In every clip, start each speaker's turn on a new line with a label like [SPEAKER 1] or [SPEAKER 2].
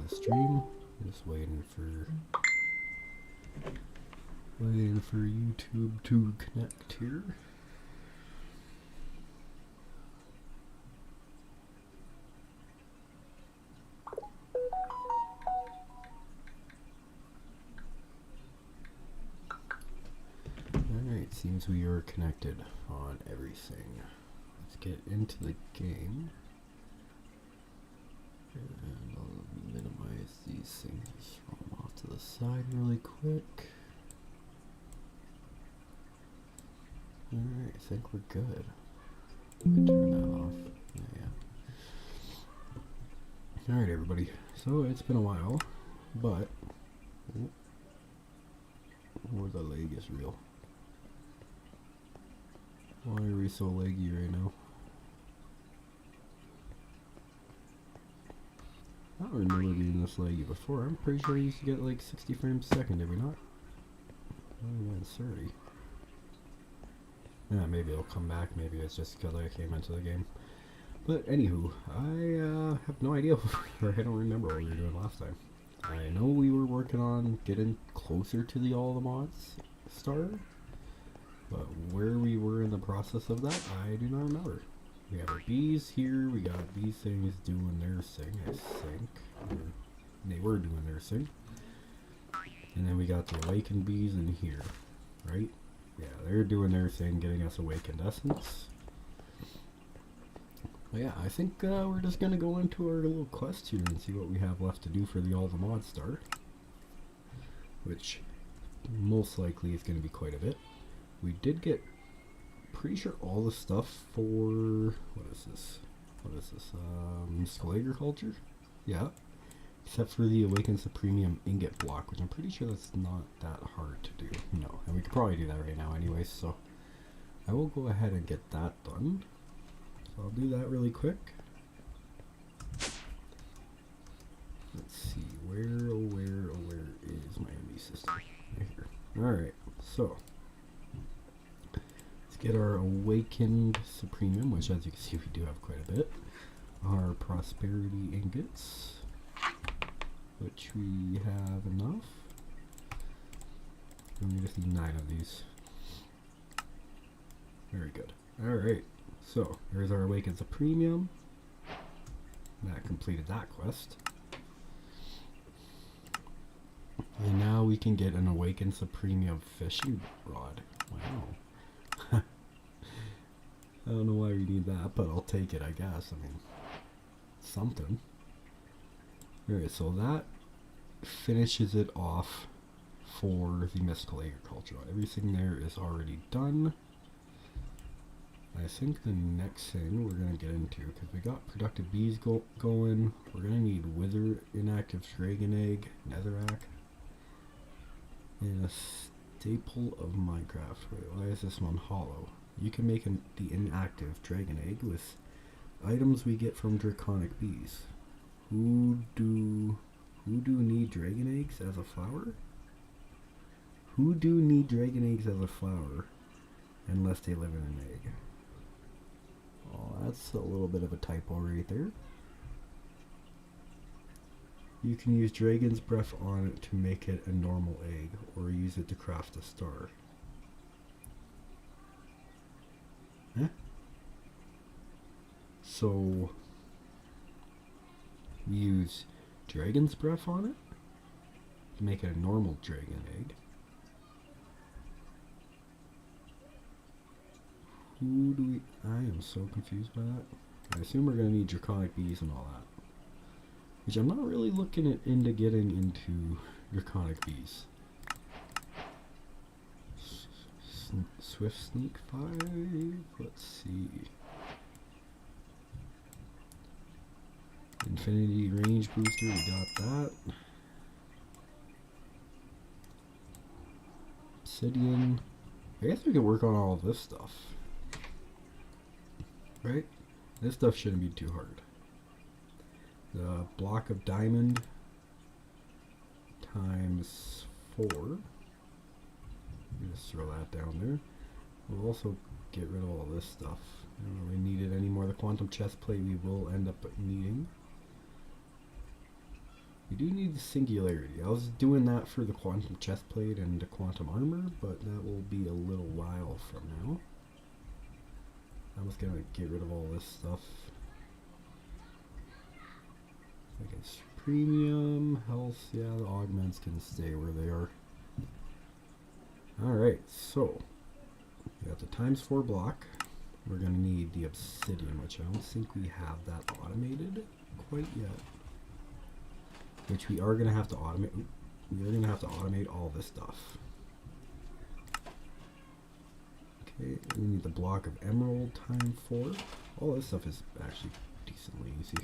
[SPEAKER 1] the stream. Just waiting for YouTube to connect here. Alright, seems we are connected on everything. Let's get into the game. And I'll minimize these things, just throw them off to the side really quick. Alright, I think we're good. We can turn that off. Yeah. Alright everybody, so it's been a while, but the leg is real. Why are we so leggy right now? I don't remember being this laggy before. I'm pretty sure I used to get like 60 frames a second, did we not? Oh yeah, it's 30. Yeah, maybe it'll come back. Maybe it's just because I came into the game. But anywho, I have no idea. I don't remember what we were doing last time. I know we were working on getting closer to the all the mods star, but where we were in the process of that, I do not remember. We have our bees here. We got these things doing their thing, I think. Or they were doing their thing. And then we got the awakened bees in here, right? Yeah, they're doing their thing, getting us awakened essence. But yeah, I think we're just gonna go into our little quest here and see what we have left to do for the all the mod star, which most likely is gonna be quite a bit. We did get pretty sure all the stuff for what is this? Mystical agriculture? Yeah. Except for the Awakened Supremium ingot block, which I'm pretty sure that's not that hard to do. No, and we could probably do that right now anyway, so I will go ahead and get that done. So I'll do that really quick. Let's see, where is my enemy system? Right here. Alright, so let's get our Awakened Supremium, which as you can see we do have quite a bit. Our Prosperity ingots, which we have enough. And we just need 9 of these. Very good. Alright, so here's our Awakened Supremium. That completed that quest. And now we can get an Awakened Supremium fishing rod. Wow. I don't know why we need that, but I'll take it, I guess. I mean, something. Alright, so that finishes it off for the Mystical Agriculture. Everything there is already done. I think the next thing we're going to get into, because we got Productive Bees going, we're going to need Wither Inactive Dragon Egg, Netherrack, and a staple of Minecraft. Wait, why is this one hollow? You can make the inactive Dragon Egg with items we get from Draconic Bees. Who do need dragon eggs as a flower? Who do need dragon eggs as a flower unless they live in an egg? Oh, that's a little bit of a typo right there. You can use dragon's breath on it to make it a normal egg, or use it to craft a star. Huh? So we use dragon's breath on it to make it a normal dragon egg. Who do we... I am so confused by that. I assume we're going to need draconic bees and all that. Which I'm not really looking into getting into draconic bees. Swift Sneak 5? Let's see. Infinity Range Booster, we got that. Obsidian. I guess we could work on all of this stuff. Right? This stuff shouldn't be too hard. The block of diamond times 4. Just throw that down there. We'll also get rid of all this stuff. I don't really need it anymore. The quantum chest plate we will end up needing. We do need the singularity. I was doing that for the quantum chestplate and the quantum armor, but that will be a little while from now. I'm just gonna get rid of all this stuff. I guess premium, health, yeah, the augments can stay where they are. Alright, so we got the ×4 block. We're gonna need the obsidian, which I don't think we have that automated quite yet. Which we are gonna have to automate. We are gonna have to automate all this stuff. Okay, we need the block of emerald ×4. All this stuff is actually decently easy.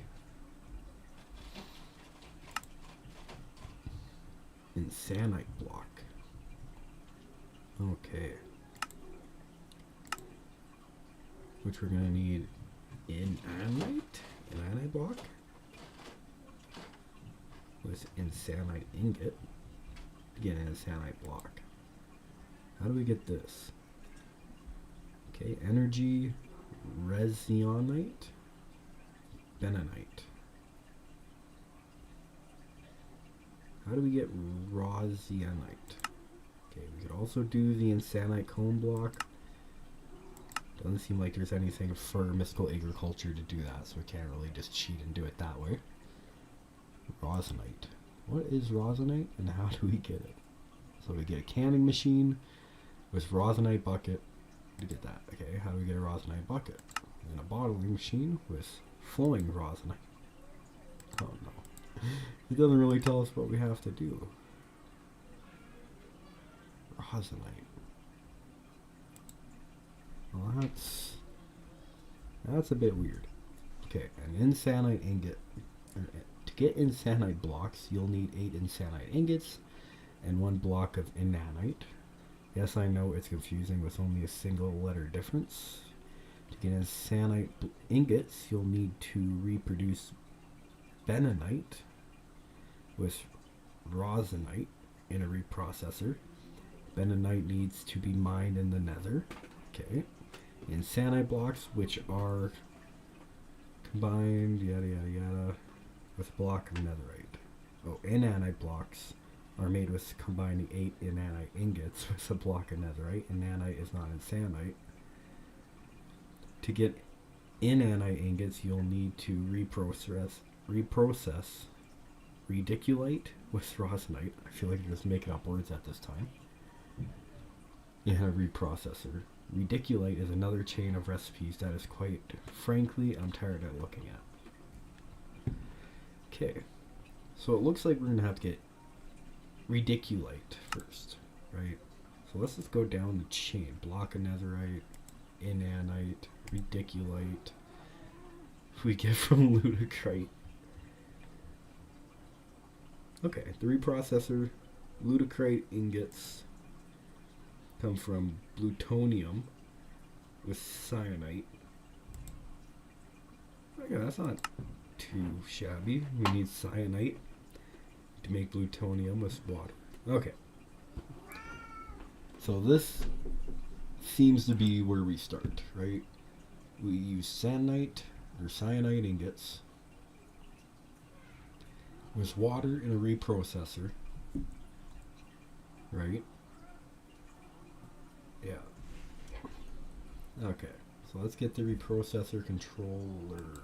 [SPEAKER 1] Insanite block. Okay. Which we're gonna need inanite block with insanite ingot to get an insanite block. How do we get this? Okay, energy, resionite, benonite. How do we get rosionite? Okay, we could also do the insanite cone block. Doesn't seem like there's anything for mystical agriculture to do that, so we can't really just cheat and do it that way. Rosinite. What is rosinite and how do we get it? So we get a canning machine with rosinite bucket to get that. Okay, how do we get a rosinite bucket? And a bottling machine with flowing rosinite. Oh no. It doesn't really tell us what we have to do. Rosinite. Well, that's a bit weird. Okay, an insanite ingot. To get insanite blocks, you'll need 8 insanite ingots and 1 block of inanite. Yes, I know it's confusing with only a single letter difference. To get insanite ingots, you'll need to reproduce benonite with rosinite in a reprocessor. Benonite needs to be mined in the nether. Okay. Insanite blocks, which are combined, yada yada yada, with a block of netherite. Oh, inanite blocks are made with combining 8 inanite ingots with a block of netherite. Inanite is not insanite. To get inanite ingots, you'll need to reprocess rediculite with rosinite. I feel like you're just making up words at this time. In a reprocessor. Rediculite is another chain of recipes that is quite frankly I'm tired of looking at. Okay, so it looks like we're gonna have to get rediculite first, right? So let's just go down the chain. Block of netherite, inanite, rediculite. We get from ludicrite. Okay, the reprocessor, ludicrite ingots come from plutonium with cyanite. Okay, that's not too shabby. We need cyanite to make plutonium with water. Okay. So this seems to be where we start, right? We use cyanite or cyanide ingots with water in a reprocessor, right? Yeah. Okay, so let's get the reprocessor controller.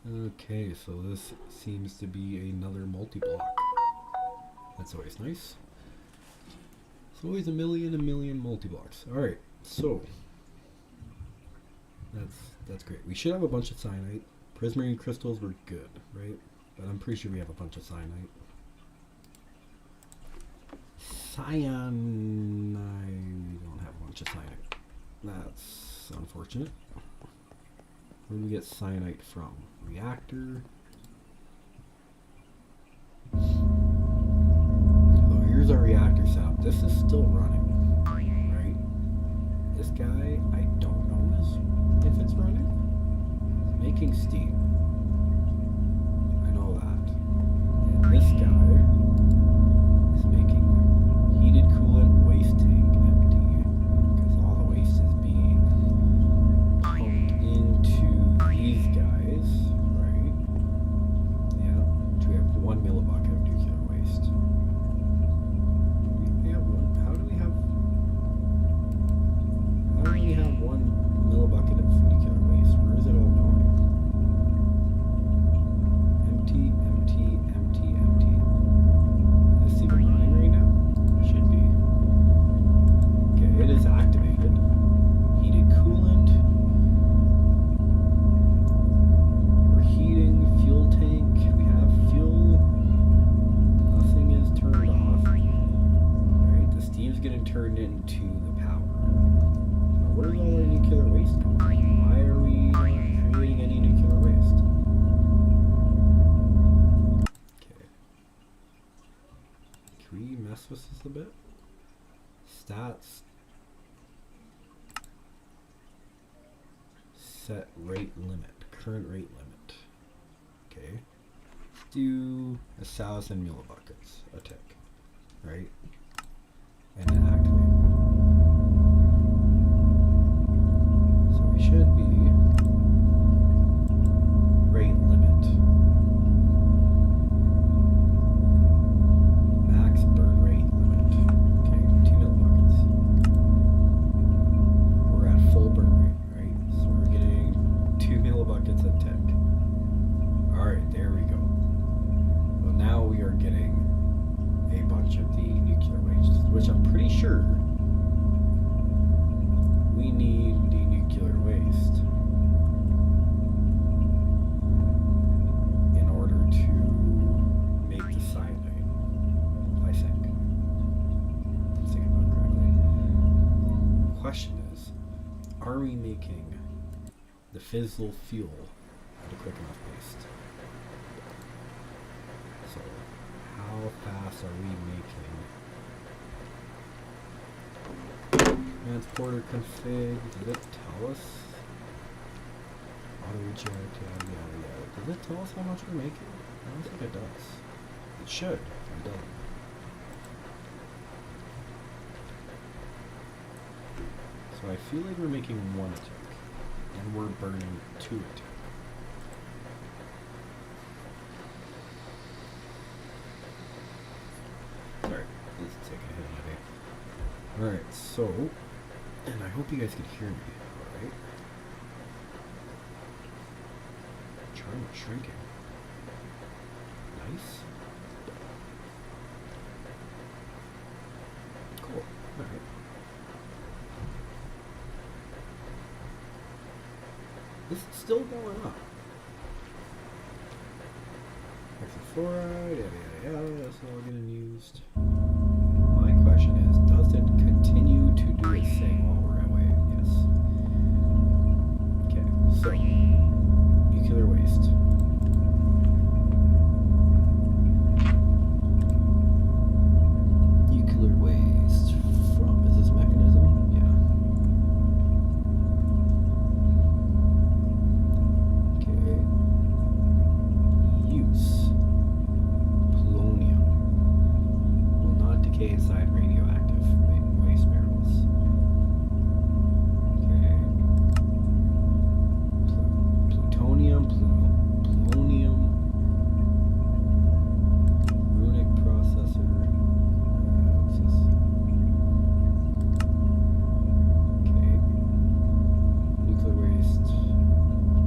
[SPEAKER 1] Okay, so this seems to be another multi-block. That's always nice. It's always a million multi-blocks. Alright, so that's great. We should have a bunch of cyanite. Prismarine crystals were good, right? But I'm pretty sure we have a bunch of cyanite. Cyanide, we don't have a bunch of cyanite. That's unfortunate. Where do we get cyanite from? Reactor. So here's our reactor setup. This is still running, right? This guy, I don't know if it's running. It's making steam. I know that. And this guy is making heated coolant waste tank empty because all the waste is being pumped into these guys, right? one millibucket of nuclear waste. Where is it all going? Empty, empty, empty, empty. Is this even running right now? Should be. Okay, it is activated. Heated coolant. We're heating. Fuel tank. We have fuel. Nothing is turned off. Alright, the steam's getting turned into the power. Now, where's all our nuclear waste going? Why are we not creating any nuclear waste? Okay. Can we mess with this a bit? Stats. Set rate limit. Current rate limit. Okay. Let's do 1,000 millibuckets a tick. Right? And then activate. So we should be rate limit. Max burn rate limit. Okay, 2 millibuckets. We're at full burn rate, right? So we're getting 2 millibuckets a tick. Alright, there we go. Well, now we are getting a bunch of the nuclear waste, which I'm pretty sure we need the nuclear waste in order to make the cyanide, I think. I'm thinking about it correctly. The question is, are we making the fissile fuel at a quick enough pace? So, how fast are we making? Transporter config, did it tell us? Auto reject, yada. Does it tell us how much we're making? I don't think it does. It should, it doesn't. So I feel like we're making 1 a tick, and we're burning 2 a tick. Sorry, let's take a hit on it. Alright, so, and I hope you guys can hear me, alright? Charm shrinking. Nice. Cool, alright. This is still going up. Fluoride, yada, that's all getting used. My question is, does it continue to do its thing while we're away? Yes. Okay, so, nuclear waste. Nuclear waste from, is this mechanism? Yeah. Okay. Use. Inside radioactive waste barrels. Okay. Plutonium, plutonium, runic processor. What's this? Okay. Nuclear waste,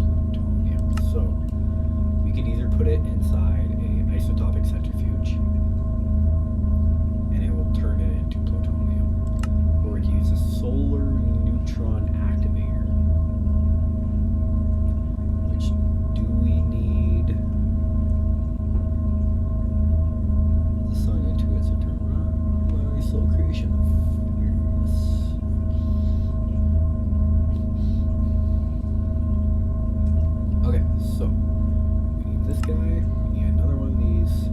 [SPEAKER 1] plutonium. So we could either put it inside an isotopic centrifuge, turn it into plutonium, or we'd use a solar neutron activator. Which do we need? The sun into its eternal slow creation of weirdness. Okay, so we need this guy. We need another one of these.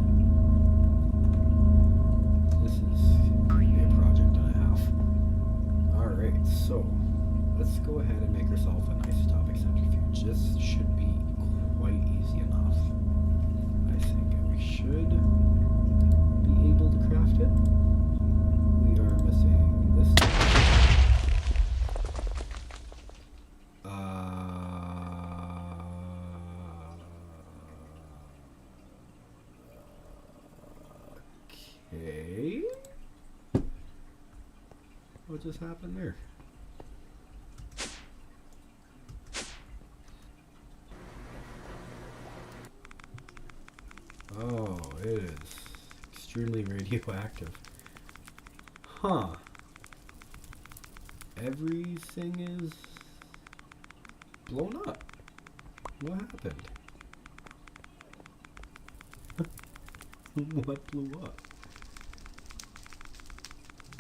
[SPEAKER 1] So, let's go ahead and make ourselves an isotopic centrifuge. This should be quite easy enough, I think. And we should be able to craft it. We are missing this. Okay. What just happened there? extremely radioactive. Huh. Everything is blown up. What happened? What blew up?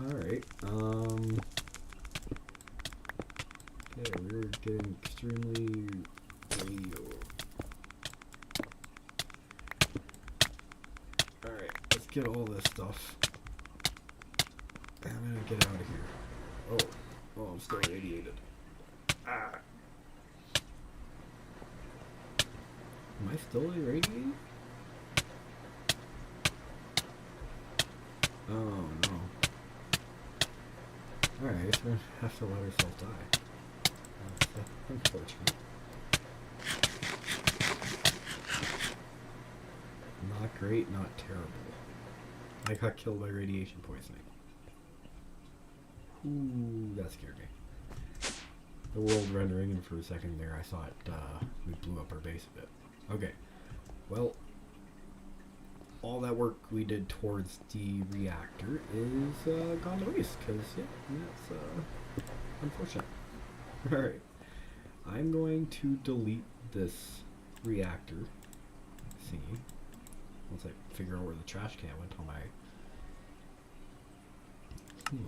[SPEAKER 1] Alright, okay, we're getting extremely radio. Alright, let's get all this stuff. I'm gonna get out of here. Oh, I'm still irradiated. Ah. Am I still irradiated? Oh no. Alright, I guess we're gonna have to let ourselves die. That's unfortunate. Not great, not terrible. I got killed by radiation poisoning. Ooh, that scared me. The world rendering, and for a second there I thought we blew up our base a bit. Okay, well, all that work we did towards the reactor is gone to waste, because, yeah, that's unfortunate. Alright, I'm going to delete this reactor thingy once I figure out where the trash can went on my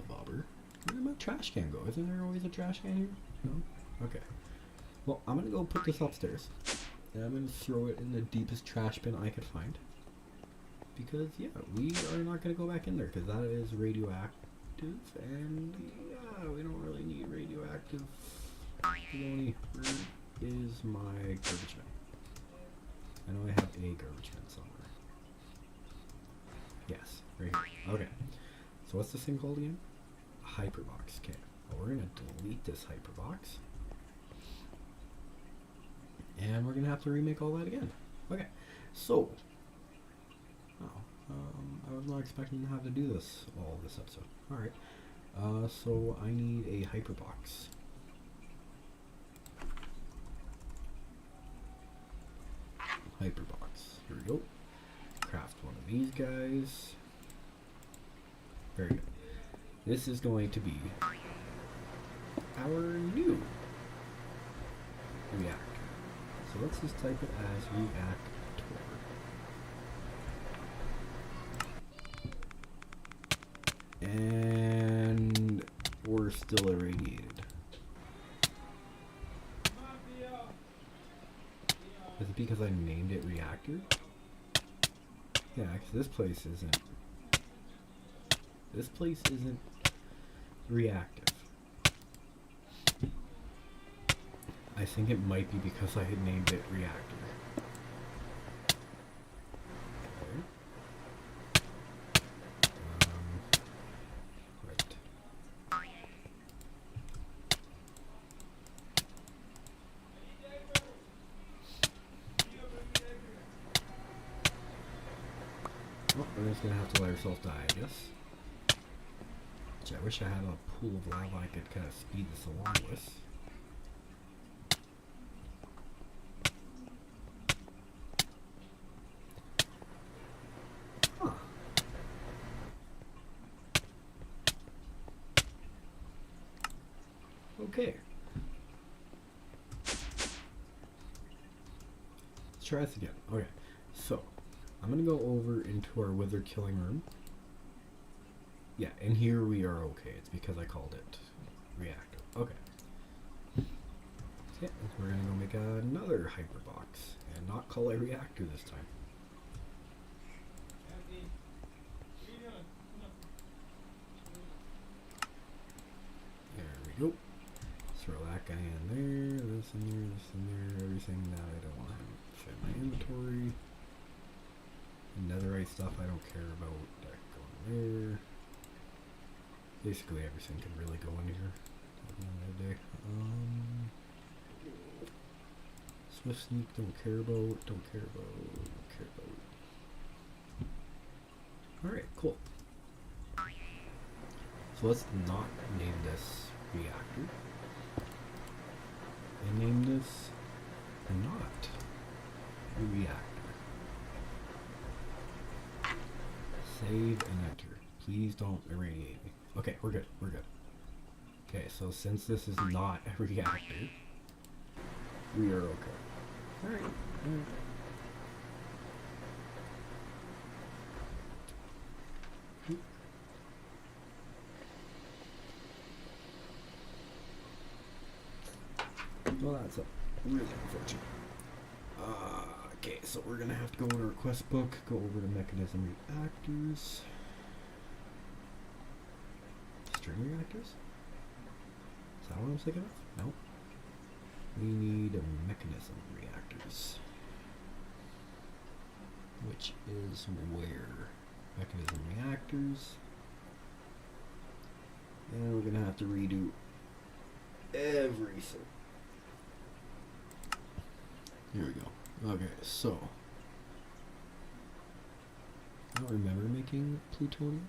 [SPEAKER 1] bobber. Where did my trash can go? Isn't there always a trash can here? No? Okay. Well, I'm gonna go put this upstairs. And I'm gonna throw it in the deepest trash bin I could find. Because, yeah, we are not gonna go back in there, because that is radioactive, and, yeah, we don't really need radioactive. Where is my garbage bin? I know I have a garbage bin somewhere. Yes, right here. Okay. So what's this thing called again? Hyperbox. Okay. Well, we're going to delete this hyperbox. And we're going to have to remake all that again. Okay. So. Oh. I was not expecting to have to do this all this episode. Alright. So I need a hyperbox. Hyperbox. Here we go. Craft one of these guys. Very good. This is going to be our new reactor. So let's just type it as reactor. And we're still irradiated. Is it because I named it reactor? Yeah, because this place isn't reactive. I think it might be because I had named it reactor. Okay. Right. Well, we're just gonna have to let ourselves die, I guess. Which I wish I had a pool of lava I could kind of speed this along with. Huh. Okay. Let's try this again. Okay. So, I'm going to go over into our wither killing room. Yeah, and here we are okay. It's because I called it reactor. Okay. Yeah, we're going to go make another hyperbox and not call it reactor this time. There we go. Throw that guy in there, this in there, this in there, everything that I don't want to fit in my inventory. Netherite stuff I don't care about, that go in there. Basically everything can really go in here at the end of the day. Swift sneak, don't care about. Alright, cool. So let's not name this reactor. And name this not a reactor. Say Please don't irradiate me. Okay, we're good. We're good. Okay, so since this is not a reactor, we are okay. Alright. Alright. Well, that's really unfortunate. Okay, so we're gonna have to go to our quest book, go over to mechanism reactors. String reactors? Is that what I'm thinking of? No. We need a mechanism reactors. Which is where? Mechanism reactors. And we're gonna have to redo everything. Here we go. Okay, so I don't remember making plutonium,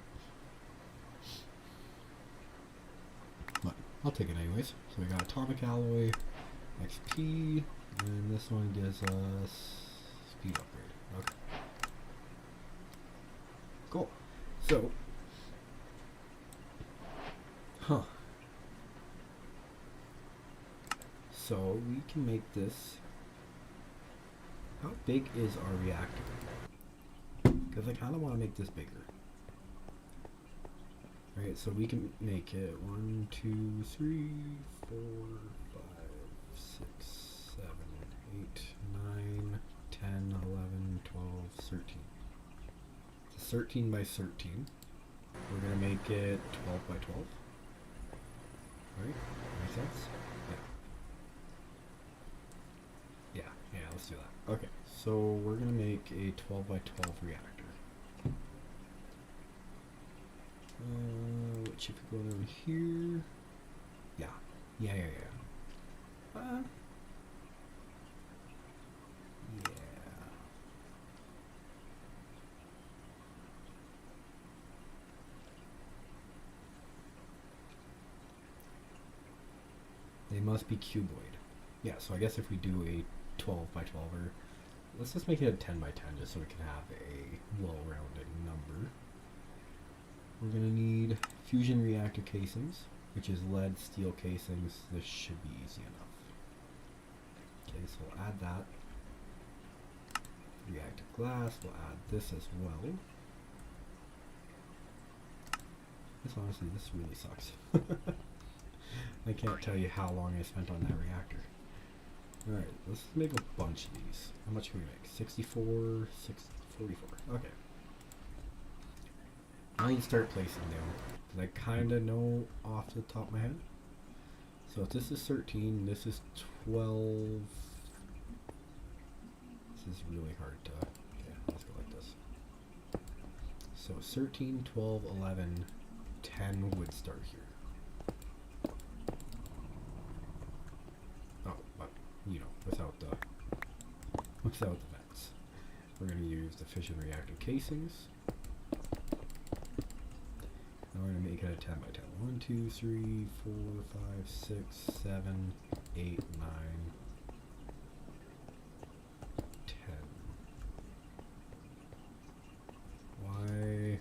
[SPEAKER 1] but I'll take it anyways. So we got atomic alloy, XP, and this one gives us speed upgrade. Okay, cool. So, so we can make this. How big is our reactor? Because I kind of want to make this bigger. Alright, so we can make it 1, 2, 3, 4, 5, 6, 7, 8, 9, 10, 11, 12, 13. It's 13 by 13. We're going to make it 12 by 12. Right? Makes sense? Yeah. Yeah, let's do that. Okay, so we're going to make a 12 by 12 reactor. Which if we go down here, yeah. Yeah. They must be cuboid. Yeah, so I guess if we do a 12 by 12, or let's just make it a 10 by 10 just so we can have a well-rounded number. We're going to need fusion reactor casings, which is lead steel casings. This should be easy enough. Okay, so we'll add that. Reactor glass, we'll add this as well. This honestly, this really sucks. I can't tell you how long I spent on that reactor. Alright, let's make a bunch of these. How much can we make? 64, 44. Okay. I need to start placing them, because I kind of know off the top of my head. So if this is 13, this is 12. This is really hard to... Okay, let's go like this. So 13, 12, 11, 10 would start here. Oh, but, you know, without the vents. We're going to use the fission reactor casings. We're going to make it a 10 by 10. 1, 2, 3, 4, 5, 6, 7, 8, 9, 10. Why?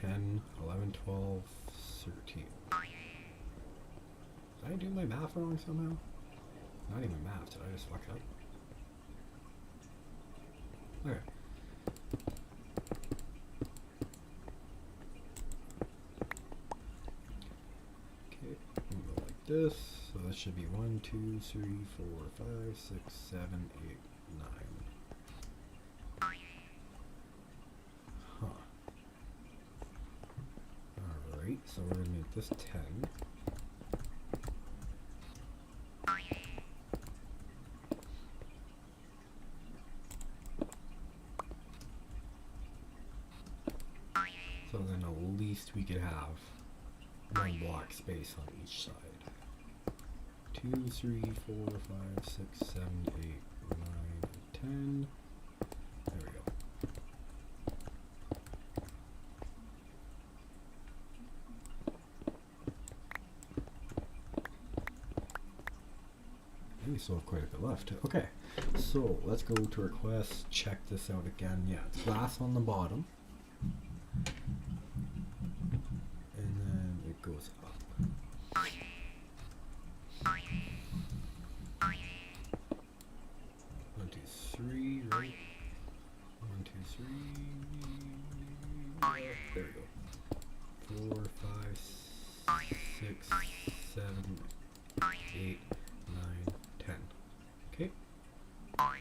[SPEAKER 1] 10, 11, 12, 13. Did I do my math wrong somehow? Not even math, did I just fuck up? Okay. This, so this should be 1, 2, 3, 4, 5, 6, 7, 8, 9. Huh. Alright, so we're gonna make this 10. So then at least we could have one block space on each side. 2, 3, 4, 5, 6, 7, 8, 9, 10. There we go. we still have quite a bit left. Okay, so let's go to our quest, check this out again. Yeah, it's glass on the bottom. And then it goes up. 1, 2, 3, right? 1, 2, 3. There we go. 4, 5, 6, 7, 8, 9, 10. Okay. I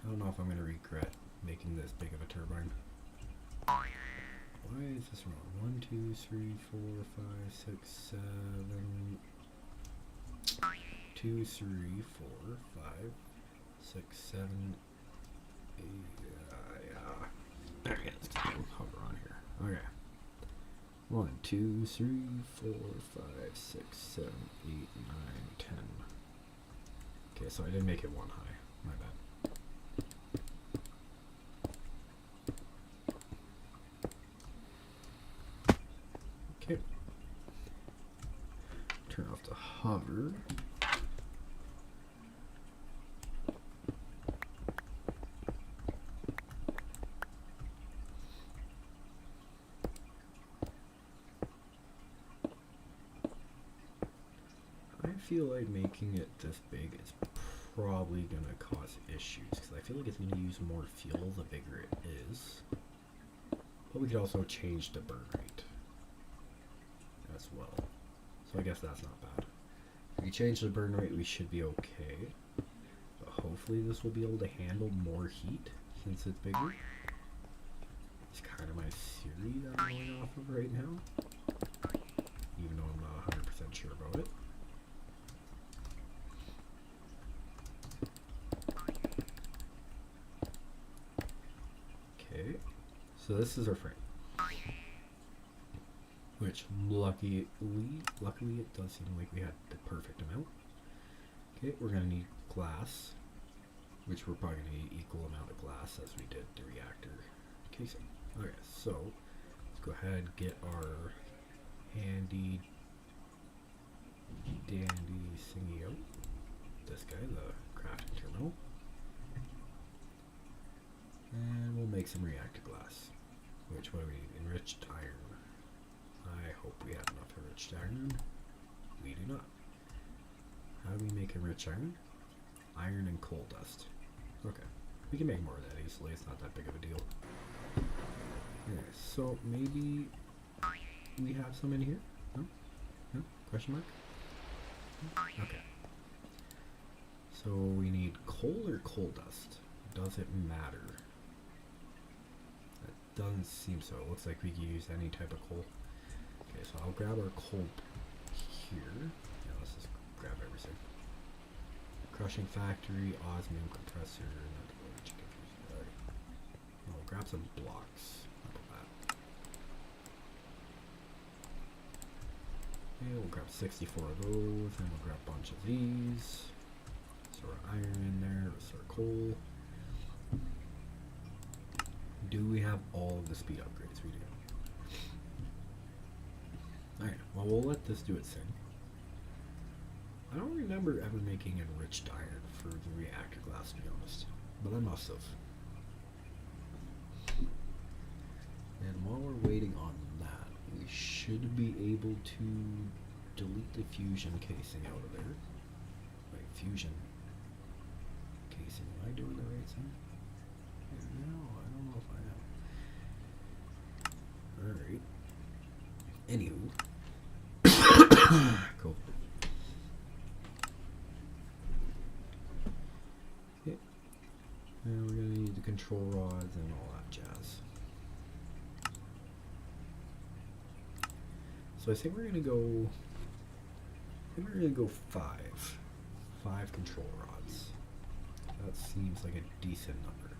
[SPEAKER 1] don't know if I'm going to regret making this big of a turbine. Why is this wrong? 1, 2, 3, 4, 5, 6, 7. 2, 3, 4, 5, 6, 7, 8. Okay, let's go hover on here. Okay. 1, 2, 3, 4, 5, 6, 7, 8, 9, 10. Okay, so I didn't make it one high. My bad. Okay. Turn off the hover. I feel like making it this big is probably going to cause issues because I feel like it's going to use more fuel the bigger it is. But we could also change the burn rate as well. So I guess that's not bad. If we change the burn rate, we should be okay. But hopefully this will be able to handle more heat since it's bigger. It's kind of my theory that I'm going off of right now. Even though I'm not 100% sure about it. Okay, so this is our frame. Which luckily it does seem like we had the perfect amount. Okay, we're gonna need glass, which we're probably gonna need equal amount of glass as we did the reactor casing. Okay, so let's go ahead and get our handy dandy thingy out. This guy, the crafting terminal. And we'll make some reactor glass. Which, what do we need? Enriched iron. I hope we have enough enriched iron. We do not. How do we make enriched iron? Iron and coal dust. Okay. We can make more of that easily. It's not that big of a deal. Okay, so maybe we have some in here? No? No? Question mark? Okay. So we need coal or coal dust? Does it matter? That doesn't seem so. It looks like we can use any type of coal. Okay, so I'll grab our coal here. Yeah, let's just grab everything. Crushing factory, osmium compressor, I'll grab some blocks. How about that? Okay, we'll grab 64 of those, and we'll grab a bunch of these. So our iron in there, so our coal. Do we have all of the speed upgrades? We do. Alright, well we'll let this do its thing. I don't remember ever making enriched iron for the reactor glass, to be honest. But I must have. And while we're waiting on that, we should be able to delete the fusion casing out of there. Wait, fusion casing. Am I doing the right thing? No, I don't know if I am. Alright. Anywho. Cool. Okay. And we're gonna need the control rods and all that jazz. So I think we're gonna go. Five. 5 control rods. That seems like a decent number.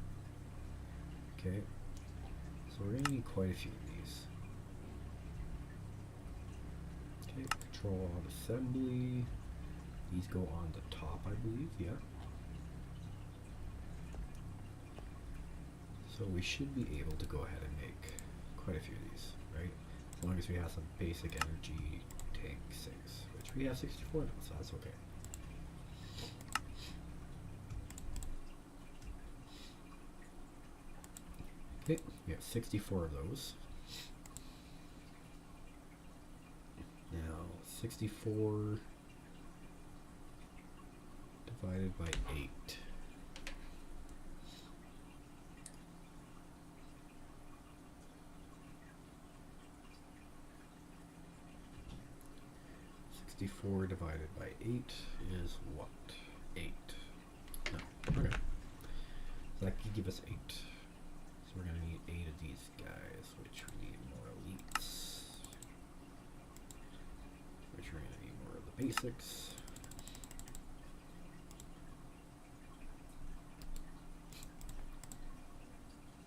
[SPEAKER 1] Okay. So we're gonna need quite a few of these. Okay, control rod assembly. These go on the top, I believe. Yeah. So we should be able to go ahead and make quite a few of these, right? As long as we have some basic energy tank sinks, which we have 64 now, so that's okay. Okay, we have 64 of those. Now, 64 divided by 8. Four divided by 8 is what? 8. No. Okay. So that could give us 8. So we're going to need 8 of these guys, which we need more elites. Which we're going to need more of the basics.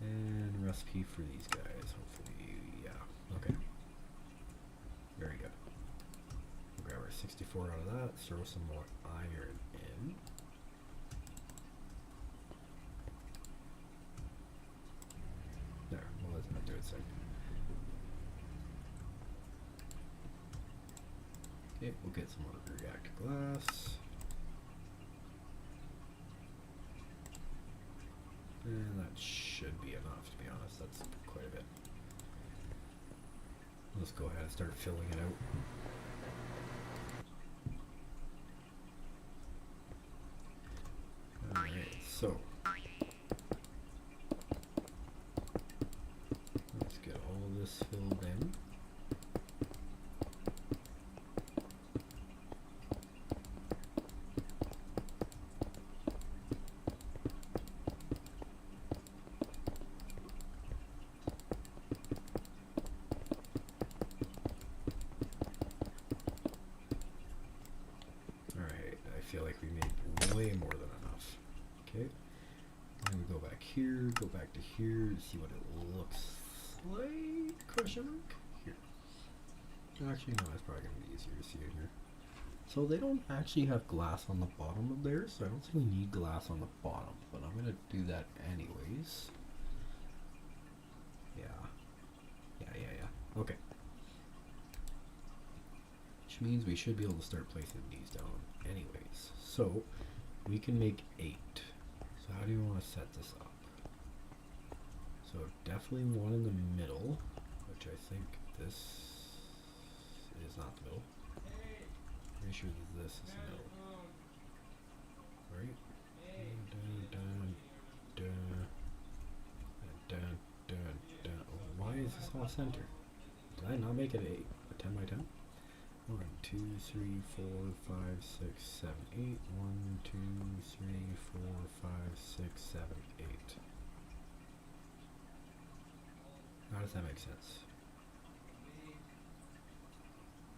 [SPEAKER 1] And recipe for these guys, hopefully, yeah. Okay. Very good. Grab our 64 out of that, throw some more iron in. There, well, let's not do it second. Okay, we'll get some more reactor glass. And that should be enough, to be honest. That's quite a bit. Let's go ahead and start filling it out. Alright, so let's get all this filled in. Alright, I feel like we made way more than enough. Okay, and we go back here, go back to here, see what it looks like. Question mark? Here. Actually, no, it's probably going to be easier to see in here. So they don't actually have glass on the bottom of theirs, so I don't think we need glass on the bottom, but I'm going to do that anyways. Yeah. Okay. Which means we should be able to start placing these down anyways. So we can make 8. So how do you want to set this up? So definitely one in the middle, which I think this is not the middle. Pretty sure that this is the middle. Right? Why is this off center? Did I not make it a 10 by 10? 1, 2, 3, 4, 5, 6, 7, 8. 1, 2, 3, 4, 5, 6, 7, 8. How does that make sense?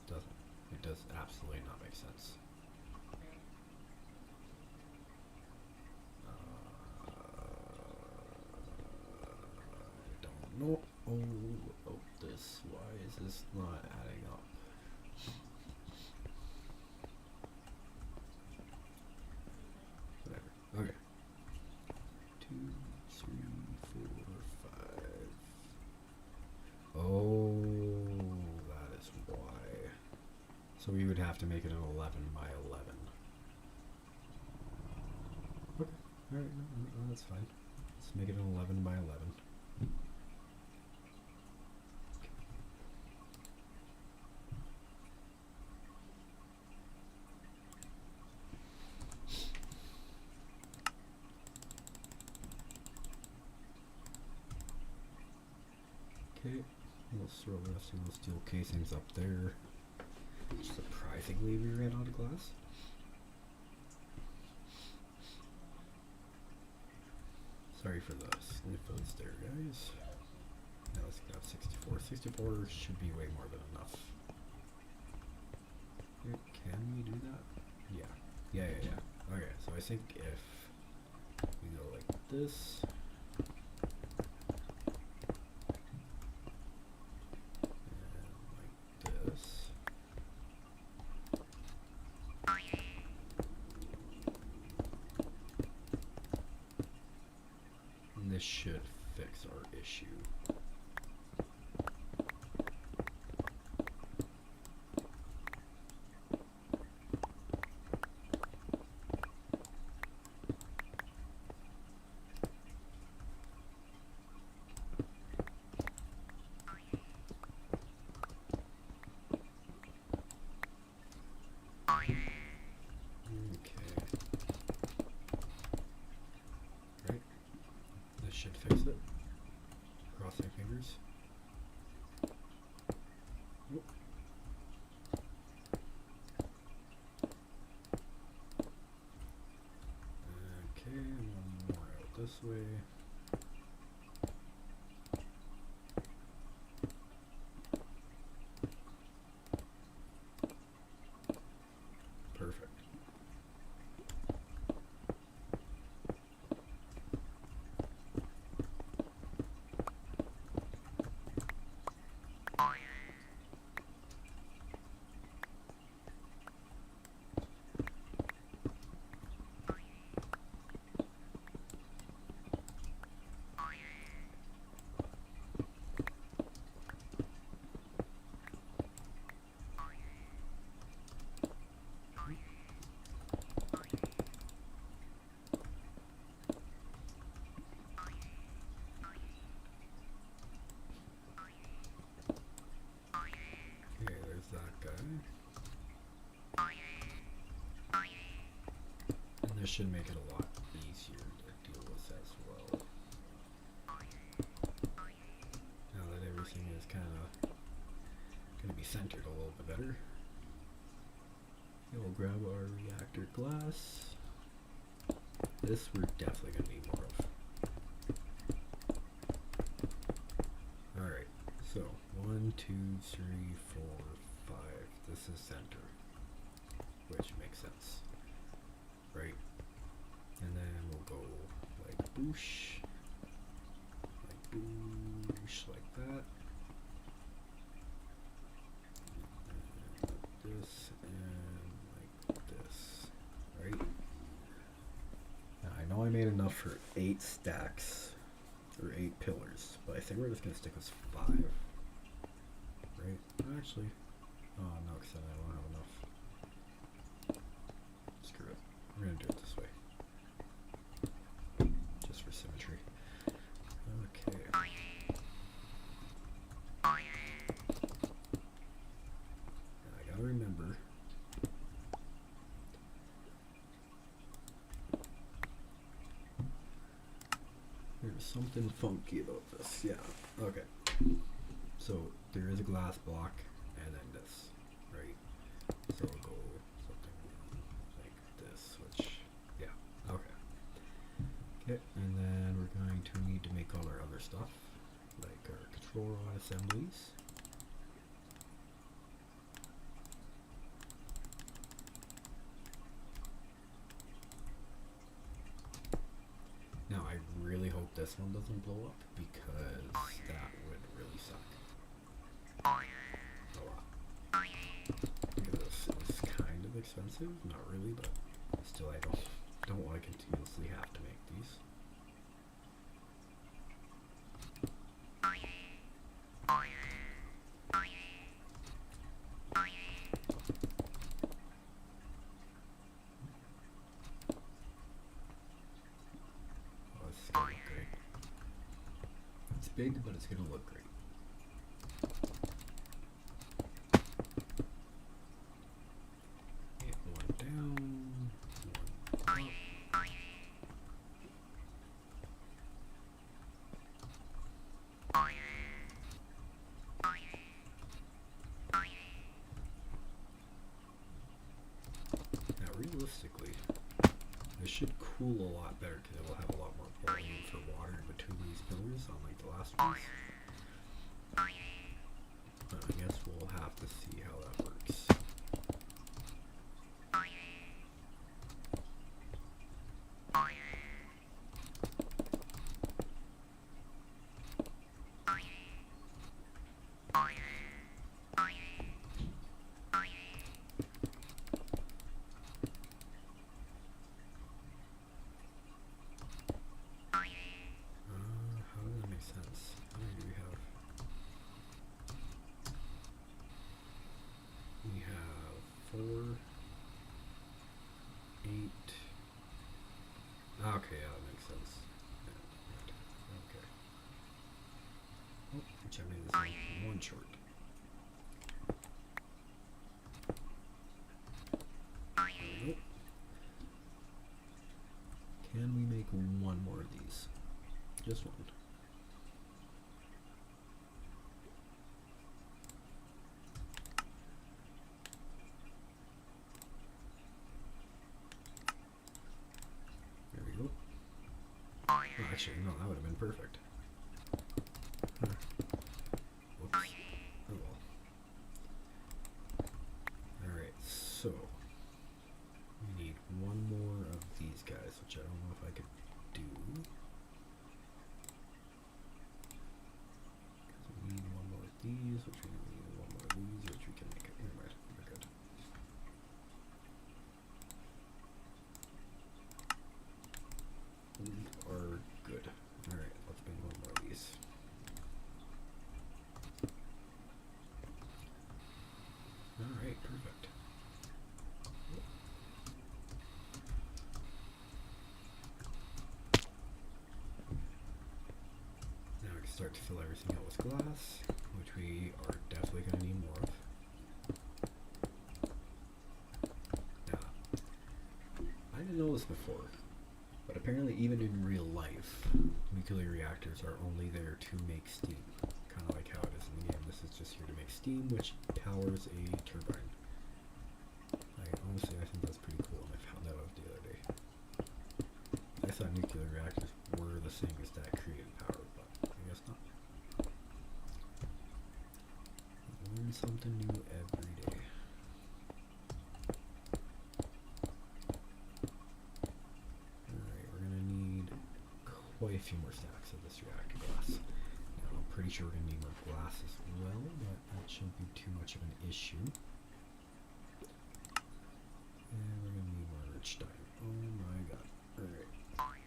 [SPEAKER 1] Doesn't. It does absolutely not make sense. I don't know. Oh, this. Why is this not adding up? Whatever. Okay. 2, 3, 4, 5. Oh, that is why. So we would have to make it an 11 by 11. Okay. Alright, no, that's fine. Let's make it an 11 by 11. Okay, we'll throw the rest of those steel casings up there. Surprisingly, we ran out of glass. Sorry for the sniffles there, guys. Now let's get up 64. 64 should be way more than enough. Can we do that? Yeah. Okay, so I think if we go like this. This should fit this way. Perfect. And this should make it a lot easier to deal with as well. Now that everything is kind of going to be centered a little bit better, we'll grab our reactor glass. This we're definitely going to need more of. Alright, so 1, 2, 3, 4, 5. This is center, which makes sense, right? And then we'll go like boosh, like that. And like this and like this, right? Now I know I made enough for 8 stacks or 8 pillars, but I think we're just gonna stick with 5, right? Actually, oh no, because then I don't have enough. Screw it. We're gonna do it this way. Just for symmetry. Okay. And I gotta remember. There's something funky about this. Yeah. Okay. So there is a glass block and then this, right? So we'll go something like this, which, yeah, okay. Okay, and then we're going to need to make all our other stuff, like our control rod assemblies. Now I really hope this one doesn't blow up, because that would really suck. A lot. Because it's kind of expensive, not really, but still I don't want to continuously have to make these. Oh, this is gonna look great. It's big, but it's gonna look great. Realistically, this should cool a lot better because it will have a lot more volume for water in between these pillars, unlike the last ones. But I guess we'll have to see how that works. Okay, yeah, that makes sense. Yeah, okay. Oh, which I made this one short. There we go. Can we make one more of these? Just one. Actually, no, that would have been perfect. Huh. Whoops. Oh well. Alright, so we need one more of these guys, which I don't know if I could do. We need one more of these, which we need one more of these, which we can make it. Never mind, we're good. We are good. Alright, let's make one more of these. Alright, perfect. Now we can start to fill everything out with glass, which we are definitely going to need more of. Now, I didn't know this before, but apparently even in real life, nuclear reactors are only there to make steam. Kind of like how it is in the game. This is just here to make steam, which powers a turbine. Honestly, I think that's pretty cool, and I found that out the other day. I thought nuclear reactors were the same as that created power, but I guess not. Learn something new every day. Alright, we're gonna need quite a few more stacks of this reactor glass. Now, I'm pretty sure we're gonna need more glass as well, but that shouldn't be too much of an issue. And we're gonna need more rich diamond. Oh my god. Alright. Alright.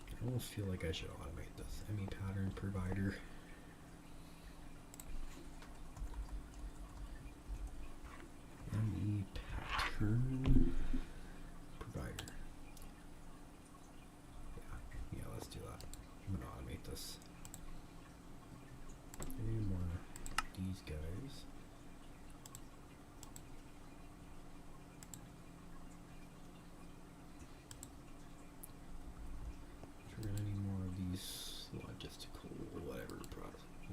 [SPEAKER 1] I almost feel like I should automate this. ME pattern provider. ME pattern provider. Yeah, let's do that. I'm gonna automate this. Any more of these guys. We're gonna need more of these logistical whatever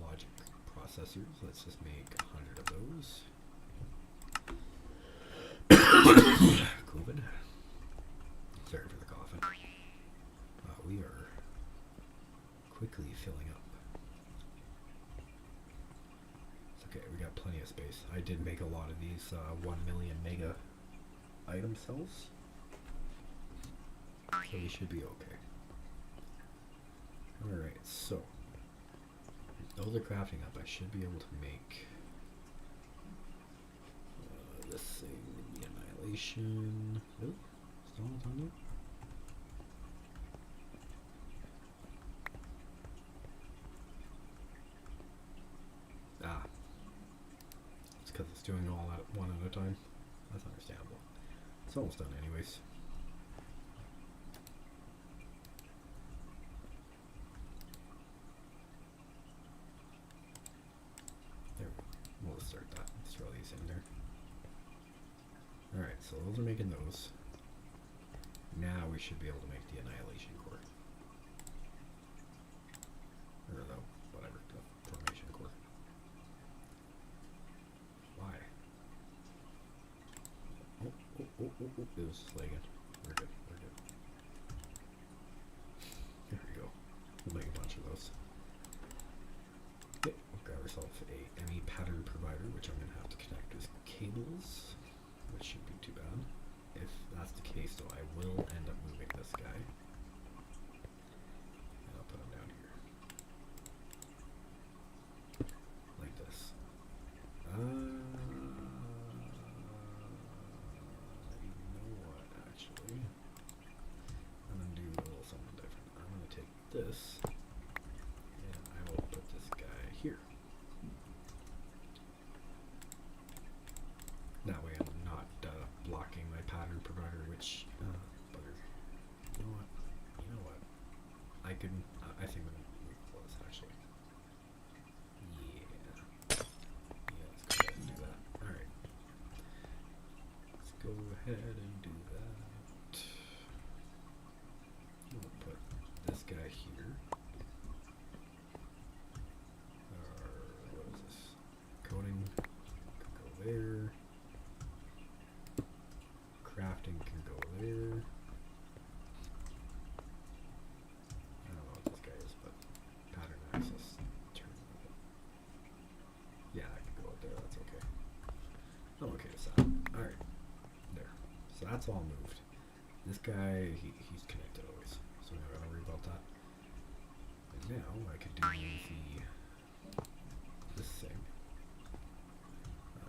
[SPEAKER 1] logic processors. Let's just make 100 of those. COVID. Sorry for the coughing. We are quickly filling up. It's okay, we got plenty of space. I did make a lot of these 1 million mega item cells, so we should be okay. Alright, so those are crafting up. I should be able to make this thing, the annihilation. Oh, still on time there? Ah, it's because it's doing all that one at a time. That's understandable. It's almost done anyways. There we go. We'll start that. Let's throw these in there. Alright, so those are making those. Now we should be able to make the annihilation core. Or the whatever, the formation core. Why? Oh, it was lagging. We're good, we're good. There we go. We'll make a bunch of those. Okay, we'll grab ourselves a ME pattern provider, which I'm going to have to connect with cables, which shouldn't be too bad. If that's the case, though, I will end up moving this guy. And I'll put him down here. Like this. You know what, actually? I'm going to do a little something different. I'm going to take this, and I will put this guy here. That way I'm not blocking my pattern provider, which, bugger. You know what? I think I'm going to move close, actually. Yeah, let's go ahead and do that. Alright. Let's go ahead and do that. crafting can go there. I don't know what this guy is, but pattern access turn. Yeah, I can go out there, that's okay. I'm okay with that. Alright. There. So that's all moved. This guy, he's connected always, so I don't worry about that. And now I could do this thing.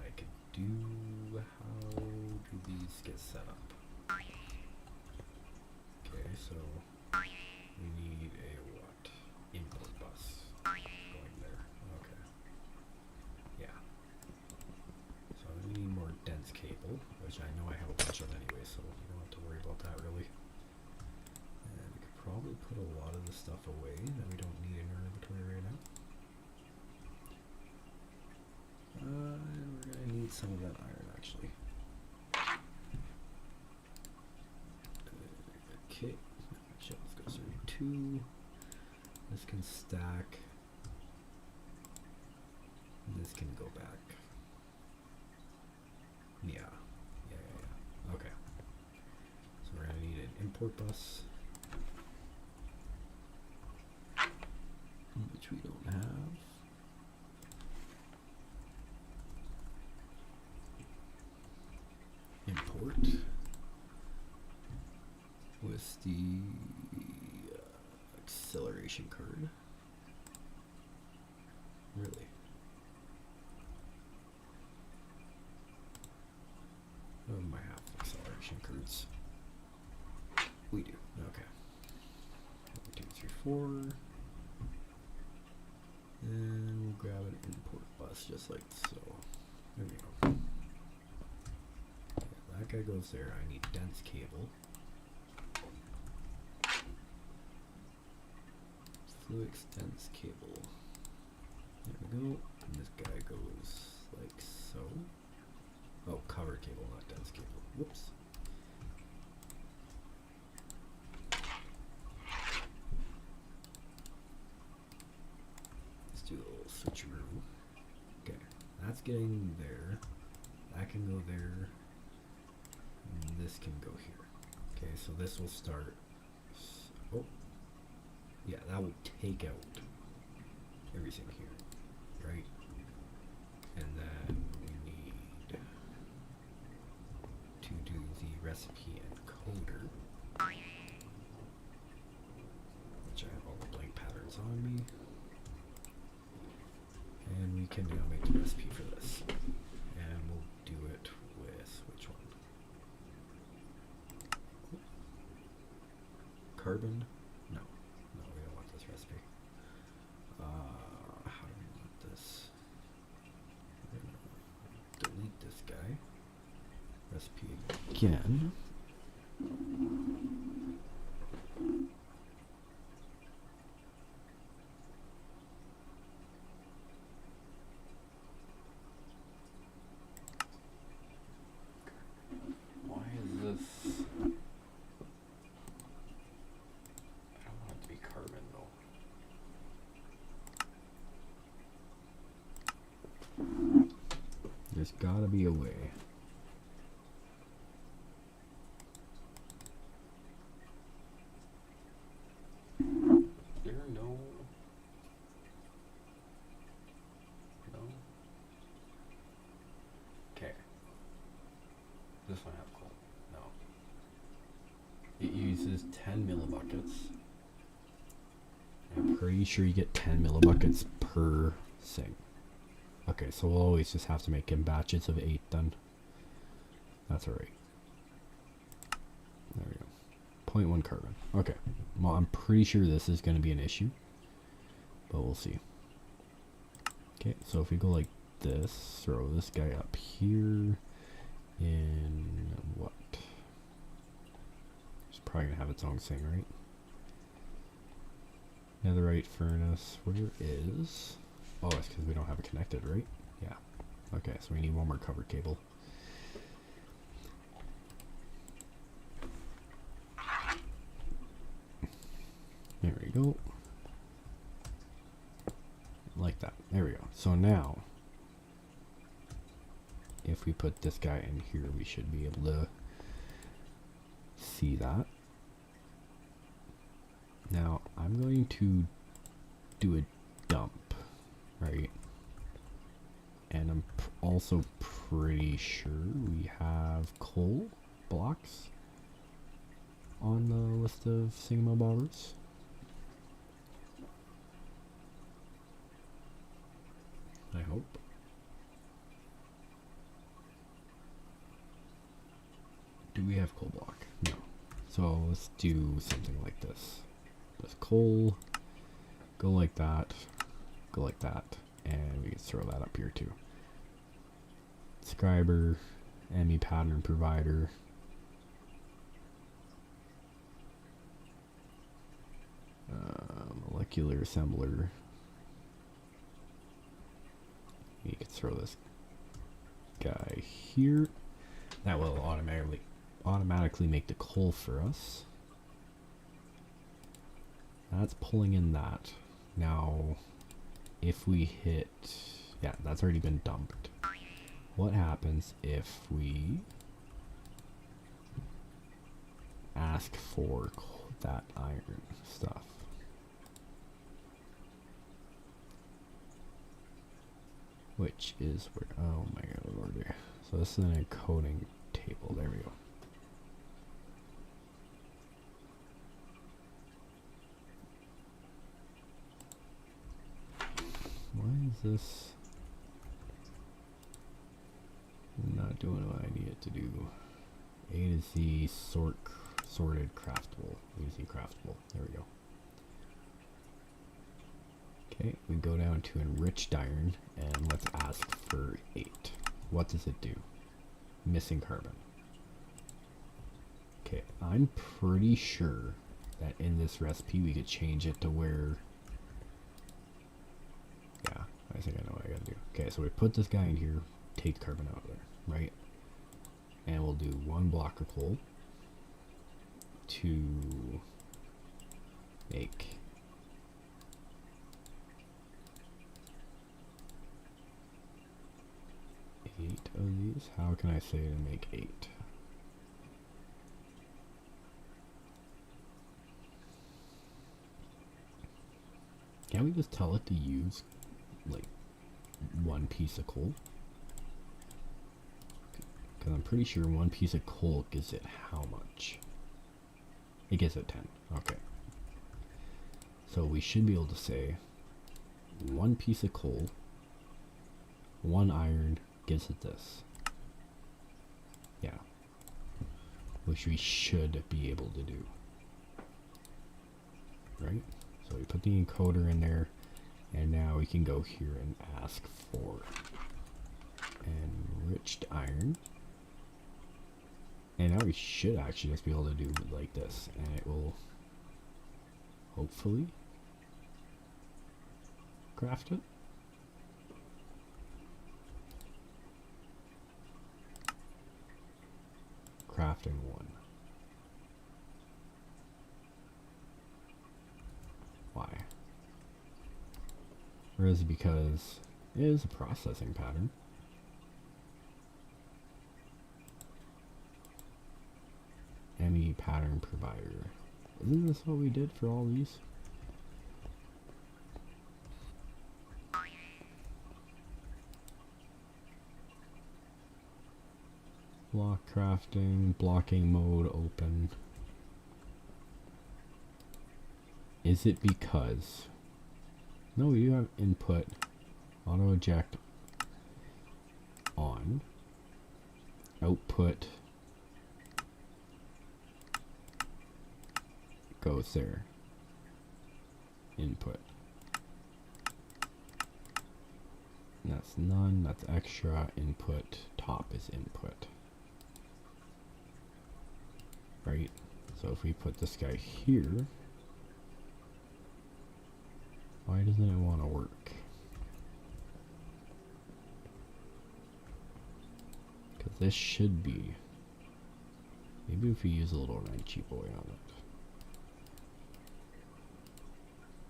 [SPEAKER 1] I could do, how do these get set up? Okay, so we need a what? Input bus going there. Okay. Yeah. So we need more dense cable, which I know I have a bunch of anyway, so we don't have to worry about that really. And we could probably put a lot of the stuff away that we don't need in our inventory right now. And we're gonna need some of that iron actually. Okay, so let's go 32. This can stack. This can go back. Yeah. Okay. So we're gonna need an import bus, which we don't have. Import with the acceleration card. Really? Oh, might have acceleration cards. We do. Okay. 1, 2, 3, 4. And we'll grab an import bus just like so. There we go. Yeah, that guy goes there. I need dense cable. Fluix dense cable. There we go. And this guy goes like so. Oh, covered cable, not dense cable. Whoops. Let's do a little switcheroo. Okay, that's getting there. That can go there. And this can go here. Okay, so this will start. Oh, yeah, that will take out everything here, right? And then we need to do the recipe encoder, which I have all the blank patterns on me. And we can now make the recipe for this. And we'll do it with which one? Carbon? No. No, we don't want this recipe. How do we want this? We're gonna delete this guy. Recipe again. Why is this? I don't want it to be carbon though. There's gotta be a way. This one have coal? No. It uses 10 millibuckets. I'm pretty sure you get 10 millibuckets per thing. Okay, so we'll always just have to make in batches of 8 then. That's alright. There we go. 0.1 carbon. Okay. Well, I'm pretty sure this is going to be an issue. But we'll see. Okay, so if we go like this, throw this guy up here. In what? It's probably gonna have its own thing, right? Netherite furnace, where is? Oh, it's because we don't have it connected, right? Yeah. Okay, so we need one more covered cable. There we go. Like that. There we go. So now, if we put this guy in here, we should be able to see that. Now I'm going to do a dump, right? And I'm also pretty sure we have coal blocks on the list of thingamabobbers. I hope. Do we have coal block? No. So let's do something like this. With coal, go like that, and we can throw that up here too. Scriber, ME pattern provider. Molecular assembler. You can throw this guy here. That will automatically make the coal for us. That's pulling in that. Now, if we hit, yeah, that's already been dumped. What happens if we ask for that iron stuff? Which is where, oh my god, order. So this is an encoding table, there we go. Why is this not doing what I need it to do? A to Z sorted craftable. A to Z craftable. There we go. Okay, we go down to enriched iron and let's ask for 8. What does it do? Missing carbon. Okay, I'm pretty sure that in this recipe we could change it to where, yeah, I think I know what I gotta do. Okay, so we put this guy in here, take the carbon out of there, right? And we'll do 1 block of coal to make 8 of these. How can I say to make 8? Can't we just tell it to use like 1 piece of coal? Because I'm pretty sure 1 piece of coal gives it how much? It gives it 10. Okay. So we should be able to say 1 piece of coal, 1 iron gives it this. Yeah. Which we should be able to do. Right? So we put the encoder in there, and now we can go here and ask for enriched iron. And now we should actually just be able to do it like this, and it will hopefully craft it. Crafting 1. Why? Or is it because it is a processing pattern? ME pattern provider. Isn't this what we did for all these? Block crafting, blocking mode open. Is it because, no, we do have input auto eject on, output goes there, input, that's none, that's extra, input, top is input, right? So if we put this guy here, why doesn't it want to work? Because this should be, maybe if we use a little wrenchy boy on it.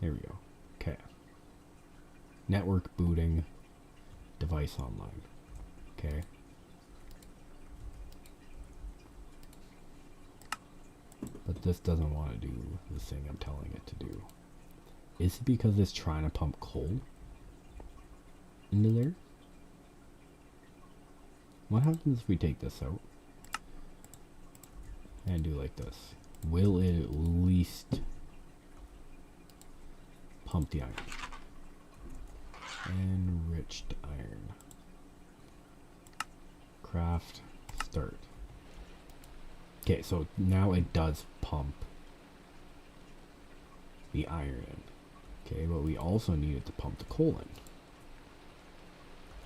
[SPEAKER 1] There we go. Okay. Network booting, device online. Okay. this doesn't want to do the thing I'm telling it to do. Is it because it's trying to pump coal into there? What happens if we take this out and do like this? Will it at least pump the iron? Enriched iron. Craft. Start. Okay, so now it does pump the iron in. Okay, but we also need it to pump the coal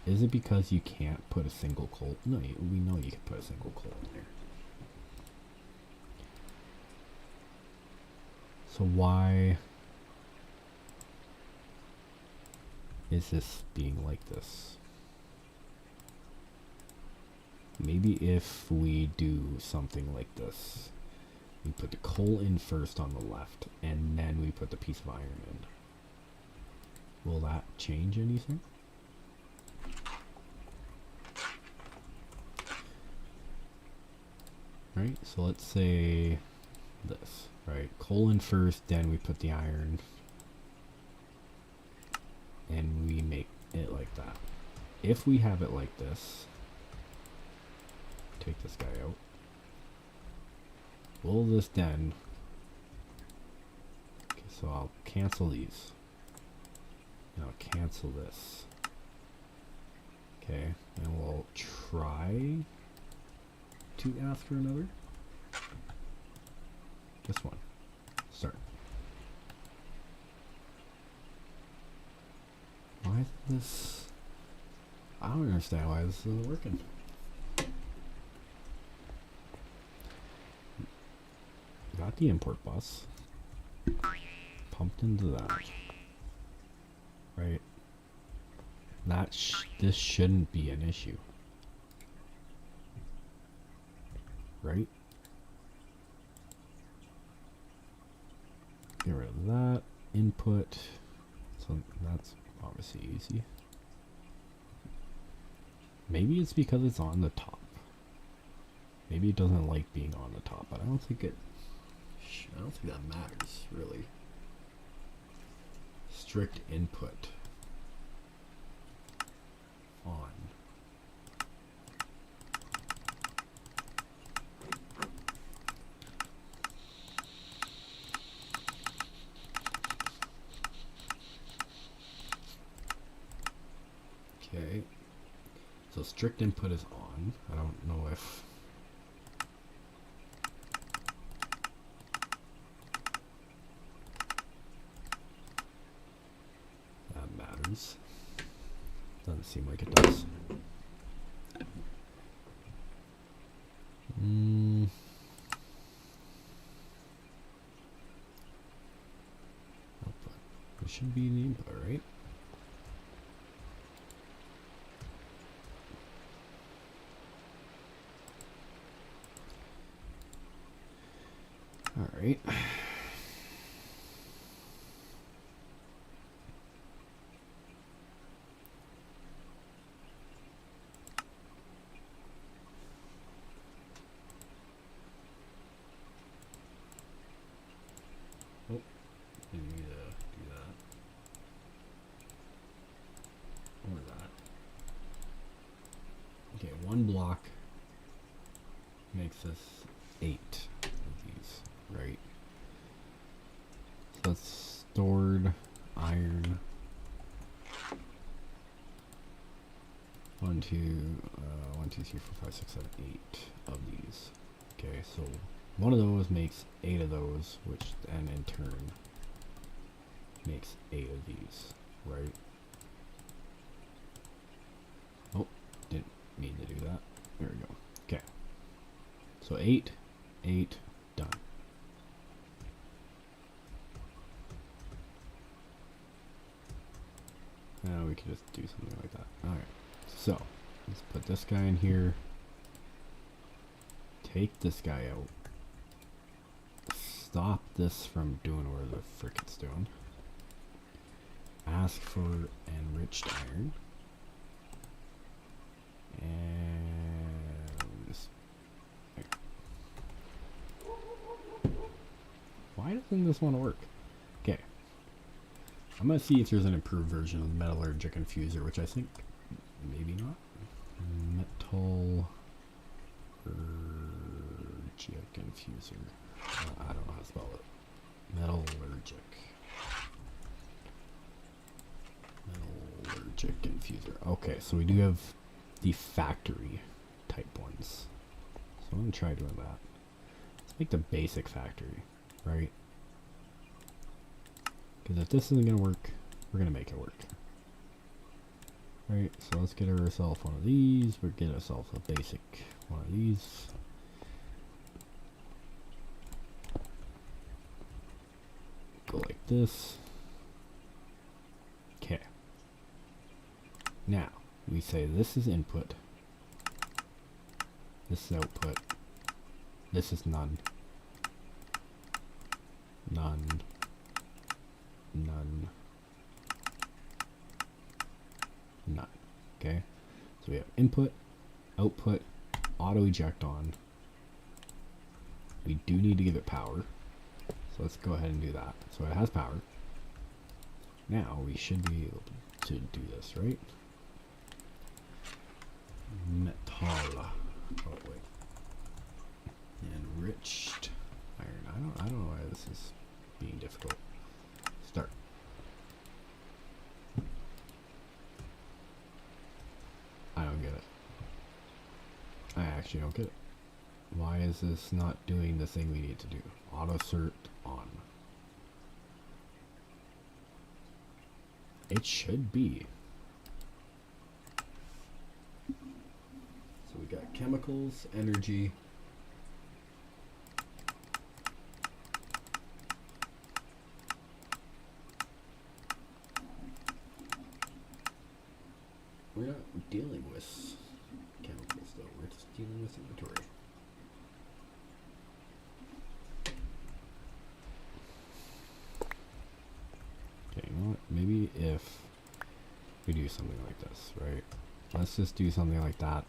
[SPEAKER 1] in. Is it because you can't put a single coal? No, we know you can put a single coal in there. So why is this being like this? Maybe if we do something like this, we put the coal in first on the left, and then we put the piece of iron in. Will that change anything? Right, so let's say this, right? Coal in first, then we put the iron, and we make it like that. If we have it like this, take this guy out. Will this then... Okay, so I'll cancel these. And I'll cancel this. Okay, and we'll try to ask for another. This one. Start. Why is this... I don't understand why this isn't working. Got the import bus. Pumped into that. Right. This shouldn't be an issue. Right? Get rid of that. Input. So that's obviously easy. Maybe it's because it's on the top. Maybe it doesn't like being on the top, but I don't think that matters, really. Strict input. On. Okay. So strict input is on. I don't know if... Doesn't seem like it does. Output. It should be the input, right? All right. Didn't mean to do that. Or that. Okay, one block makes us 8 of these, right? So that's stored iron. 1, 2, 1, 2, 3, 4, 5, 6, 7, 8 of these. Okay, so one of those makes 8 of those, which then in turn makes 8 of these, right? Oh, didn't mean to do that. There we go. Okay. So 8, 8, done. Now we can just do something like that. Alright. So, let's put this guy in here. Take this guy out. Stop this from doing where the frick it's doing. Ask for enriched iron. And just, doesn't this want to work? Okay. I'm going to see if there's an improved version of the metallurgic infuser, which I think maybe not. Metallurgic infuser. I don't know how to spell it. Metallurgic infuser. Okay, so we do have the factory type ones. So I'm going to try doing that. Let's make the basic factory, right? Because if this isn't going to work, we're going to make it work. Right, so let's get ourselves one of these. We'll get ourselves a basic one of these. Go like this. Okay. Now, we say this is input. This is output. This is none. None. None. None. Okay? So we have input, output, auto eject on. We do need to give it power. So let's go ahead and do that. So it has power. Now we should be able to do this, right? Metal. Oh wait. Enriched iron. I don't know why this is being difficult. Start. I don't get it. I actually don't get it. Why is this not doing the thing we need to do? Auto cert on. It should be. So we got chemicals, energy. We're not dealing with chemicals though, we're just dealing with inventory. Okay, you know what? Maybe if we do something like this, right? Let's just do something like that.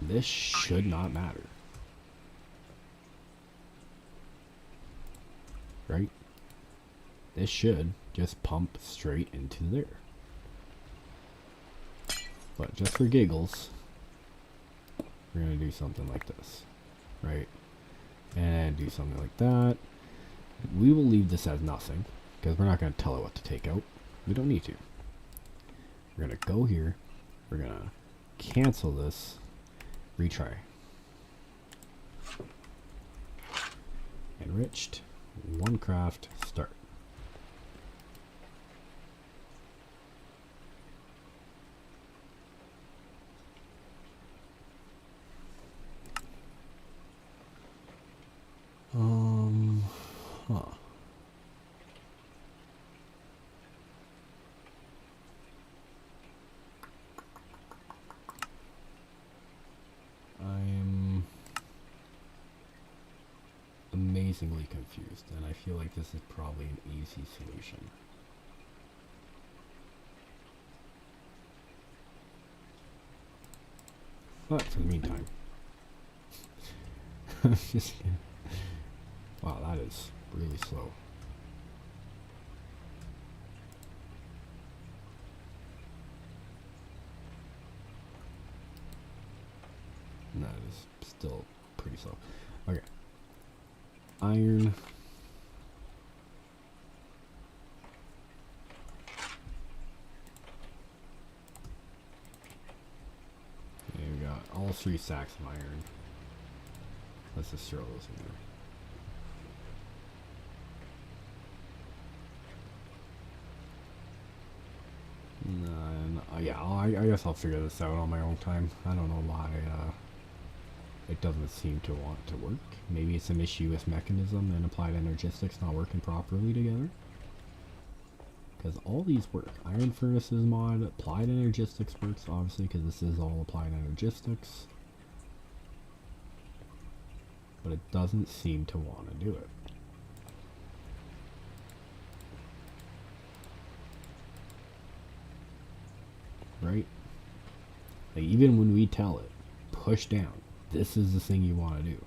[SPEAKER 1] This should not matter. Right? This should just pump straight into there. But just for giggles, we're going to do something like this. Right? And do something like that. We will leave this as nothing, because we're not going to tell it what to take out. We don't need to. We're going to go here. We're going to cancel this. Retry. Enriched. One craft. Start. Huh. I'm amazingly confused, and I feel like this is probably an easy solution. But for the meantime, just, wow, that is really slow. And that is still pretty slow. Okay. Iron. Okay, we got all 3 sacks of iron. Let's just throw those in there. Yeah, I guess I'll figure this out on my own time. I don't know why it doesn't seem to want to work. Maybe it's an issue with mechanism and applied energistics not working properly together. Because all these work. Iron furnaces mod, applied energistics works obviously because this is all applied energistics. But it doesn't seem to want to do it. Right? Like even when we tell it, push down, this is the thing you want to do,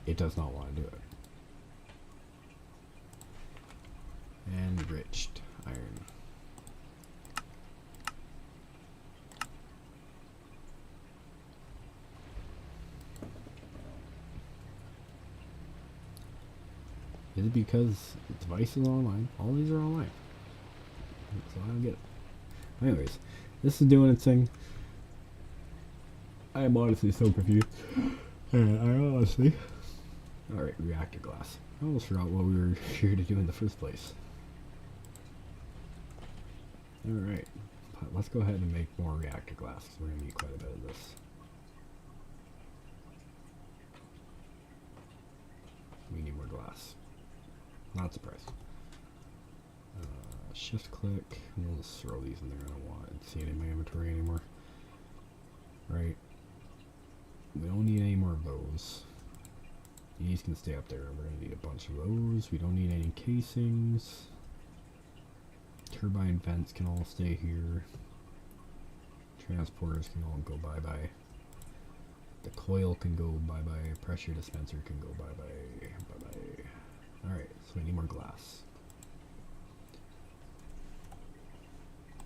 [SPEAKER 1] it does not want to do it. Enriched iron. Is it because the device is online? All these are online. So I don't get it. Anyways, this is doing its thing. I am honestly so confused. And I honestly... Alright, reactor glass. I almost forgot what we were here to do in the first place. Alright, let's go ahead and make more reactor glass, because we're going to need quite a bit of this. We need more glass. Not surprised. Shift click, and we'll just throw these in there. I don't want to see it in my inventory anymore. Right. We don't need any more of those. These can stay up there. We're going to need a bunch of those. We don't need any casings. Turbine vents can all stay here. Transporters can all go bye-bye. The coil can go bye-bye. Pressure dispenser can go bye-bye. Bye-bye. Alright, so we need more glass.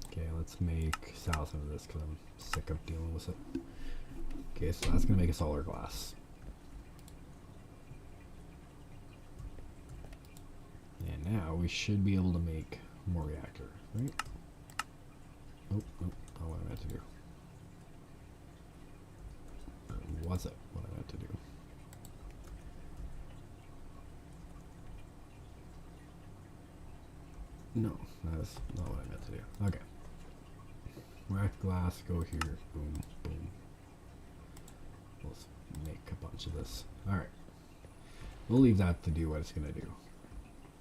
[SPEAKER 1] Okay, let's make 1,000 of this because I'm sick of dealing with it. Okay, so that's going to make us all our glass. And now we should be able to make more reactor, right? Oh, not what I meant to do. Or was it what I meant to do? No, that's not what I meant to do. Okay. Reactor glass, go here, boom, boom. Let's make a bunch of this. Alright. We'll leave that to do what it's going to do.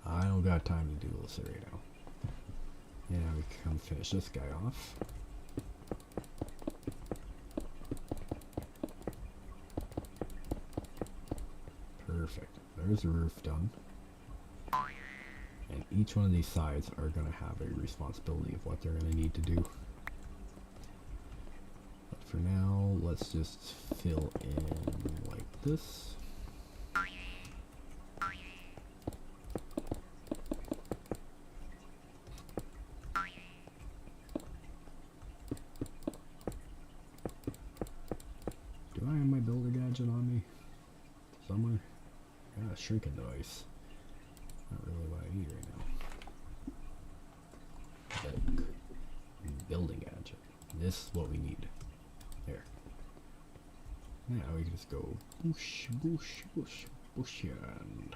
[SPEAKER 1] I don't got time to do this right now. Yeah, we can finish this guy off. Perfect. There's the roof done. And each one of these sides are going to have a responsibility of what they're going to need to do. But for now, let's just fill in like this. Do I have my builder gadget on me? Somewhere? I got a shrinking device. Not really what I need right now. But building gadget. This is what we need. There. Now we can just go boosh, boosh, boosh, boosh, and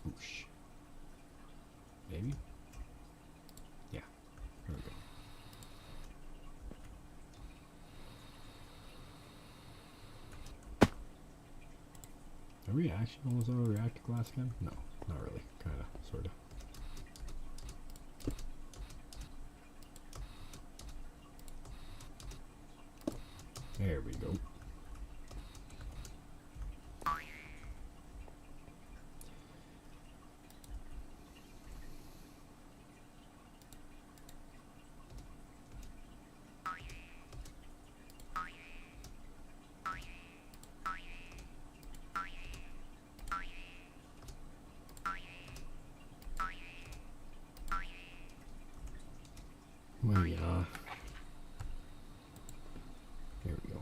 [SPEAKER 1] boosh. Maybe? Yeah. There we go. Are we actually almost out of reactor glass again? No, not really. Kinda, sorta. There we go. Well, yeah. There we go.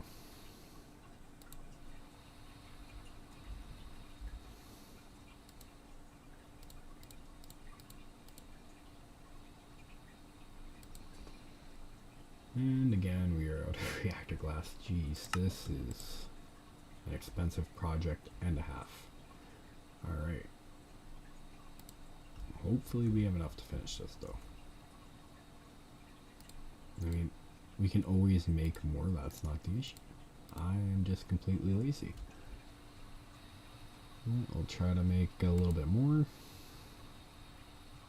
[SPEAKER 1] And again, we are out of reactor glass. Jeez, this is an expensive project and a half. Alright. Hopefully we have enough to finish this, though. I mean, we can always make more, that's not the issue. I am just completely lazy. I'll try to make a little bit more.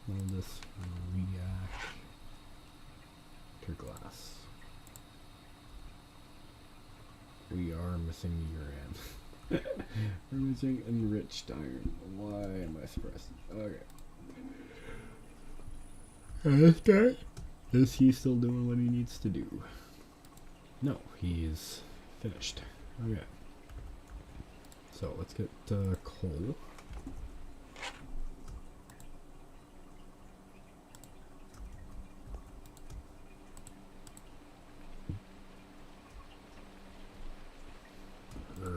[SPEAKER 1] All this reactor glass. We are missing urine. We're missing enriched iron. Why am I suppressed? Okay. This guy? Is he still doing what he needs to do? No, he's finished. Okay. So let's get coal.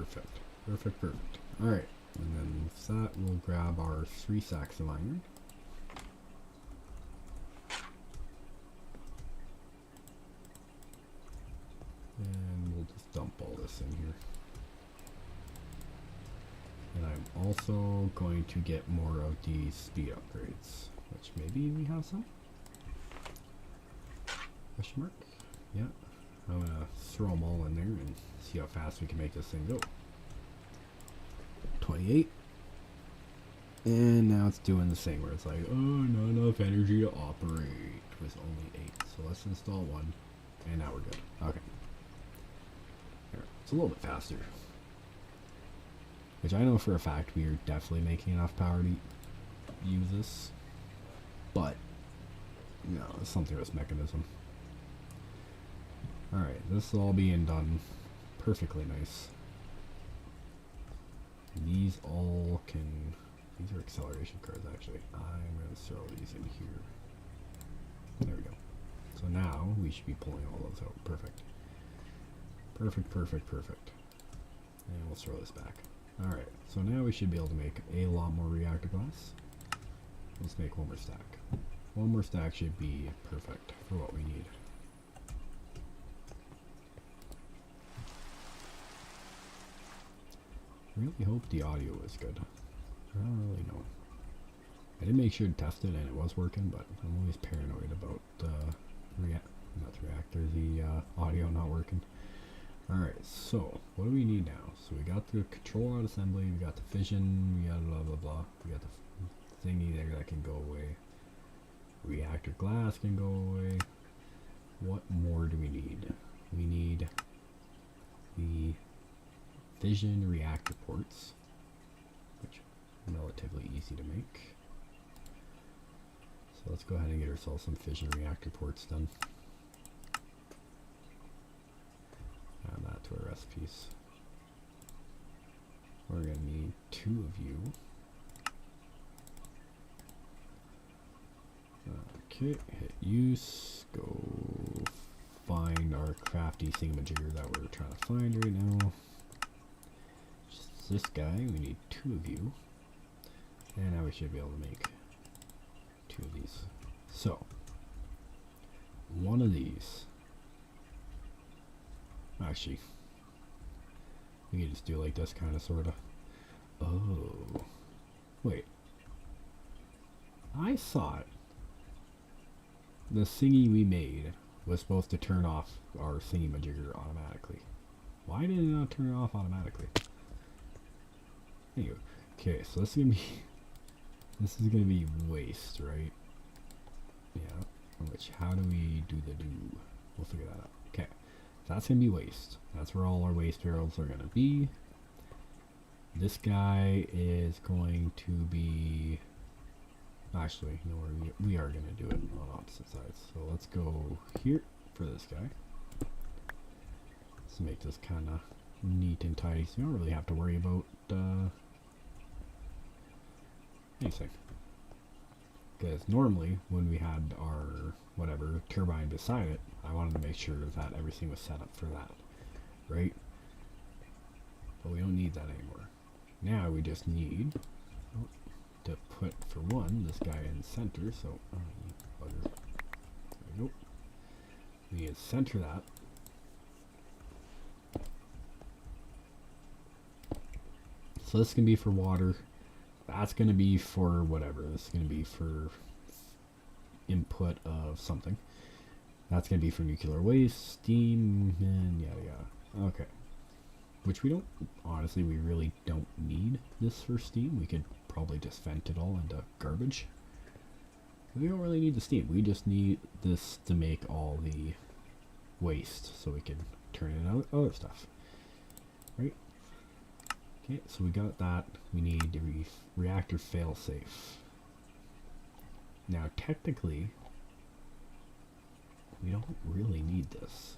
[SPEAKER 1] Perfect. Perfect, perfect. Alright, and then with that, we'll grab our 3 sacks of iron. And we'll just dump all this in here. And I'm also going to get more of the speed upgrades, which maybe we have some? Question mark? Yeah. I'm gonna throw them all in there and see how fast we can make this thing go. 28. And now it's doing the thing where it's like, oh, not enough energy to operate with only 8. So let's install 1. And now we're good. Okay. There. It's a little bit faster. Which I know for a fact we are definitely making enough power to use this. But, you know, it's something with this mechanism. Alright, this is all being done perfectly nice. These all can... These are acceleration cards, actually. I'm going to throw these in here. There we go. So now we should be pulling all those out. Perfect. Perfect, perfect, perfect. And we'll throw this back. Alright, so now we should be able to make a lot more reactor glass. Let's make 1 more stack. 1 more stack should be perfect for what we need. I really hope the audio is good. I don't really know. I did make sure to test it and it was working, but I'm always paranoid about the audio not working. Alright, so what do we need now? So we got the control rod assembly, we got the fission, we got blah blah blah, we got the thingy there that can go away. Reactor glass can go away. What more do we need? We need the fission reactor ports, which are relatively easy to make. So let's go ahead and get ourselves some fission reactor ports done. Add that to our recipes. We're going to need 2 of you. Okay, hit use. Go find our crafty thingamajigger that we're trying to find right now. Just this guy, we need 2 of you. And now we should be able to make 2 of these. So, 1 of these. Actually, we can just do like this kind of sorta. Oh, wait. I thought the thingy we made was supposed to turn off our thingy-majigger automatically. Why did it not turn it off automatically? Anyway, okay, so this is gonna be waste, right? Yeah. Which, how do we do the do? We'll figure that out. Okay. That's going to be waste. That's where all our waste barrels are going to be. This guy is going to be... Actually, no, we are going to do it on opposite sides. So let's go here for this guy. Let's make this kind of neat and tidy so you don't really have to worry about anything. Because normally, when we had our whatever turbine beside it, I wanted to make sure that everything was set up for that, right? But we don't need that anymore. Now we just need to put, for one, this guy in center. So, bugger. There we go. We need to center that. So this can be for water. That's going to be for whatever. This is going to be for input of something. That's going to be for nuclear waste, steam, and yada yada. Okay. Which we don't, honestly, we really don't need this for steam. We could probably just vent it all into garbage. We don't really need the steam. We just need this to make all the waste so we can turn it into other stuff. Right? Okay, so we got that. We need the reactor failsafe. Now, technically, we don't really need this.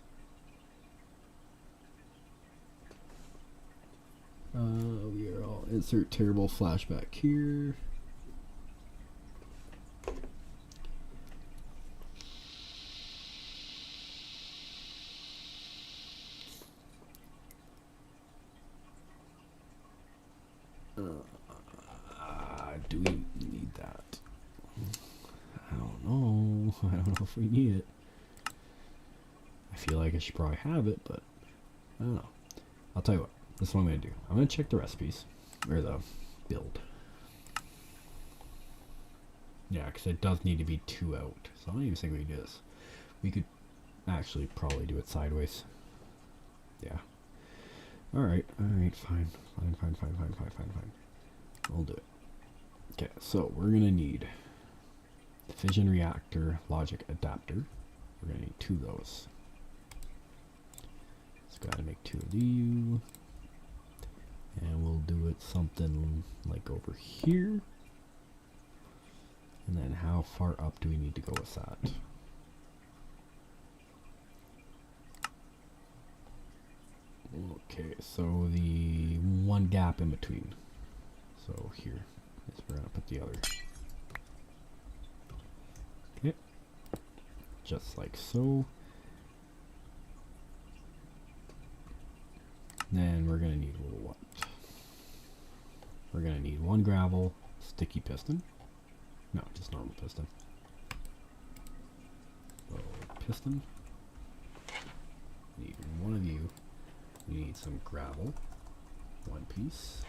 [SPEAKER 1] We are all insert terrible flashback here. Do we need that? I don't know. I don't know if we need it. I feel like I should probably have it, but I don't know. I'll tell you what. This is what I'm going to do. I'm going to check the recipes. Or the build. Yeah, because it does need to be 2 out. So I don't even think we can do this. We could actually probably do it sideways. Yeah. Alright, fine. Fine. We'll do it. Okay, so we're going to need fission reactor logic adapter. We're going to need 2 of those. Just got to make 2 of these. And we'll do it something like over here. And then how far up do we need to go with that? Okay, so the one gap in between. So here is where we're gonna put the other. Okay, just like so. Then we're gonna need a little what? We're gonna need 1 gravel sticky piston. No, just normal piston. So piston. Need 1 of you. We need some gravel. 1 piece.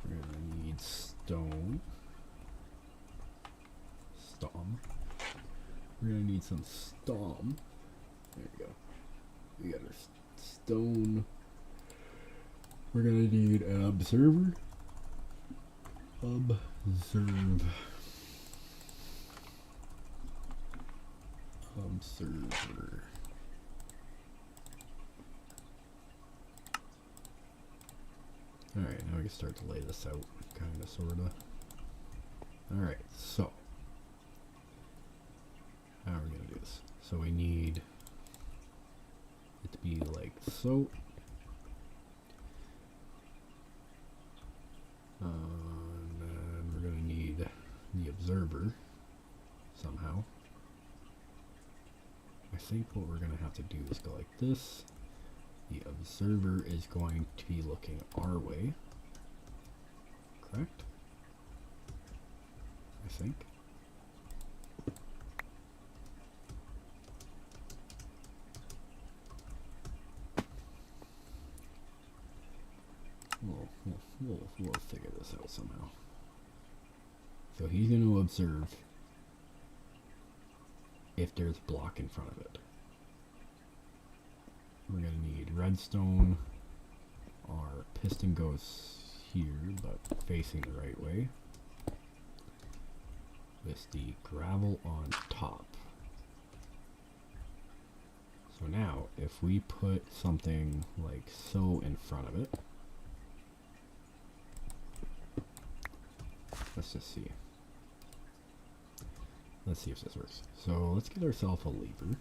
[SPEAKER 1] We're gonna need stone. Stom. We're gonna need some stom. There we go. We got our stone. We're gonna need an observer. Observe. Observer. Alright, now we can start to lay this out, kinda, sorta. Alright, so. How are we gonna do this? So we need it to be like so. And then we're gonna need the observer somehow. I think what we're gonna have to do is go like this. The observer is going to be looking our way. Correct? I think. We'll figure this out somehow. So he's going to observe if there's block in front of it. We're going to need redstone. Our piston goes here, but facing the right way. With the gravel on top. So now, if we put something like so in front of it, let's just see. Let's see if this works. So let's get ourselves a lever.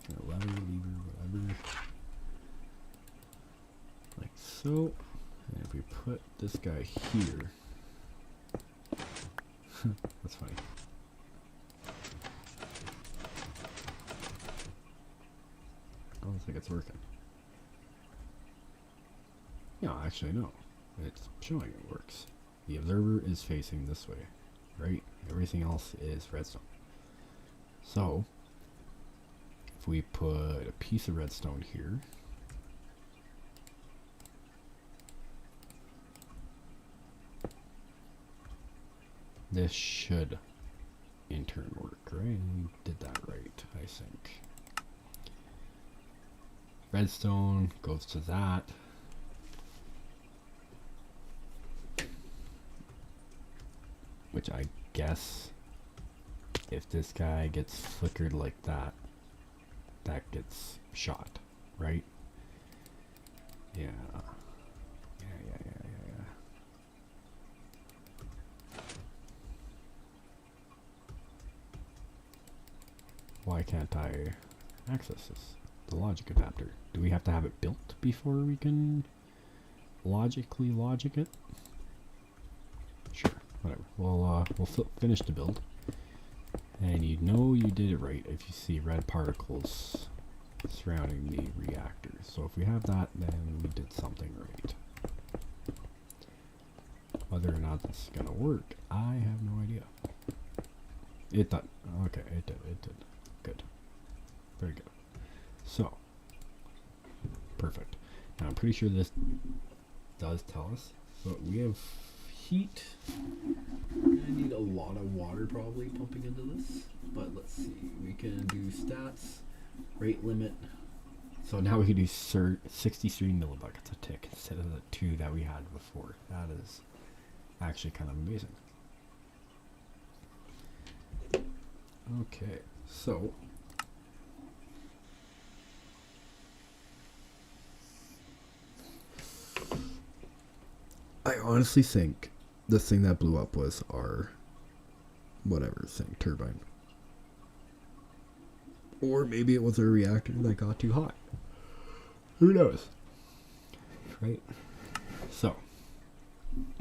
[SPEAKER 1] A lever, whatever. Like so. And if we put this guy here. That's funny. I don't think it's working. Yeah, actually no. It's showing it works. The observer is facing this way, right? Everything else is redstone. So, if we put a piece of redstone here, this should in turn work, right? We did that right, I think. Redstone goes to that. Which I guess if this guy gets flickered like that, that gets shot, right? Yeah. Yeah. Why can't I access this? The logic adapter. Do we have to have it built before we can logically logic it? Sure. Whatever. We'll finish the build, and you know you did it right if you see red particles surrounding the reactor. So if we have that, then we did something right. Whether or not this is gonna work, I have no idea. It did. Okay, it did. Good. Very good. So, perfect. Now I'm pretty sure this does tell us, but we have heat. I need a lot of water probably pumping into this, but let's see. We can do stats, rate limit. So now we can do 63 millibuckets a tick instead of the 2 that we had before. That is actually kind of amazing. Okay, so I honestly think the thing that blew up was our whatever thing, turbine. Or maybe it was a reactor that got too hot. Who knows? Right? So,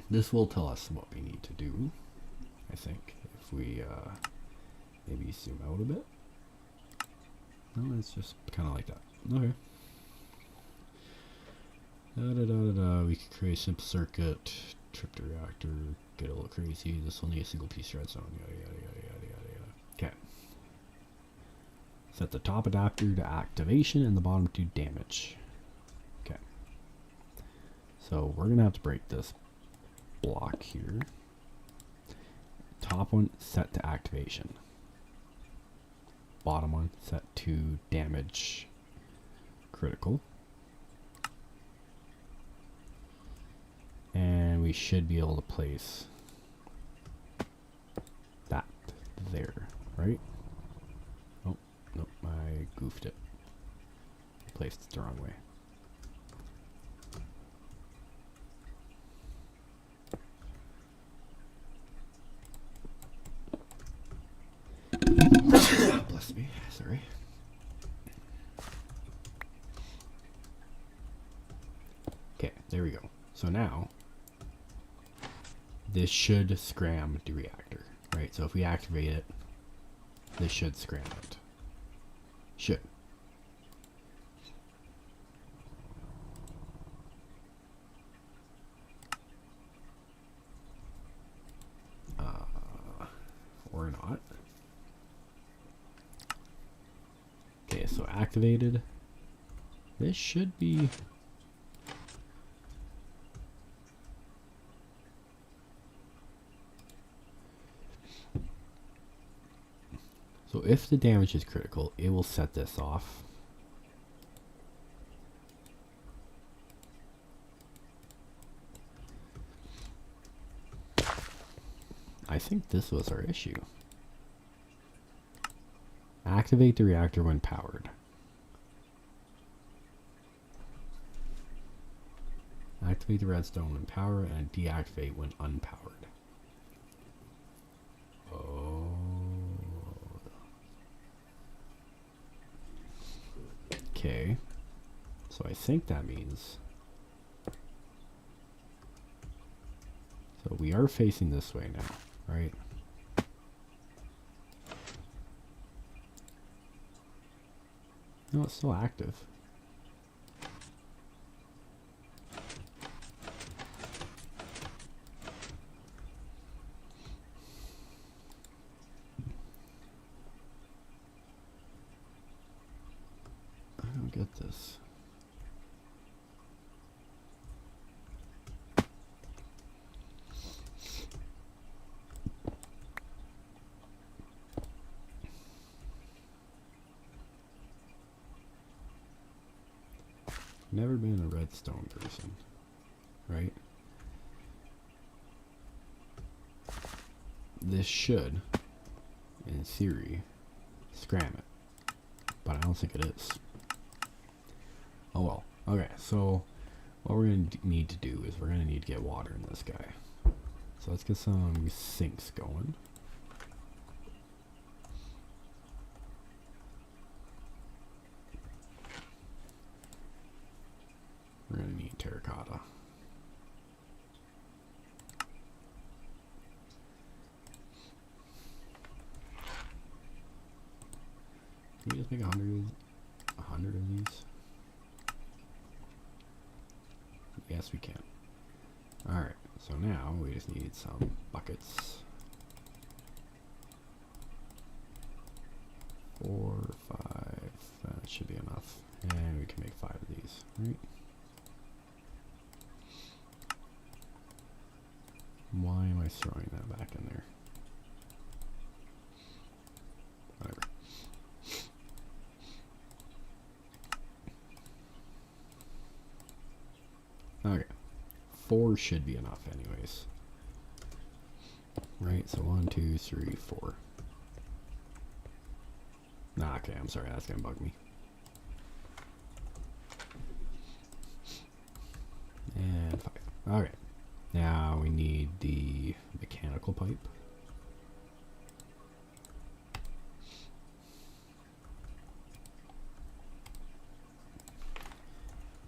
[SPEAKER 1] this will tell us what we need to do, I think. If we maybe zoom out a bit. No, it's just kind of like that. Okay. We could create a simple circuit, trip the reactor, get a little crazy. This will need a single piece redstone. Yada yada yada yada yada yada. Okay. Set the top adapter to activation and the bottom to damage. Okay. So we're gonna have to break this block here. Top one set to activation. Bottom one set to damage critical. And we should be able to place that there, right? Oh, nope, I goofed it. Placed it the wrong way. Bless me, sorry. Okay, there we go. So now, this should scram the reactor, right? So if we activate it, this should scram it. Should. Or not. Okay, so activated. This should be... So if the damage is critical, it will set this off. I think this was our issue. Activate the reactor when powered. Activate the redstone when powered and deactivate when unpowered. Oh. Okay. So I think that means... So we are facing this way now, right? No, it's still active. I don't get this. Never been a redstone person, right? This should, in theory, scram it, but I don't think it is. Oh well. Okay, so what we're going to need to do is we're going to need to get water in this guy. So let's get some sinks going. We're going to need terracotta. Can we just make 100 of these? Yes, we can. Alright, so now we just need some buckets. 4, 5, that should be enough. And we can make 5 of these, right? Why am I throwing that back in there? Whatever. Okay. 4 should be enough anyways. Right, so 1, 2, 3, 4. Nah, okay, I'm sorry, that's gonna bug me. And 5. Alright. Now we need the mechanical pipe.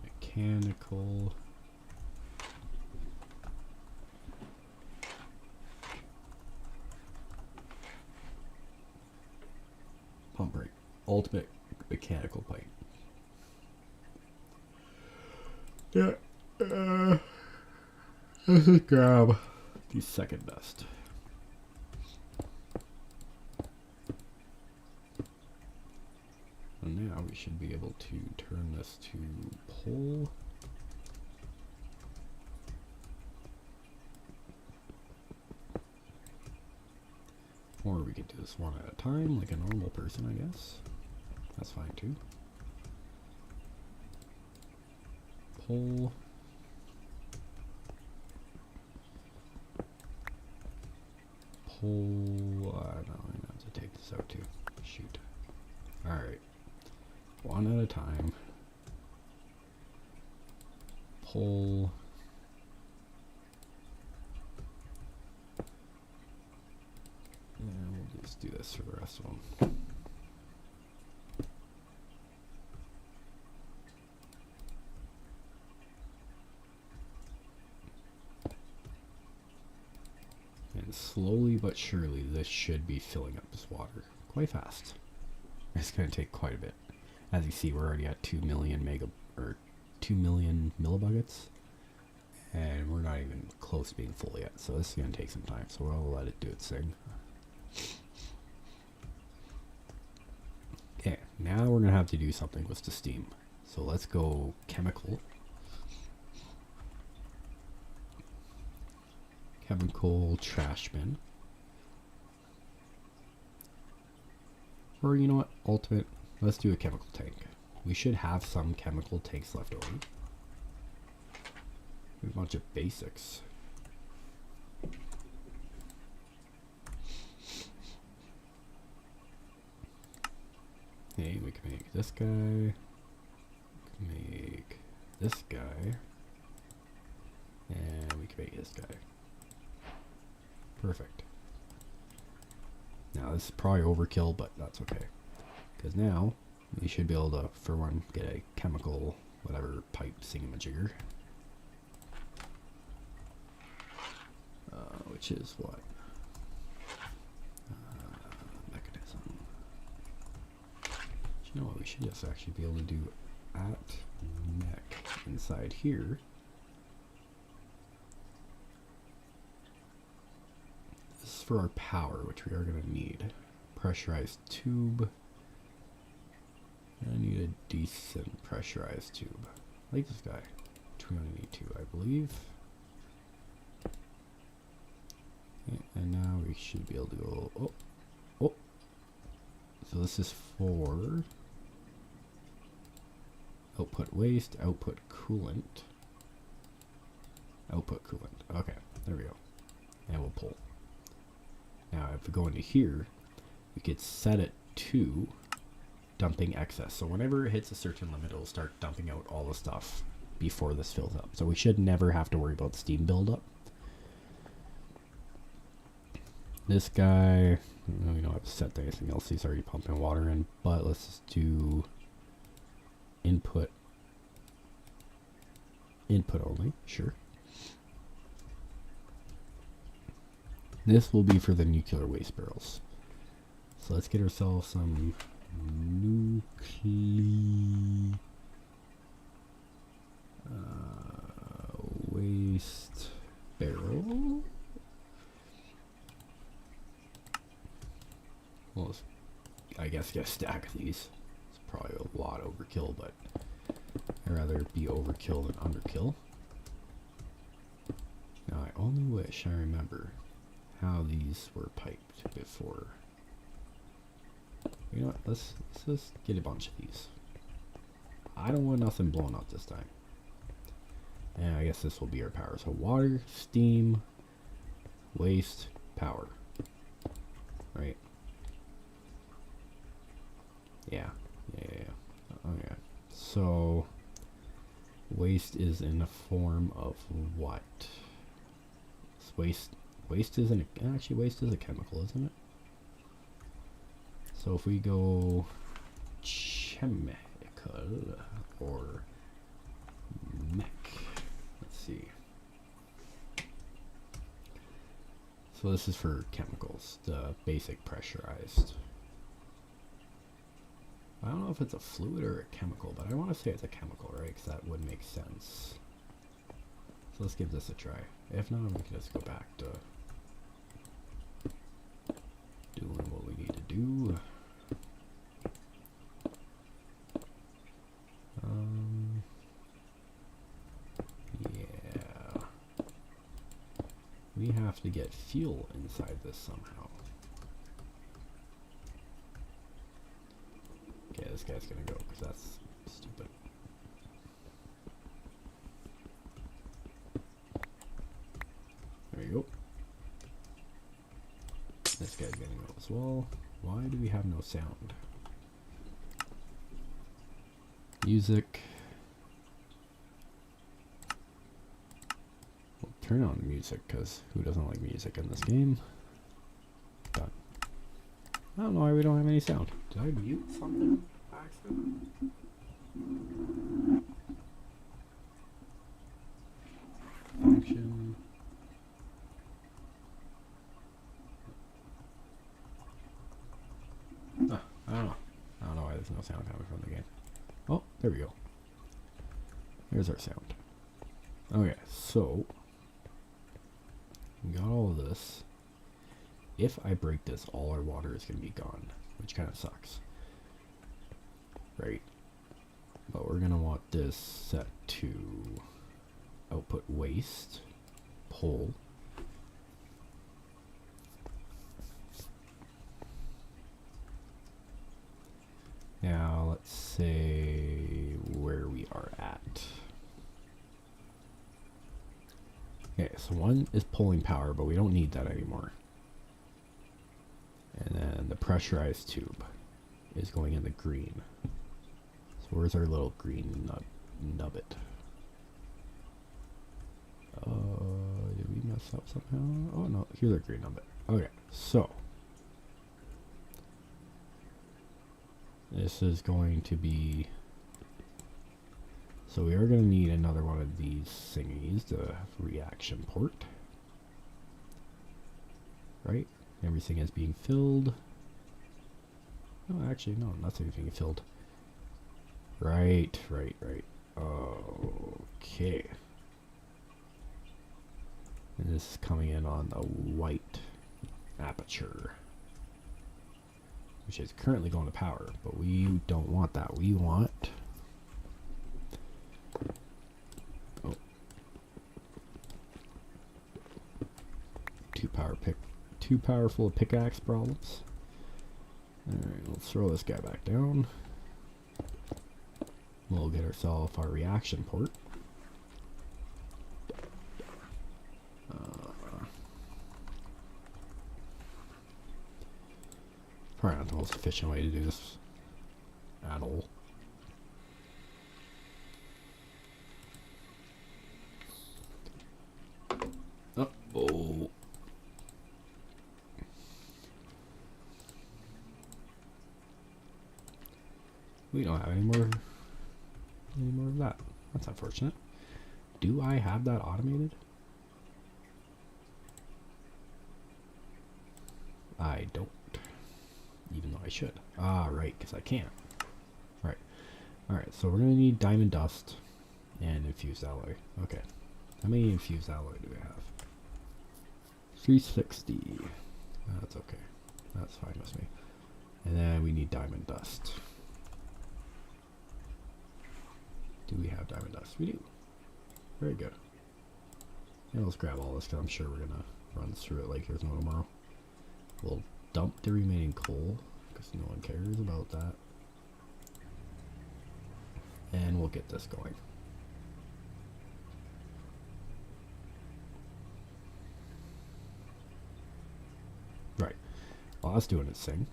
[SPEAKER 1] Mechanical. Pump brake. Ultimate mechanical pipe. Yeah. Let's just grab the second dust. And now we should be able to turn this to pull. Or we could do this one at a time, like a normal person, I guess. That's fine too. Pull. Pull. No, I'm gonna have to take this out too. Shoot. Alright. One at a time. Pull. And we'll just do this for the rest of them. And slowly but surely this should be filling up this water quite fast. It's going to take quite a bit. As you see, we're already at 2 million millibuckets, and we're not even close to being full yet. So this is going to take some time. So we'll let it do its thing. Okay, now we're going to have to do something with the steam. So let's go chemical. Chemical trash bin. Or you know what, ultimate, let's do a chemical tank. We should have some chemical tanks left over. A bunch of basics. Okay, we can make this guy. We can make this guy. And we can make this guy. Perfect. Now this is probably overkill, but that's okay. Because now we should be able to, for one, get a chemical, whatever, pipe thingamajigger. Which is what? Mechanism. You know what, we should just actually be able to do at mech inside here. This is for our power, which we are going to need. Pressurized tube. I need a decent pressurized tube. Like this guy. Which we only need 2, I believe. Okay, and now we should be able to go... Oh! Oh! So this is for... output waste, output coolant. Output coolant. Okay, there we go. And we'll pull. Now if we go into here, we could set it to dumping excess. So whenever it hits a certain limit, it'll start dumping out all the stuff before this fills up. So we should never have to worry about steam buildup. This guy, we don't have to set anything else. He's already pumping water in, but let's just do input only, sure. This will be for the nuclear waste barrels. So let's get ourselves some guess get a stack of these. It's probably a lot overkill, but I'd rather be overkill than underkill. Now I only wish I remember how these were piped before. You know what, let's just get a bunch of these. I don't want nothing blown up this time. And I guess this will be our power. So water, steam, waste, power. Right? Yeah. Okay. So waste is in the form of what? Waste isn't actually waste is a chemical, isn't it? So if we go chemical or mech, let's see. So this is for chemicals, the basic pressurized. I don't know if it's a fluid or a chemical, but I want to say it's a chemical, right? Because that would make sense. So let's give this a try. If not, we can just go back to doing what we need to do. Yeah. We have to get fuel inside this somehow. Okay, this guy's gonna go because that's stupid. There you go. This guy's gonna go as well. Why do we have no sound? Music. We'll turn on the music because who doesn't like music in this game? Done. I don't know why we don't have any sound. Did I mute something by accident? Function. I don't know. I don't know why there's no sound coming from the game. Oh, there we go. There's our sound. Okay, so we got all of this. If I break this, all our water is going to be gone, which kind of sucks. Right? But we're going to want this set to output waste, pull. Now, let's say where we are at. Okay, so one is pulling power, but we don't need that anymore. And then the pressurized tube is going in the green. So where's our little green nubbit? Did we mess up somehow? Oh no, here's our green nubbit. Okay, so this is going to be, so we are going to need another one of these thingies, the reaction port, right? Everything is being filled. No, actually, no, nothing is being filled. Right. Okay. And this is coming in on the white aperture, which is currently going to power, but we don't want that. We want, oh, too powerful pickaxe problems. Alright, let's throw this guy back down. We'll get ourselves our reaction port. Probably not the most efficient way to do this at all. Uh-oh. We don't have any more of that. That's unfortunate. Do I have that automated? I don't. Even though I should. Ah, right, because I can't. Right. Alright, so we're going to need diamond dust and infused alloy. Okay. How many infused alloy do we have? 360. That's okay. That's fine with me. And then we need diamond dust. Do we have diamond dust? We do. Very good. And let's grab all this because I'm sure we're gonna run through it like there's no tomorrow. We'll dump the remaining coal because no one cares about that. And we'll get this going. Right. While that's doing its thing,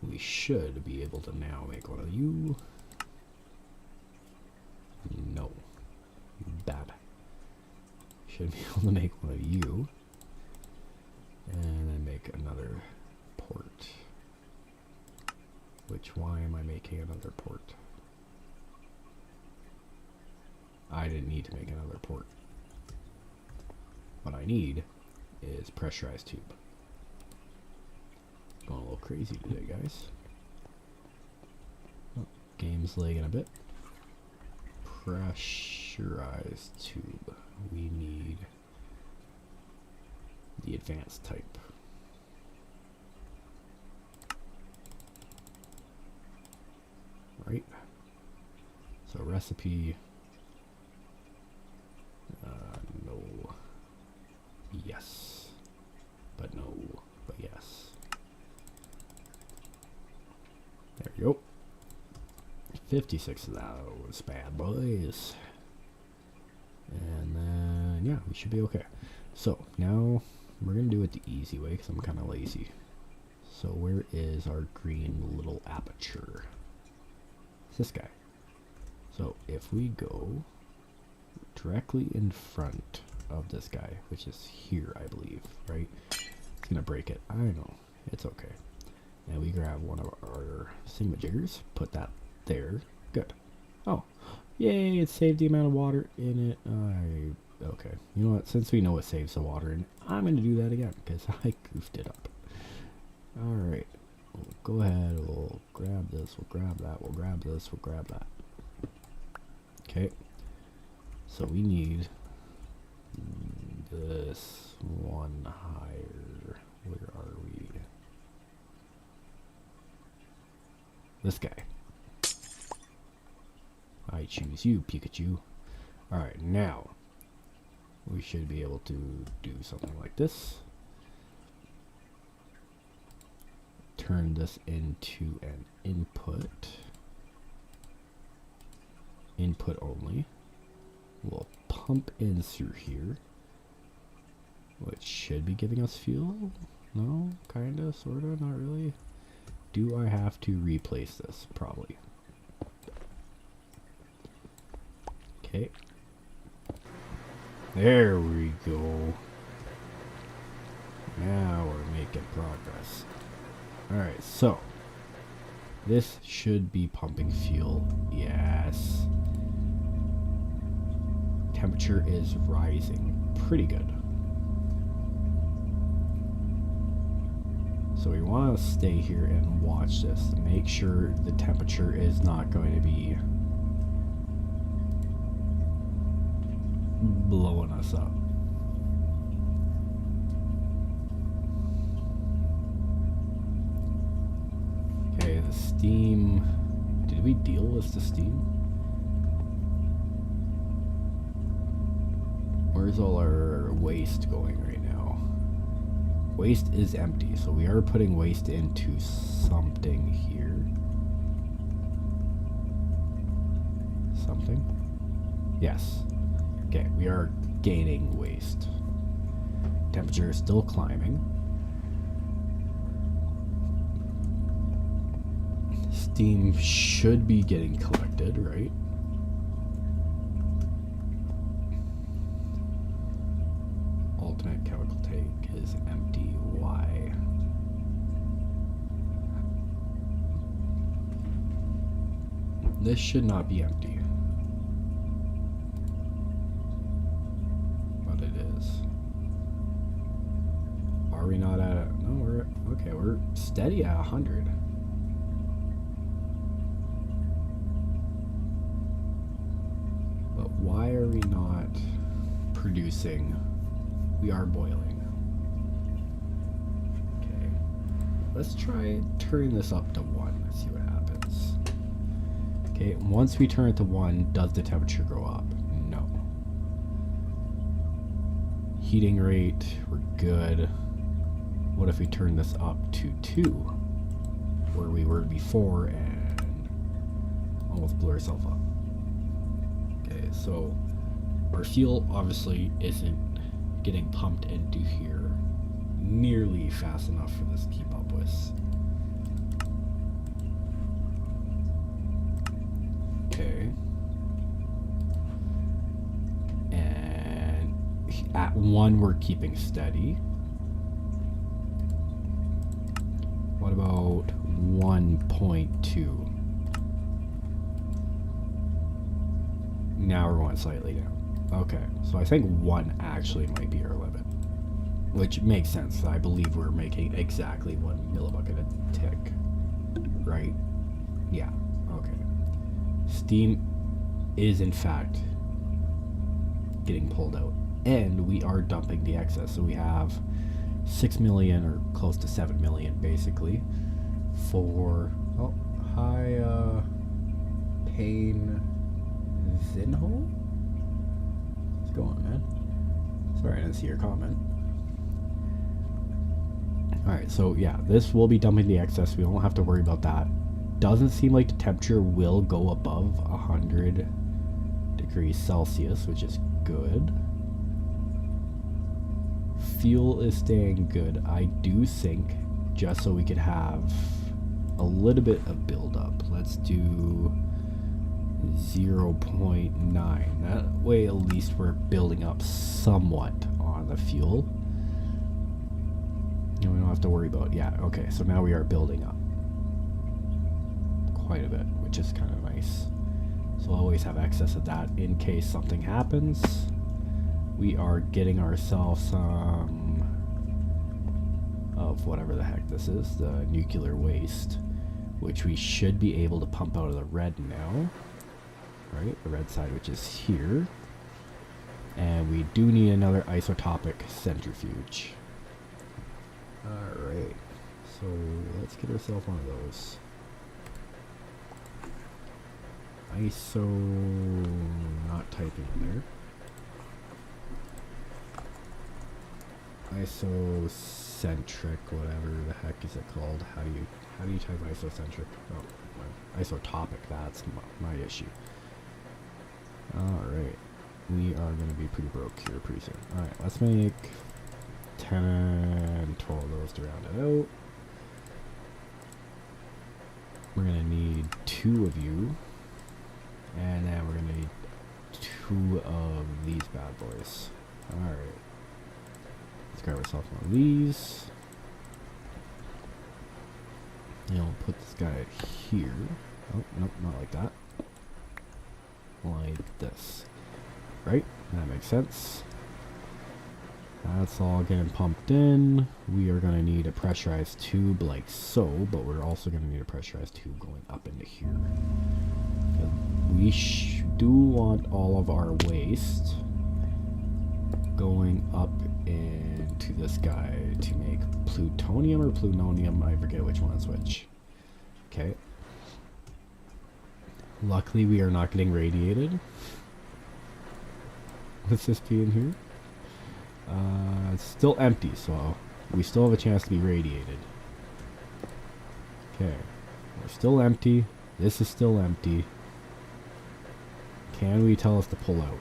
[SPEAKER 1] we should be able to now make one of you. No. Bad. Should be able to make one of you. And then make another port. Why am I making another port? I didn't need to make another port. What I need is pressurized tube. Going a little crazy today, guys. Oh, game's lagging a bit. Pressurized tube. We need the advanced type. Right? So recipe. No. Yes. But no. But yes. There you go. 56 of those bad boys. And then, yeah, we should be okay. So, now we're going to do it the easy way because I'm kind of lazy. So, where is our green little aperture? It's this guy. So, if we go directly in front of this guy, which is here, I believe, right? It's going to break it. I know. It's okay. And we grab one of our thingamajiggers, put that there. Good. Oh, yay, it saved the amount of water in it. Okay, you know what, since we know it saves the water in it, I'm going to do that again, because I goofed it up. Alright, we'll go ahead, we'll grab this, we'll grab that, we'll grab this, we'll grab that. Okay, so we need this one higher. Where are we? This guy. I choose you, Pikachu. Alright, now we should be able to do something like this. Turn this into an input. Input only. We'll pump in through here, which should be giving us fuel. No? Kinda, sorta, not really. Do I have to replace this? Probably. Okay. There we go. Now we're making progress. Alright, so this should be pumping fuel. Yes. Temperature is rising. Pretty good. So we want to stay here and watch this. Make sure the temperature is not going to be blowing us up. Okay, the steam. Did we deal with the steam? Where's all our waste going right now? Waste is empty, so we are putting waste into something here. Something? Yes. Okay, we are gaining waste. Temperature is still climbing. Steam should be getting collected, right? Alternate chemical tank is empty. Why? This should not be empty. But it is. Are we not at it? No, we're okay, we're steady at 100. But why are we not producing? We are boiling. Okay. let's try turning this up to 1. Let's see what happens. Okay, once we turn it to 1, does the temperature go up? No. Heating rate, we're good. What if we turn this up to 2, where we were before, and almost blew ourselves up? Okay, so our fuel obviously isn't getting pumped into here nearly fast enough for this to keep up with. Okay. And at 1 we're keeping steady. What about 1.2? Now we're going slightly down. Okay, so I think 1 actually might be our limit. Which makes sense. I believe we're making exactly 1 millibucket a tick. Right? Yeah, okay. Steam is in fact getting pulled out. And we are dumping the excess. So we have 6 million or close to 7 million basically for high pain Zinho? What's going on, man? Sorry, I didn't see your comment. Alright, so yeah, this will be dumping the excess. We don't have to worry about that. Doesn't seem like the temperature will go above 100 degrees Celsius, which is good. Fuel is staying good. I do think, just so we could have a little bit of buildup, let's do 0.9. That way at least we're building up somewhat on the fuel. And we don't have to worry about, yeah, okay, so now we are building up quite a bit, which is kind of nice. So I'll always have excess of that in case something happens. We are getting ourselves some of whatever the heck this is, the nuclear waste, which we should be able to pump out of the red now. Right, the red side, which is here. And we do need another isotopic centrifuge. Alright, so let's get ourselves one of those. ISO, not typing in there. Isocentric, whatever the heck is it called? How do you type isocentric? Oh, isotopic, that's my issue. Alright, we are going to be pretty broke here pretty soon. Alright, let's make 10 and 12 of those to round it out. We're going to need 2 of you. And then we're going to need 2 of these bad boys. Alright. Let's grab ourselves one of these. And we'll put this guy here. Oh, nope, not like that. Like this. Right? That makes sense. That's all getting pumped in. We are going to need a pressurized tube like so, but we're also going to need a pressurized tube going up into here. We do want all of our waste going up into this guy to make plutonium or plutonium. I forget which one is which. Okay. Luckily, we are not getting radiated. What's this being here? It's still empty, so we still have a chance to be radiated. Okay. We're still empty. This is still empty. Can we tell us to pull out?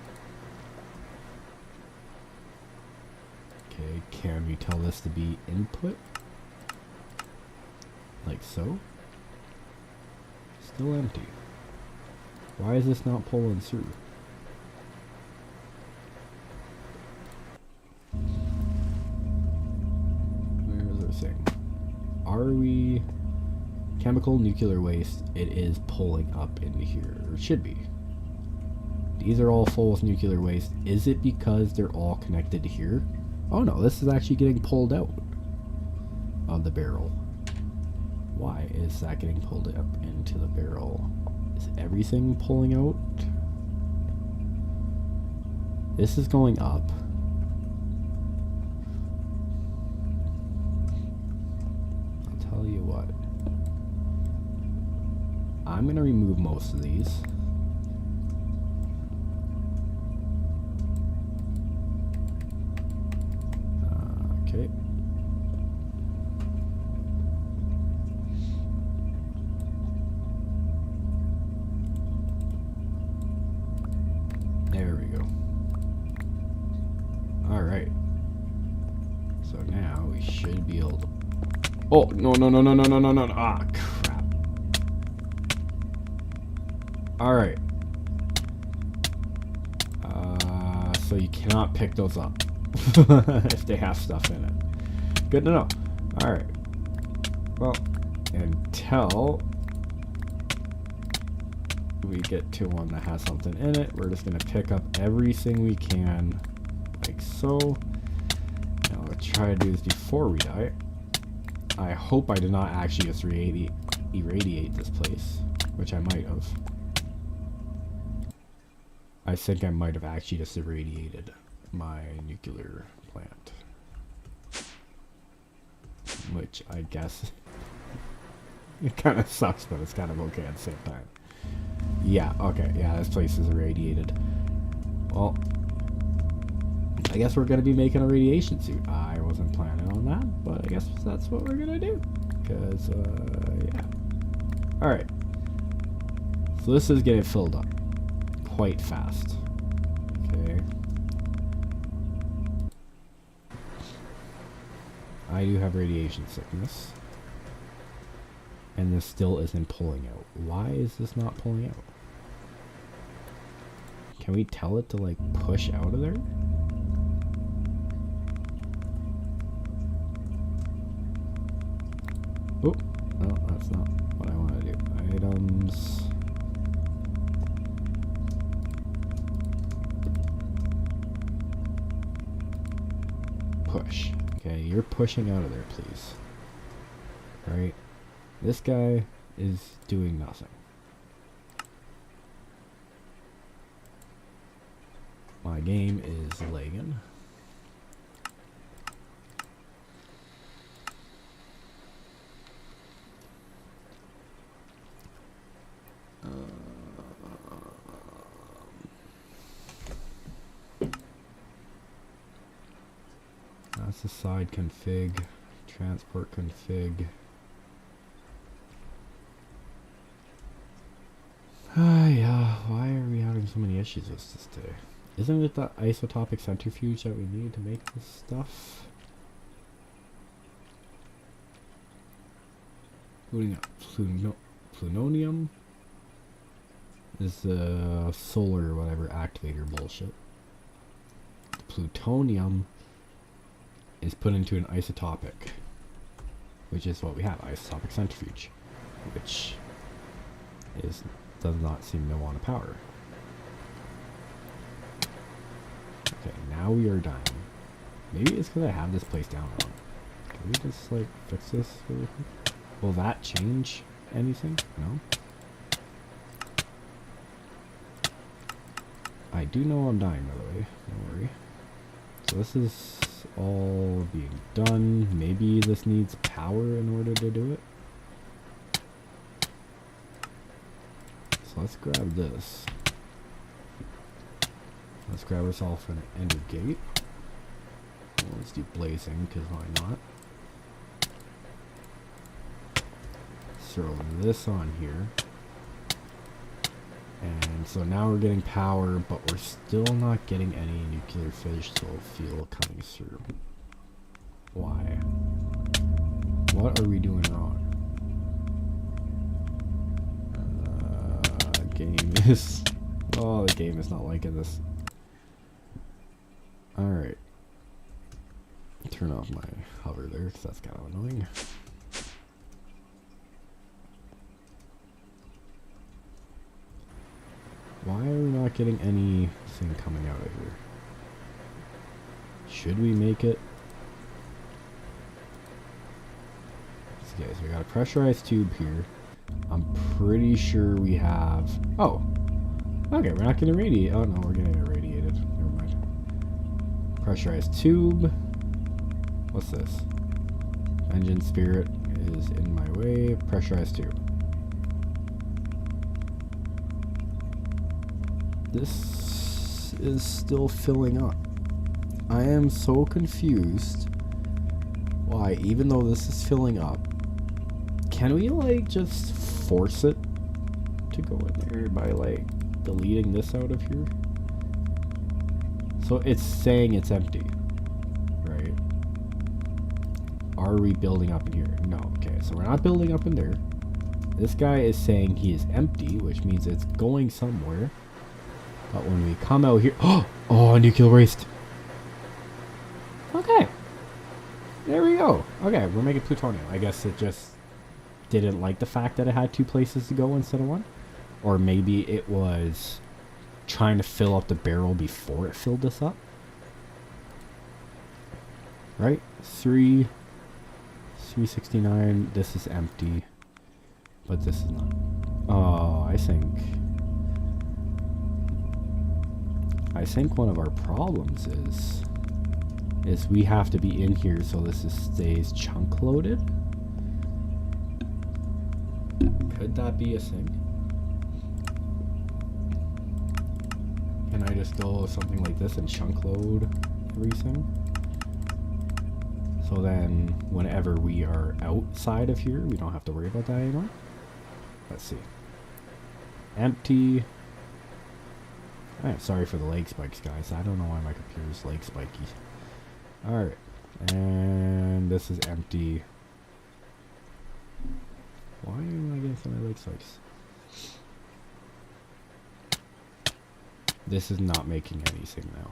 [SPEAKER 1] Okay, can we tell this to be input? Like so? Still empty. Why is this not pulling through? Where's our thing? Are we... Chemical nuclear waste, it is pulling up into here. Or it should be. These are all full with nuclear waste. Is it because they're all connected to here? Oh no, this is actually getting pulled out of the barrel. Why is that getting pulled up into the barrel? Is everything pulling out? This is going up. I'll tell you I'm going to remove most of these. Okay. There we go. Alright. So now we should be able to... Oh, no. Ah, crap. Alright. So you cannot pick those up if they have stuff in it. Good to know. Alright. Well, until we get to one that has something in it, we're just going to pick up everything we can, like so. Now let's try to do this before we die. I hope I did not actually just irradiate this place, which I might have. I think I might have actually just irradiated my nuclear plant. Which I guess it kind of sucks, but it's kind of okay at the same time. Yeah, okay, yeah, this place is irradiated. Well, I guess we're going to be making a radiation suit. I wasn't planning on that, but I guess that's what we're going to do. Because, yeah. Alright. So this is getting filled up quite fast. Okay. I do have radiation sickness. And this still isn't pulling out. Why is this not pulling out? Can we tell it to, like, push out of there? Oh, no, that's not what I want to do. Items. Push. Okay, you're pushing out of there, please. Alright. This guy is doing nothing. My game is lagging. That's the side config, transport config. Yeah, why are we having so many issues with this today? Isn't it the isotopic centrifuge that we need to make this stuff? Plutonium is the solar whatever activator bullshit. Plutonium is put into an isotopic, which is what we have, isotopic centrifuge, which does not seem to want to power. Okay, now we are dying. Maybe it's because I have this place down wrong. Can we just like fix this really quick? Will that change anything? No? I do know I'm dying, by the way. Don't worry. So this is all being done. Maybe this needs power in order to do it. So let's grab this. Let's grab ourselves an ender gate. Well, let's do blazing, because why not? Throw this on here. And so now we're getting power, but we're still not getting any nuclear fissile fuel coming through. Why? What are we doing wrong? Game is... Oh, the game is not liking this. Alright. Turn off my hover there, because that's kind of annoying. Why are we not getting anything coming out of here? Should we make it? So guys, we got a pressurized tube here. I'm pretty sure we have... Oh! Okay, we're not getting irradiated. Oh no, we're getting irradiated. Never mind. Pressurized tube. What's this? Engine spirit is in my way. Pressurized tube. This is still filling up. I am so confused why, even though this is filling up, can we like just force it to go in there by like deleting this out of here? So it's saying it's empty, right? Are we building up in here? No. Okay, so we're not building up in there. This guy is saying he is empty, which means it's going somewhere. But when we come out here, oh, nuclear waste. Okay, there we go. Okay, we're making plutonium. I guess it just didn't like the fact that it had 2 places to go instead of 1, or maybe it was trying to fill up the barrel before it filled this up. Right? 369. This is empty, but this is not. Oh, I think one of our problems is we have to be in here so this stays chunk loaded. Could that be a thing? Can I just go something like this and chunk load everything? So then whenever we are outside of here, we don't have to worry about that anymore. Let's see. Empty. I'm sorry for the leg spikes, guys. I don't know why my computer's leg spiky. Alright. And this is empty. Why am I getting so many leg spikes? This is not making anything now.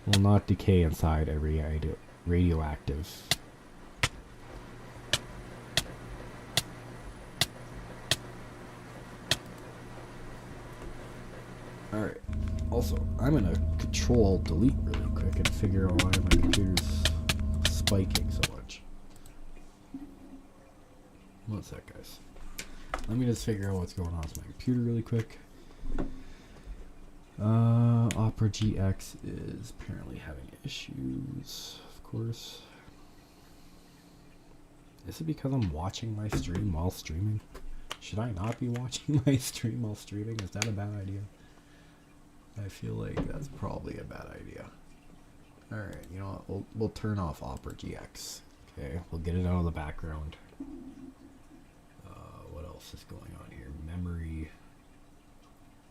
[SPEAKER 1] Will not decay inside a radioactive. Alright. Also, I'm gonna control delete really quick and figure out why my computer's spiking so much. One sec, guys. Let me just figure out what's going on with my computer really quick. Opera GX is apparently having issues, of course. Is it because I'm watching my stream while streaming? Should I not be watching my stream while streaming? Is that a bad idea? I feel like that's probably a bad idea. Alright, you know what? We'll turn off Opera GX. Okay, we'll get it out of the background. What else is going on here? Memory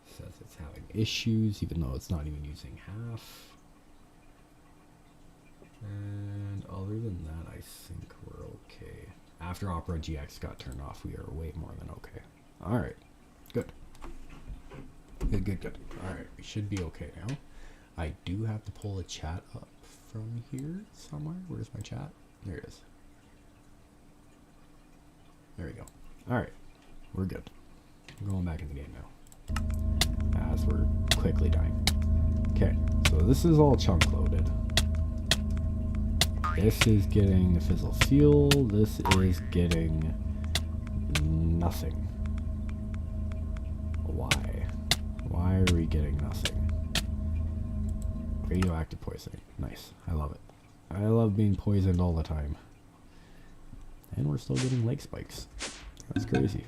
[SPEAKER 1] says it's having issues, even though it's not even using half. And other than that, I think we're okay. After Opera GX got turned off, we are way more than okay. Alright, good. Good. Alright, we should be okay now. I do have to pull a chat up from here somewhere. Where's my chat? There it is. There we go. Alright, we're good. I'm going back in the game now. As we're quickly dying. Okay, so this is all chunk loaded. This is getting the fizzle fuel. This is getting nothing. Why? Why are we getting nothing? Radioactive poisoning. Nice. I love it. I love being poisoned all the time. And we're still getting leg spikes. That's crazy.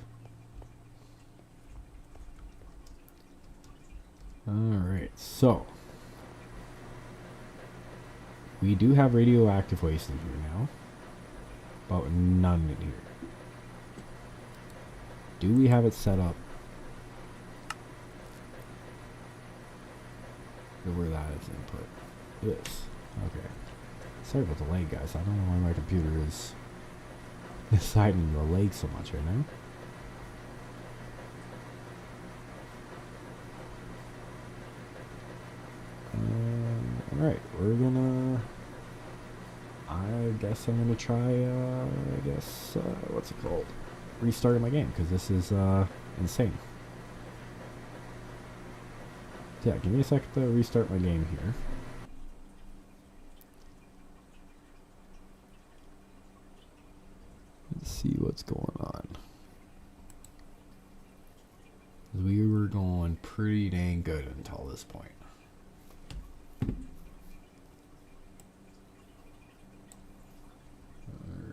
[SPEAKER 1] Alright, so we do have radioactive waste in here now, but none in here. Do we have it set up where that is input? Yes. Okay. Sorry about the lag, guys. I don't know why my computer is deciding to lag so much right now. Alright, we're gonna... I guess I'm gonna try, what's it called? Restarting my game, because this is, insane. Yeah, give me a second to restart my game here. Let's see what's going on. We were going pretty dang good until this point.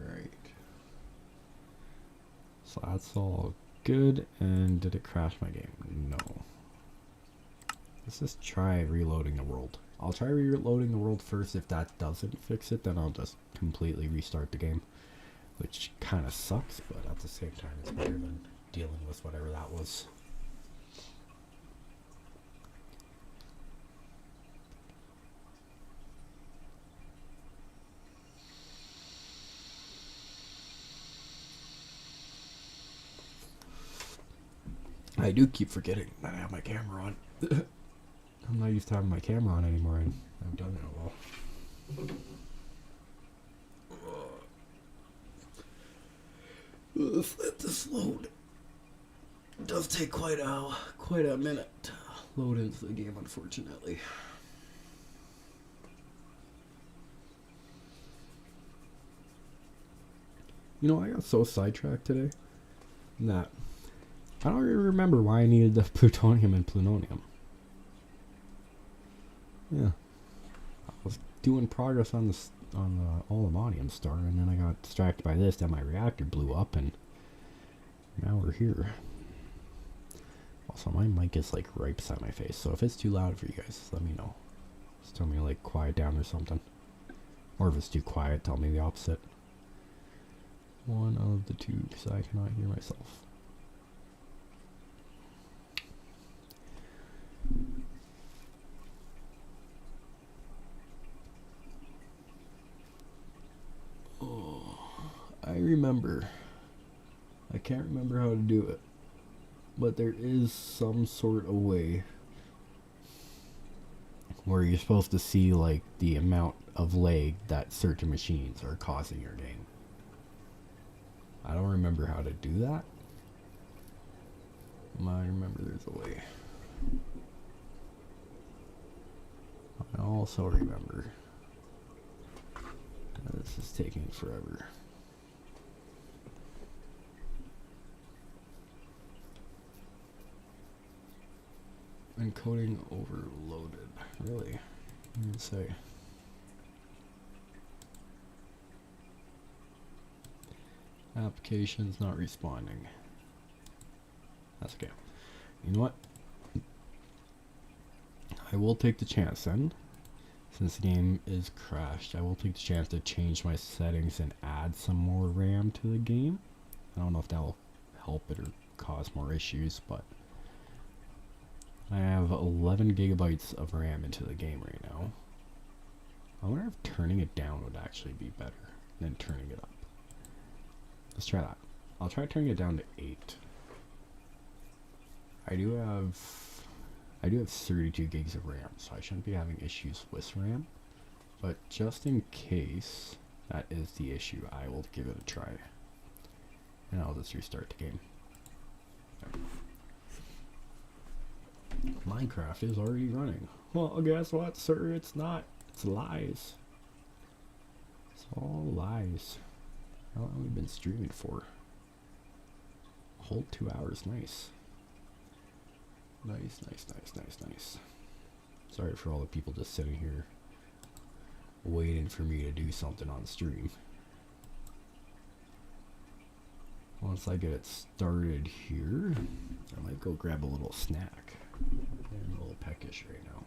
[SPEAKER 1] Alright. So that's all good, and did it crash my game? No. Let's just try reloading the world. I'll try reloading the world first. If that doesn't fix it, then I'll just completely restart the game. Which kind of sucks, but at the same time it's better than dealing with whatever that was. I do keep forgetting that I have my camera on. I'm not used to having my camera on anymore, and I've done it a while. Let's let this load. It does take quite a minute to load into the game, unfortunately. You know, I got so sidetracked today that I don't even remember why I needed the plutonium and plutonium. Yeah, I was doing progress on the ATM Star, and then I got distracted by this. Then my reactor blew up, and now we're here. Also, my mic is like right beside my face, so if it's too loud for you guys, let me know. Just tell me to like quiet down or something. Or if it's too quiet, tell me the opposite. One of the two, because I cannot hear myself. I remember. I can't remember how to do it. But there is some sort of way where you're supposed to see like the amount of lag that certain machines are causing your game. I don't remember how to do that. I remember there's a way. I also remember this is taking forever. Encoding overloaded. Really? I didn't say. Application's not responding. That's okay. You know what? I will take the chance then. Since the game is crashed, I will take the chance to change my settings and add some more RAM to the game. I don't know if that'll help it or cause more issues, but I have 11 gigabytes of RAM into the game right now. I wonder if turning it down would actually be better than turning it up. Let's try that. I'll try turning it down to 8. I do have 32 gigs of RAM, so I shouldn't be having issues with RAM. But just in case that is the issue, I will give it a try. And I'll just restart the game. Okay. Minecraft is already running. Well, guess what, sir? It's not. It's lies. It's all lies. How long have we been streaming for? A whole 2 hours. Nice. Nice. Sorry for all the people just sitting here waiting for me to do something on stream. Once I get it started here, I might go grab a little snack. I'm a little peckish right now.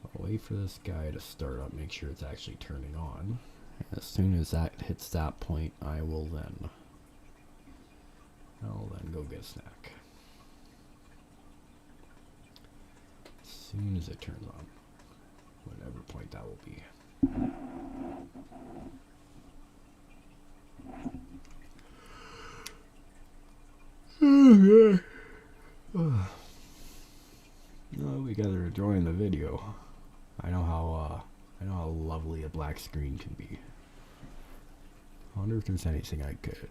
[SPEAKER 1] So I'll wait for this guy to start up, make sure it's actually turning on. And as soon as that hits that point, I'll then go get a snack. As soon as it turns on, whatever point that will be. Okay. Oh, we guys are enjoying the video. I know how lovely a black screen can be. I wonder if there's anything I could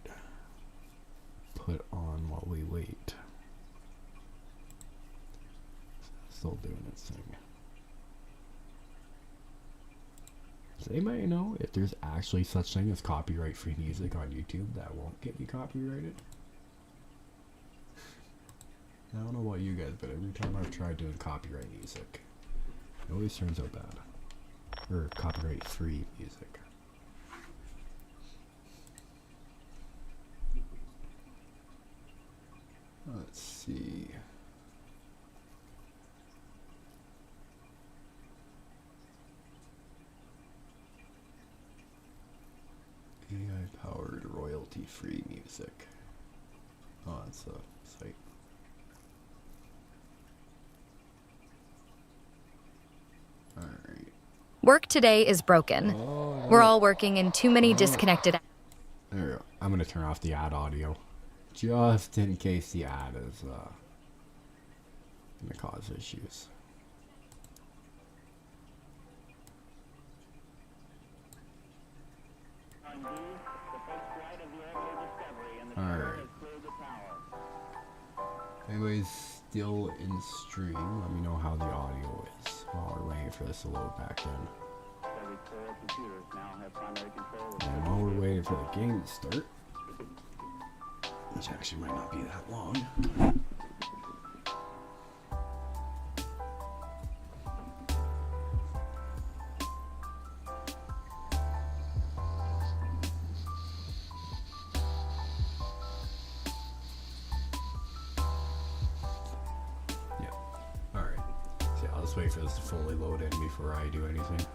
[SPEAKER 1] put on while we wait. Still doing its thing. Does anybody know if there's actually such thing as copyright-free music on YouTube that won't get me copyrighted? I don't know about you guys, but every time I've tried doing copyright music, it always turns out bad. Or copyright-free music. Let's see. AI-powered royalty-free music. Oh, that's a site. Alright.
[SPEAKER 2] Work today is broken.
[SPEAKER 1] Oh,
[SPEAKER 2] We're all working in too many disconnected...
[SPEAKER 1] There we go. I'm going to turn off the ad audio. Just in case the ad is going to cause issues. Alright. Anyways, still in stream. Let me know how the audio is while we're waiting for this to load back in. And while we're waiting for the game to start, which actually might not be that long. Wait for this to fully load in before I do anything.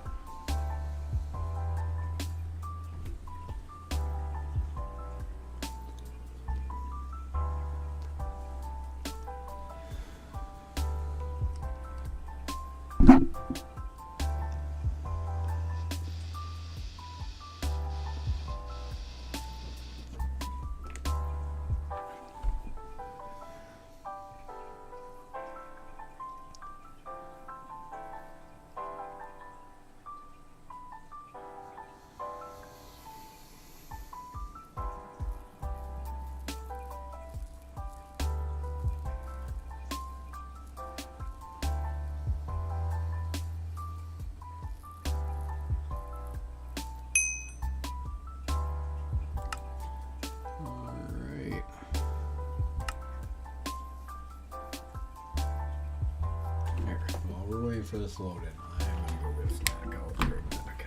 [SPEAKER 1] We're waiting for this load in. I'm gonna go get a snack. I'll be right back.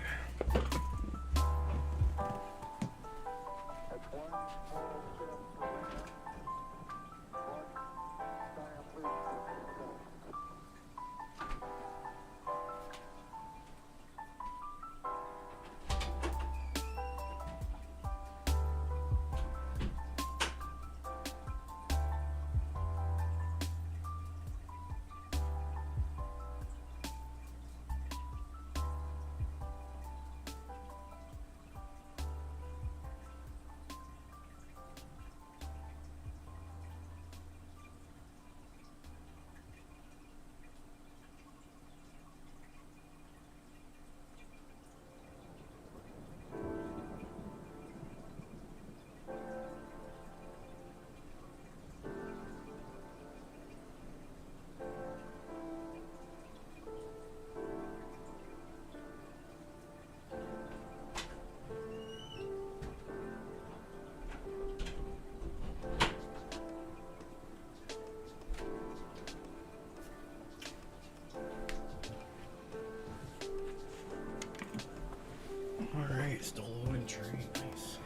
[SPEAKER 1] Alright, still loading train. Nice.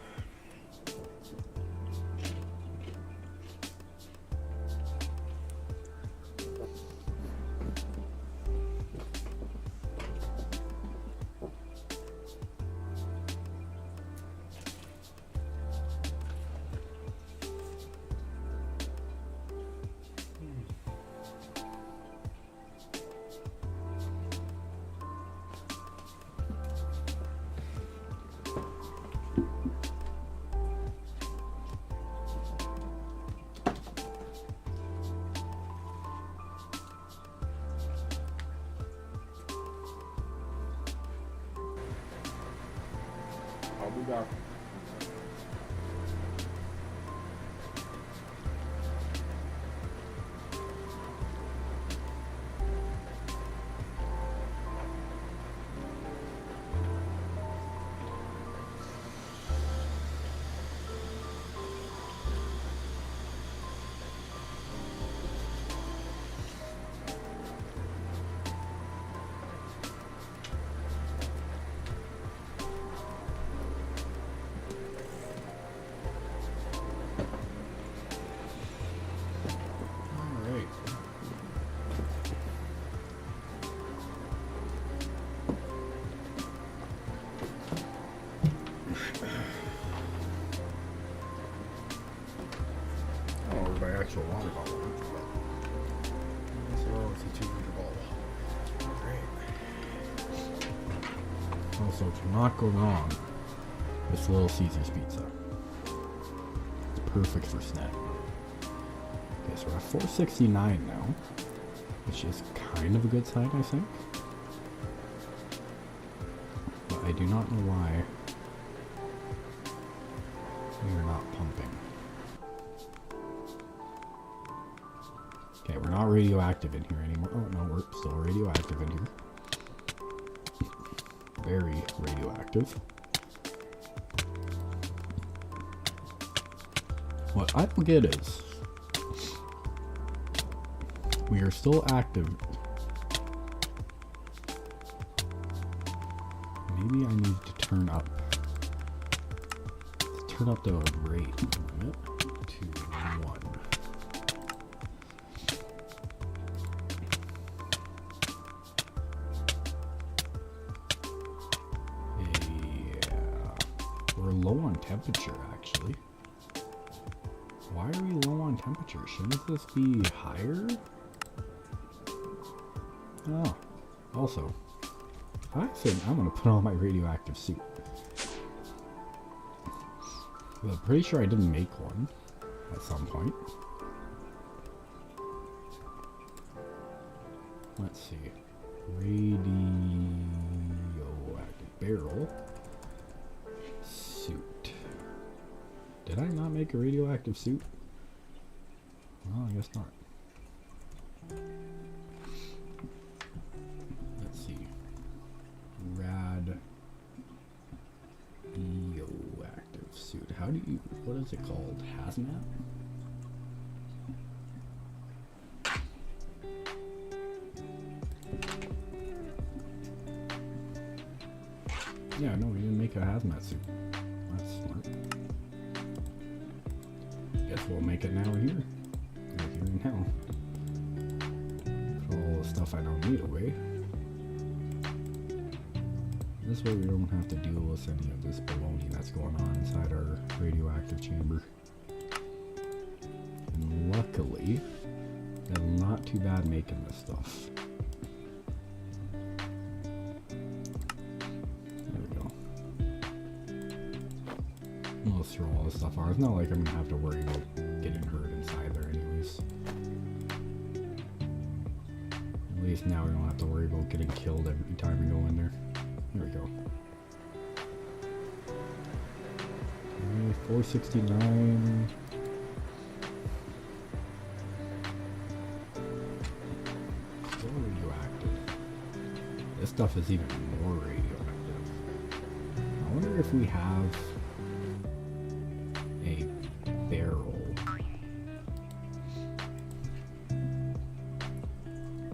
[SPEAKER 1] I'll be back. So cannot go wrong with Little Caesar's Pizza. It's perfect for snack. Okay, so we're at 469 now, which is kind of a good sign, I think. But I do not know why we are not pumping. Okay, we're not radioactive in here anymore. Oh no, we're still radioactive in here. Very radioactive. What I don't get is we are still active. Maybe I need to turn up. Let's turn up the rate limit to 1. We're low on temperature, actually. Why are we low on temperature? Shouldn't this be higher? Oh, also, I think I'm gonna put on my radioactive suit. I'm pretty sure I didn't make one at some point. Let's see. Radioactive barrel. Suit. Did I not make a radioactive suit? Well, I guess not. Let's see. Radioactive suit. How do you, what is it called? Hazmat? Yeah, no, we didn't make a hazmat suit. That's smart. Guess we'll make it now here. Right here and now. Put all the stuff I don't need away. This way we don't have to deal with any of this baloney that's going on inside our radioactive chamber. And luckily, I'm not too bad making this stuff. I'll throw all this stuff on. It's not like I'm gonna have to worry about getting hurt inside there anyways. At least now we don't have to worry about getting killed every time we go in there. There we go. Okay, 469. Still radioactive. This stuff is even more radioactive. I wonder if we have a barrel.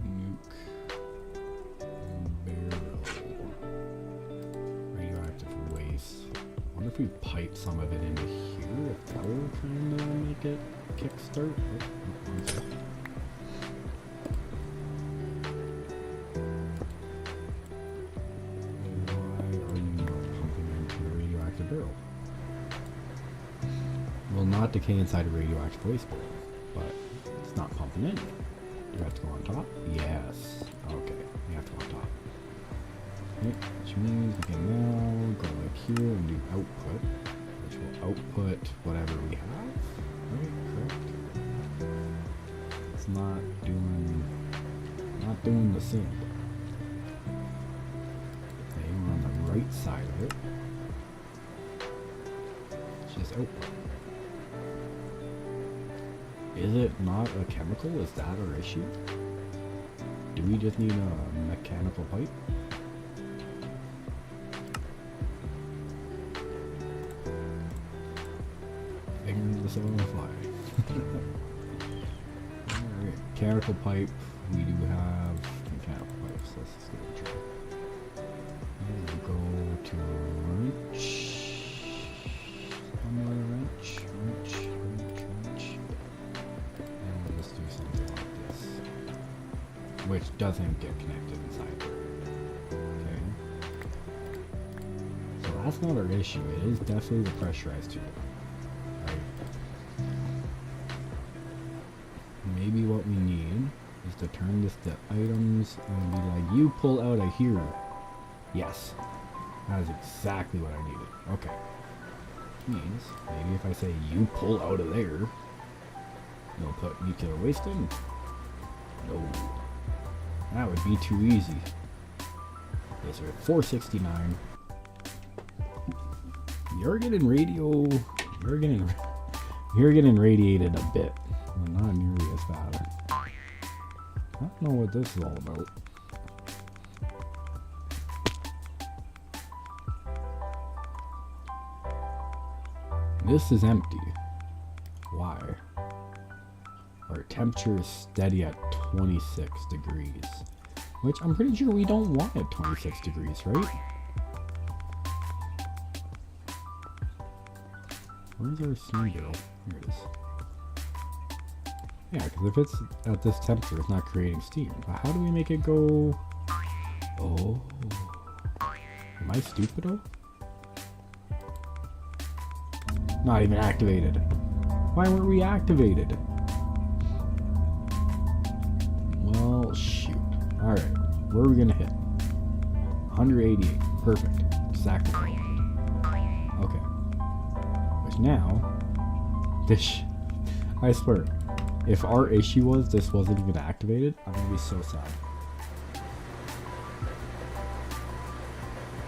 [SPEAKER 1] Nuke barrel. Radioactive waste. I wonder if we pipe some of it into here, if that will kind of make it kickstart. Why are you not pumping into the radioactive barrel? Will not decay inside a radioactive waste bowl, but it's not pumping in. Do you have to go on top? Yes. Okay, we have to go on top. Okay, which means we can now go like here and do output, which will output whatever we have. Right, correct. It's not doing the same. Okay, we're on the right side of it. It's just output. Is it not a chemical? Is that our issue? Do we just need a mechanical pipe? Figuring this out on the fly. Alright, mechanical pipe. We do have mechanical pipes. Let's just go try. And we'll go to wrench. Another wrench. Which doesn't get connected inside there. Okay. So that's not our issue. It is definitely the pressurized tube. Right? Maybe what we need is to turn this to items and be like, you pull out of here. Yes. That is exactly what I needed. Okay. Means, maybe if I say you pull out of there, you'll put nuclear waste in. No. That would be too easy. Okay, so we're at 469. You're getting radiated a bit. But not nearly as bad. I don't know what this is all about. This is empty. Why? Our temperature is steady at 26 degrees. Which I'm pretty sure we don't want at 26 degrees, right? Where's our steam barrel? Here it is. Yeah, because if it's at this temperature, it's not creating steam. But how do we make it go... Oh. Am I stupido? Not even activated. Why weren't we activated? Well, shoot. Alright, where are we gonna hit? 188. Perfect. Exactly. Okay. Which now... I swear, if our issue was this wasn't even activated, I'm gonna be so sad.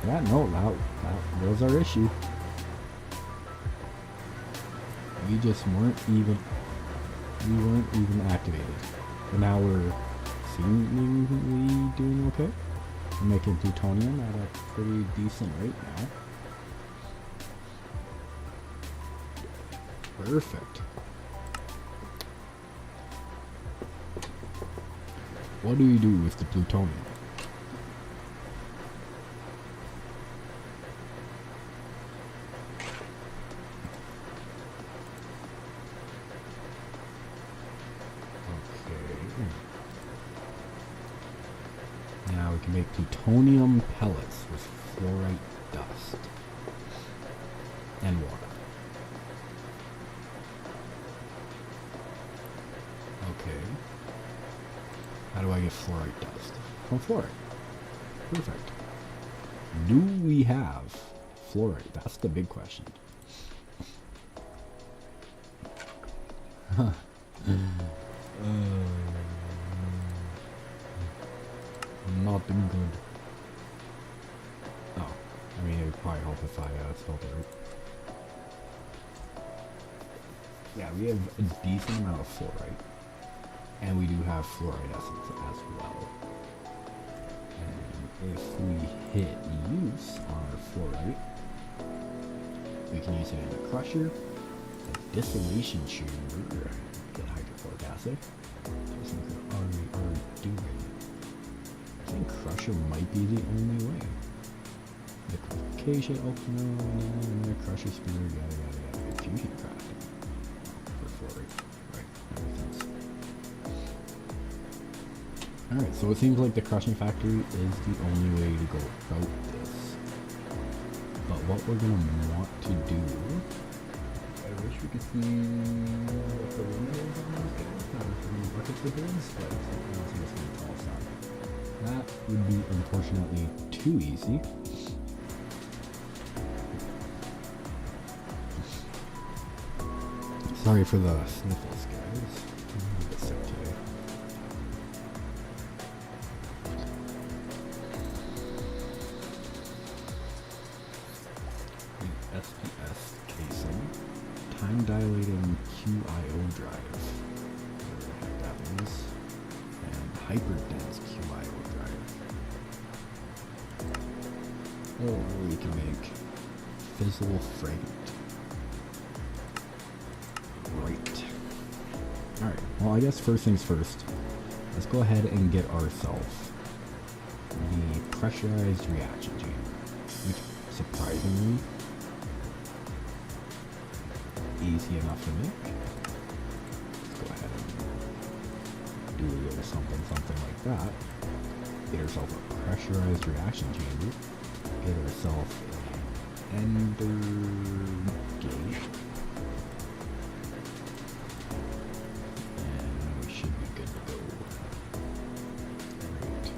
[SPEAKER 1] Yeah, no, that was our issue. We just weren't even activated. But now we're seemingly doing okay. We're making plutonium at a pretty decent rate now. Perfect. What do we do with the plutonium? Now we can make plutonium pellets with fluorite dust and water. Okay. How do I get fluorite dust? From fluorite. Perfect. Do we have fluorite? That's the big question. Huh. Nothing good. Oh, I mean, it would probably help if I spelled it right. Yeah, we have a decent amount of fluorite. And we do have fluoride essence as well. And if we hit use on our fluorite, we can use it in a crusher, a distillation chamber, get hydrofluoric acid. Just like we are doing. I think crusher might be the only way. Liquefaction, opener, crusher speeder, yada yada yada. Fusion crafting. For fluorite. Right, that makes sense. Alright, so it seems like the crushing factory is the only way to go about this. But what we're going to want to do... I wish we could see what the windows on those guys, not how many buckets it is, but I don't think it's going to tell us that. That would be, unfortunately, too easy. Sorry for the sniffles, guys. I'm a bit sick today. SPS casing, time dilating QIO drive, whatever the heck that means, and hyperdense QIO drive. Or we can make fizzle fragment. Right. Alright, well I guess first things first, let's go ahead and get ourselves the pressurized reaction chamber, which surprisingly easy enough to make. Let's go ahead and do a little something like that. Get ourselves a pressurized reaction chamber. Get ourselves an ender gate. And we should be good to go. Right.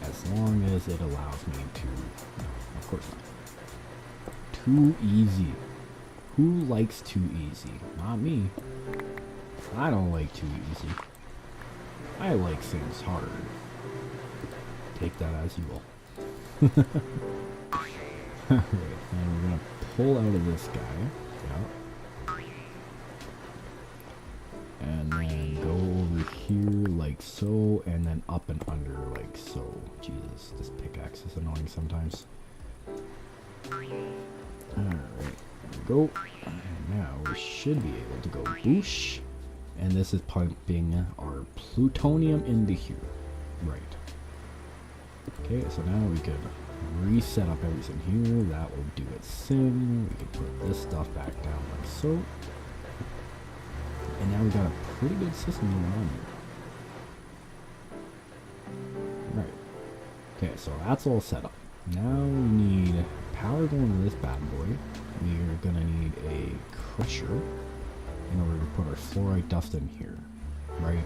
[SPEAKER 1] As long as because it allows me to... No, of course not. Too easy. Who likes too easy? Not me. I don't like too easy. I like things hard. Take that as you will. Alright, and we're gonna pull out of this guy. Yeah. And then go over here like so, and then up and under like so. Jesus, this pickaxe is annoying sometimes. Alright, there we go. And now we should be able to go boosh. And this is pumping our plutonium into here. Right. Okay, so now we could reset up everything here. That will do its thing. We can put this stuff back down like so. And now we got a pretty good system going on here. Right. Okay, so that's all set up. Now we need power going to this bad boy. We're gonna need a crusher in order to put our fluorite dust in here. Right?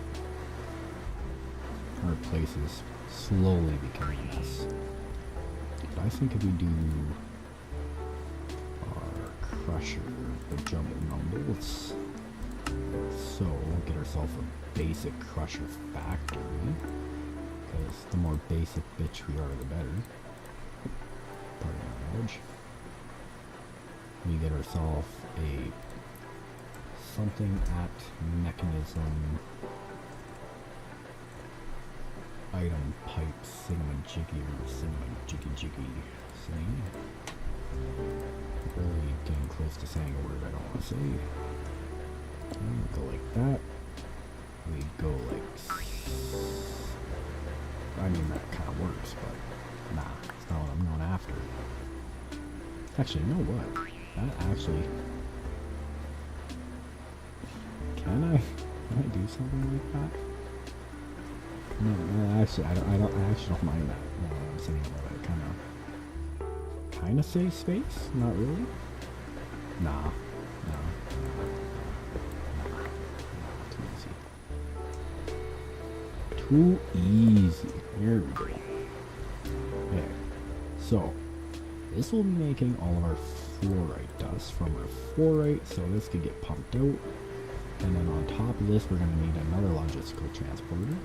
[SPEAKER 1] Our place is slowly becoming a mess. But I think if we do our crusher, the jumbo numbles, so we'll get ourselves a basic crusher factory, because the more basic bitch we are, the better. Pardon my knowledge. We get ourselves a something at mechanism item pipe thingamajiggy thing. Really getting close to saying a word I don't want to say. And we go like that. We go like... I mean, that kind of works, but nah, it's not what I'm going after. Actually, you know what? That actually... Can I do something like that? No, actually, I actually don't mind that. No, I'm saying about it. Kind of save space? Not really? Nah. Too easy. There we go. Okay. So, this will be making all of our fluorite dust from our fluorite, so this could get pumped out. And then on top of this, we're going to need another logistical transporter.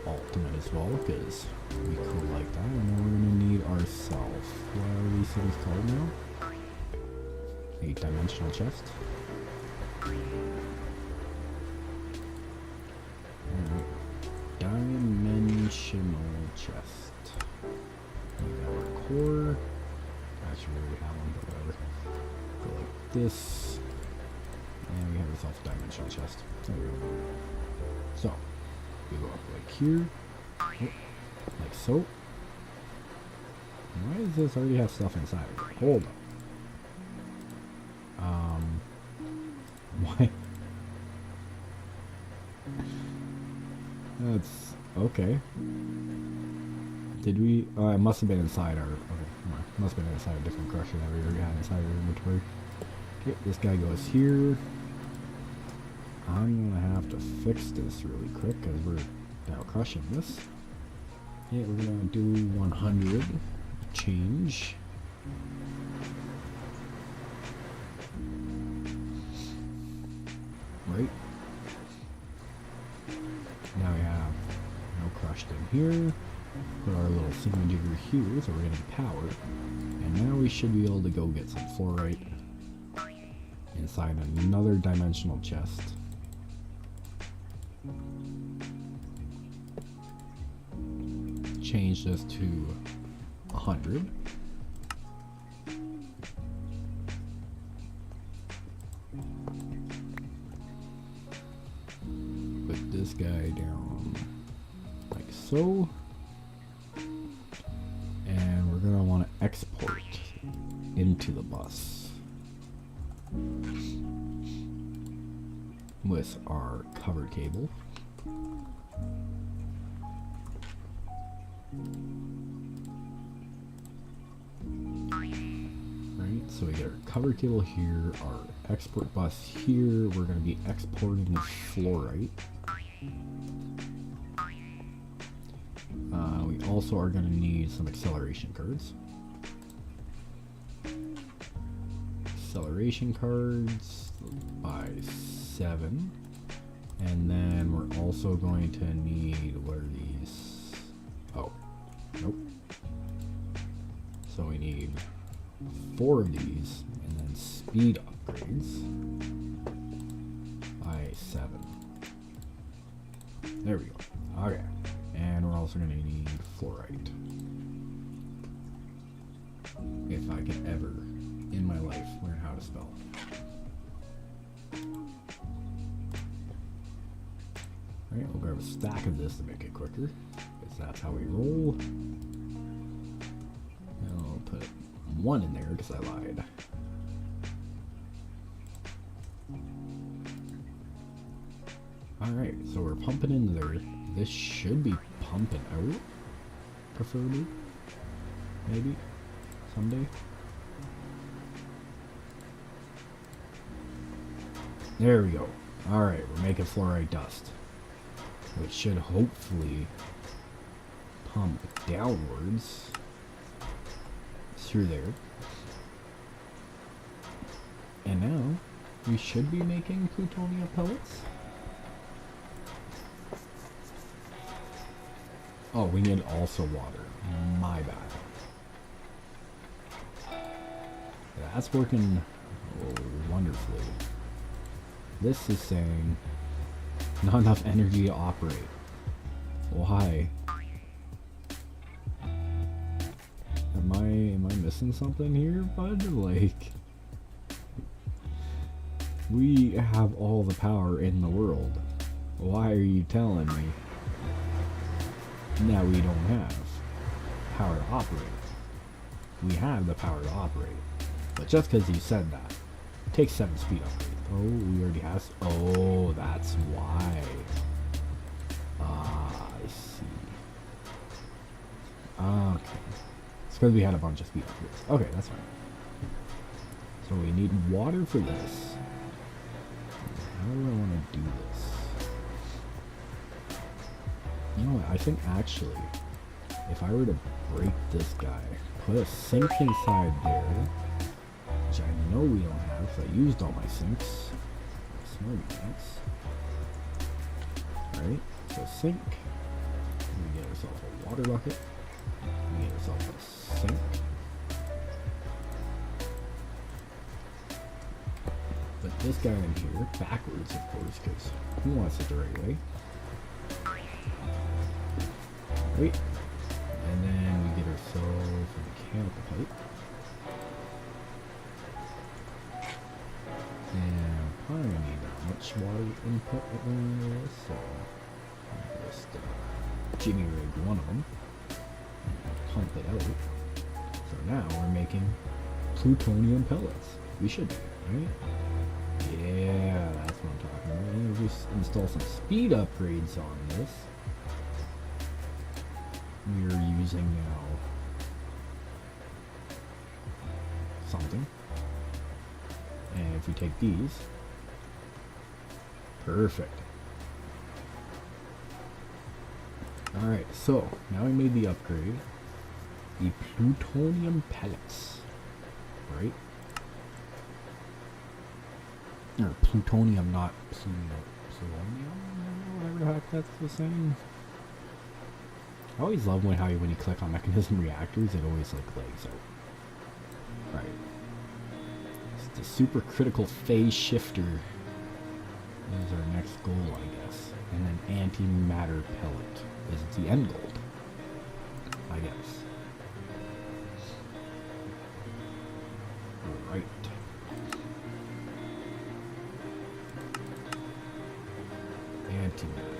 [SPEAKER 1] Ultimate as well, because we cool like that. And then we're going to need ourselves, what are these things called now? A dimensional chest. Dimensional chest. We got our core. Actually, we already have one, but whatever. Go like this. And we have ourselves a dimensional chest. There we go. So, we go up like here. Like so. Why does this already have stuff inside of it? Hold up. Why? That's okay. Did we? It must have been inside our. Okay, no, must have been inside a different crusher that we already had inside our inventory. Okay, this guy goes here. I'm gonna have to fix this really quick because we're now crushing this. Yeah, we're gonna do 100 change. Right. Now we have no crushed in here. Put our little thingamajigger here, so we're getting power. And now we should be able to go get some fluorite inside another dimensional chest. Change this to 100. Put this guy down like so. And we're going to want to export into the bus with our cover cable. Right, so we get our cover cable here, our export bus here. We're going to be exporting the fluorite. We also are going to need some acceleration cards. Acceleration cards by 7. And then we're also going to need, what are these? Oh, nope. So we need 4 of these, and then speed upgrades by 7. There we go. Okay. And we're also going to need fluorite. If I can ever, in my life, learn how to spell. Alright, we'll grab a stack of this to make it quicker, because that's how we roll. And I'll put 1 in there because I lied. Alright, so we're pumping into there. This should be pumping out, preferably. Maybe. Someday. There we go. Alright, we're making fluorite dust, which should hopefully pump downwards through there. And now we should be making plutonium pellets. Oh, we need also water. My bad. That's working wonderfully. This is saying not enough energy to operate. Why? Am I missing something here, bud? Like, we have all the power in the world. Why are you telling me that we don't have power to operate? We have the power to operate. But just because you said that, take 7 speed upgrade. Oh, we already have. Oh, that's why. Ah, I see. Okay. It's because we had a bunch of speed upgrades. Okay, that's fine. So we need water for this. How do I want to do this? You know what? I think actually, if I were to break this guy, put a sink inside there, which I know we don't have, so I used all my sinks. Smart guys. Alright, so sink. We get ourselves a water bucket. We get ourselves a sink. Put this guy in here, backwards of course, because who wants it the right way? Right. And then we get ourselves a mechanical pipe. And probably don't need that much water input in this, so I'll just jimmy rig one of them and pump it out. So now we're making plutonium pellets. We should be, right? Yeah, that's what I'm talking about. And we'll just install some speed upgrades on this. We're using now something. And if we take these, perfect. Alright, so now we made the upgrade. The plutonium pellets, right? Or plutonium, not plutonium, whatever the heck that's the same. I always love when you click on mechanism reactors, it always like lags out. Right. The super critical phase shifter is our next goal, I guess. And then antimatter pellet is the end goal, I guess. Right. Antimatter.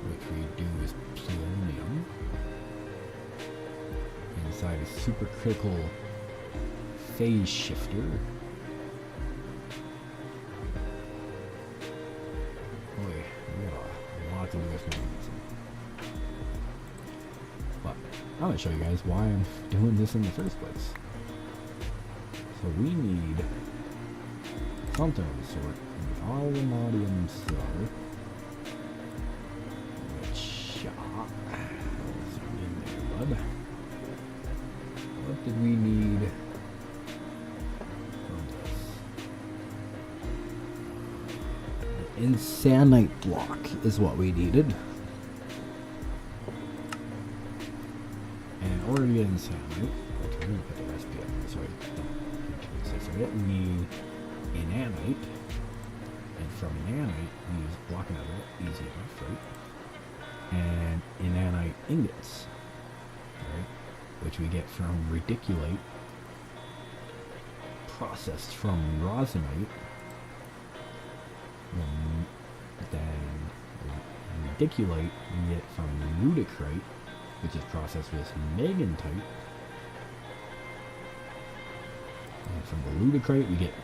[SPEAKER 1] Which we do is plutonium. Inside a supercritical phase shifter. Boy, we got a lot to do with magnesium. But I'm going to show you guys why I'm doing this in the first place. So we need something of the sort. Vanadium star. did we need from this? The insanite block is what we needed. And in order to get insanite, okay, I'm going to put the recipe up here so I don't forget we need inanite. And from inanite, we use block another, easy enough, right? And inanite ingots, right? Which we get from radiculite, processed from rosinite, then radiculite we get from ludicrite, which is processed with megantite, and from the ludicrite we get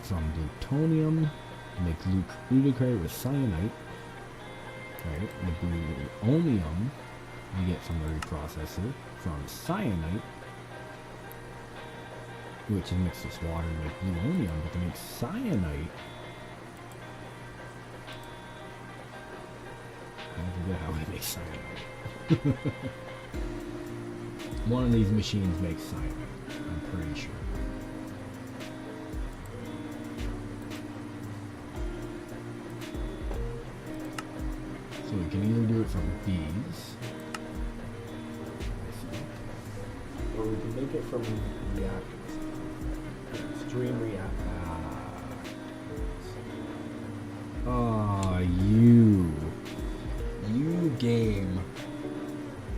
[SPEAKER 1] from plutonium to make ludicrite with cyanite, right? The plutonium we get from the reprocessor from cyanite, which is mixed with water to make plutonium, but to make cyanite, I forget how we make cyanide. One of these machines makes cyanide, I'm pretty sure. So we can either do it from these, or we can make it from reactors. Stream reactor. You game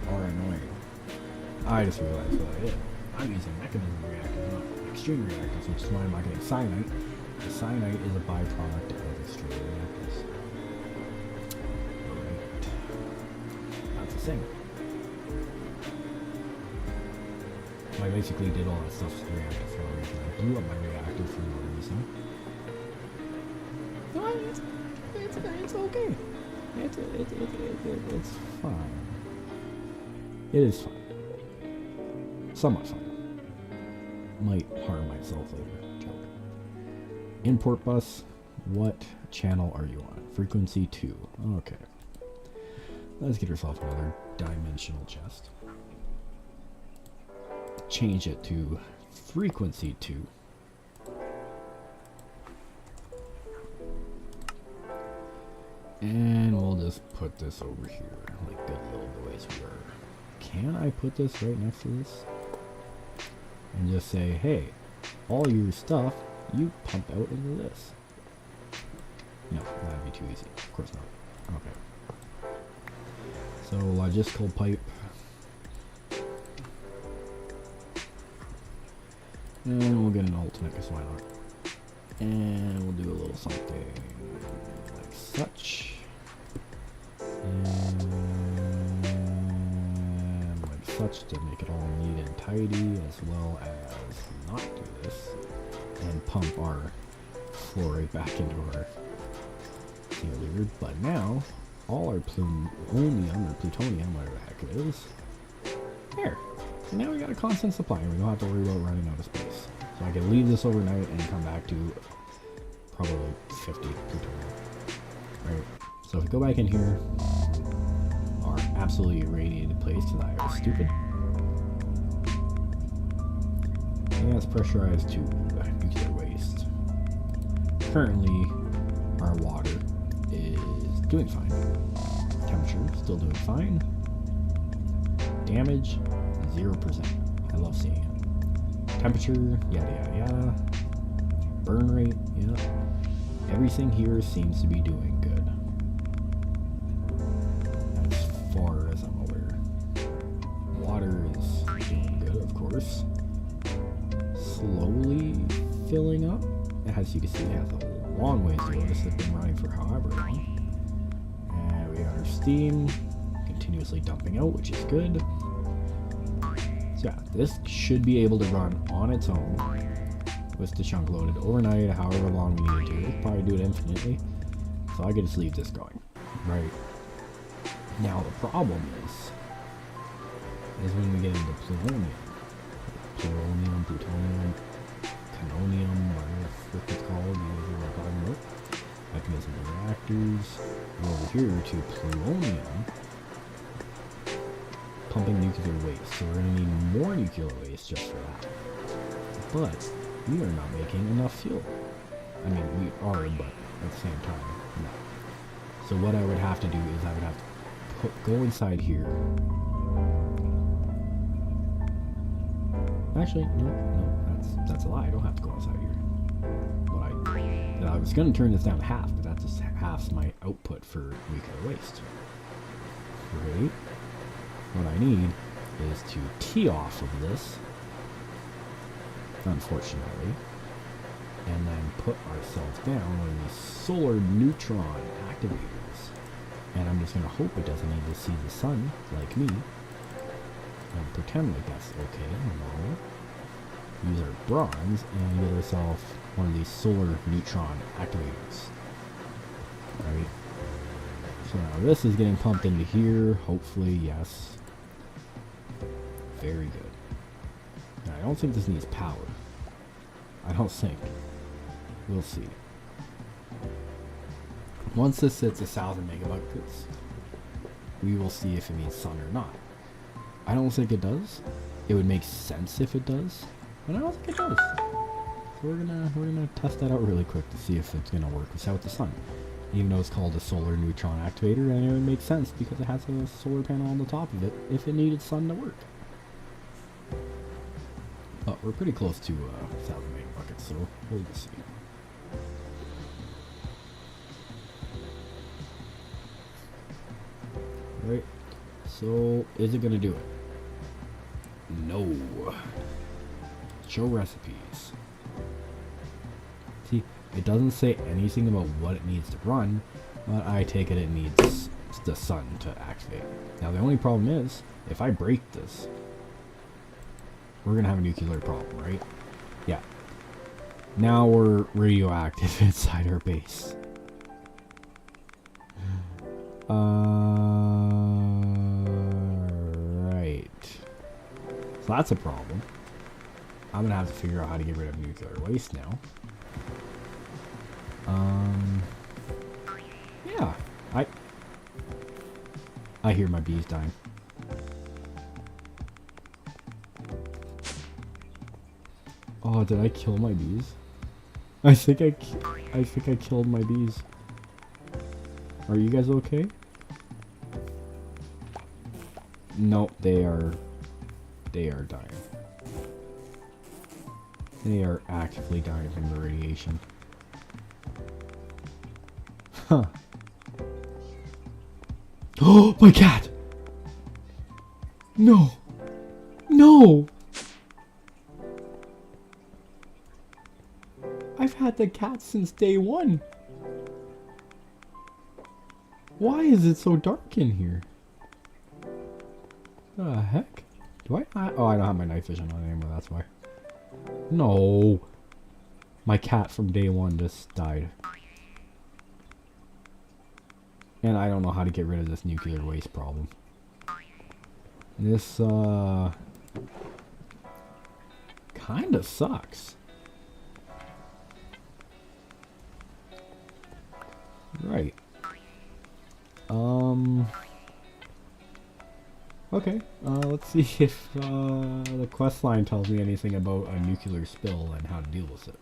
[SPEAKER 1] are annoying. I just realized what I did. I'm using mechanism reactors, not extreme reactors, which is why I'm not getting cyanite. The cyanite is a byproduct of extreme reactors. Thing. So I basically did all that stuff to the reactor for no reason. I blew up my reactor for no reason. No, it's okay. It's fine. It is fine. Somewhat fine. Might harm myself later. Joke. Import bus. What channel are you on? Frequency 2. Okay. Let's get ourselves another dimensional chest. Change it to frequency 2. And we'll just put this over here, like good little boys we are. Can I put this right next to this? And just say, hey, all your stuff, you pump out into this. No, that'd be too easy. Of course not. Okay. So logistical pipe, and we'll get an ultimate because why not? And we'll do a little something like such, and like such to make it all neat and tidy, as well as not do this and pump our fluoride back into our failure. But now all our plutonium, whatever the heck it is, there. And now we got a constant supply, and we don't have to worry about running out of space. So I can leave this overnight and come back to probably 50 plutonium. Right. So if we go back in here, our absolutely irradiated place because I was stupid. And that's pressurized to nuclear waste. Currently, our water is doing fine. Temperature, still doing fine. Damage, 0%. I love seeing it. Temperature, yada yada yada. Burn rate, yeah. Everything here seems to be doing good. As far as I'm aware. Water is doing good, of course. Slowly filling up. As you can see, it has a long ways to go. This has been running for however long. And we got our steam continuously dumping out, which is good. So yeah, this should be able to run on its own with the chunk loaded overnight, however long we need to. We'll probably do it infinitely. So I can just leave this going. Right. Now the problem is when we get into plutonium, canonium, whatever the frick it's called, you know what I'm talking about. Mechanism of reactors. Go over here to plutonium. pumping nuclear waste, so we're going to need more nuclear waste just for that. But we are not making enough fuel. I mean, we are, but at the same time, no. So what I would have to do is I would have to go inside here. Actually, no, that's a lie. I don't have to go inside here. I was going to turn this down to half, but that just halves my output for nuclear waste. Great. What I need is to tee off of this, unfortunately, and then put ourselves down on these solar neutron activators. And I'm just going to hope it doesn't need to see the sun, like me, and pretend like that's okay and normal. Use our bronze and get ourselves one of these solar neutron activators. Right? So now this is getting pumped into here. Hopefully, yes. Very good. Now, I don't think this needs power. I don't think. We'll see. Once this hits 1,000 megabuckets, we will see if it needs sun or not. I don't think it does. It would make sense if it does, but I don't think it does. So we're gonna test that out really quick to see if it's gonna work without the sun. Even though it's called a solar neutron activator, and it would make sense because it has a solar panel on the top of it if it needed sun to work. But we're pretty close to 1,000 megabuckets, so we'll just see. Right, so is it gonna do it? No. Show recipes. See, it doesn't say anything about what it needs to run, but I take it needs the sun to activate. Now the only problem is, if I break this, we're gonna have a nuclear problem, right? Yeah. Now we're radioactive inside our base. Right. So that's a problem. I'm gonna have to figure out how to get rid of nuclear waste now. Yeah. I hear my bees dying. Oh, did I kill my bees? I think I killed my bees. Are you guys okay? Nope, they are dying. They are actively dying from the radiation. Huh. Oh, my cat! No! No! I've had the cat since day one. Why is it so dark in here? The heck? Do I not? Oh, I don't have my night vision on anymore, that's why. No. My cat from day one just died. And I don't know how to get rid of this nuclear waste problem. This, kinda sucks. Right. Okay, let's see if the quest line tells me anything about a nuclear spill and how to deal with it.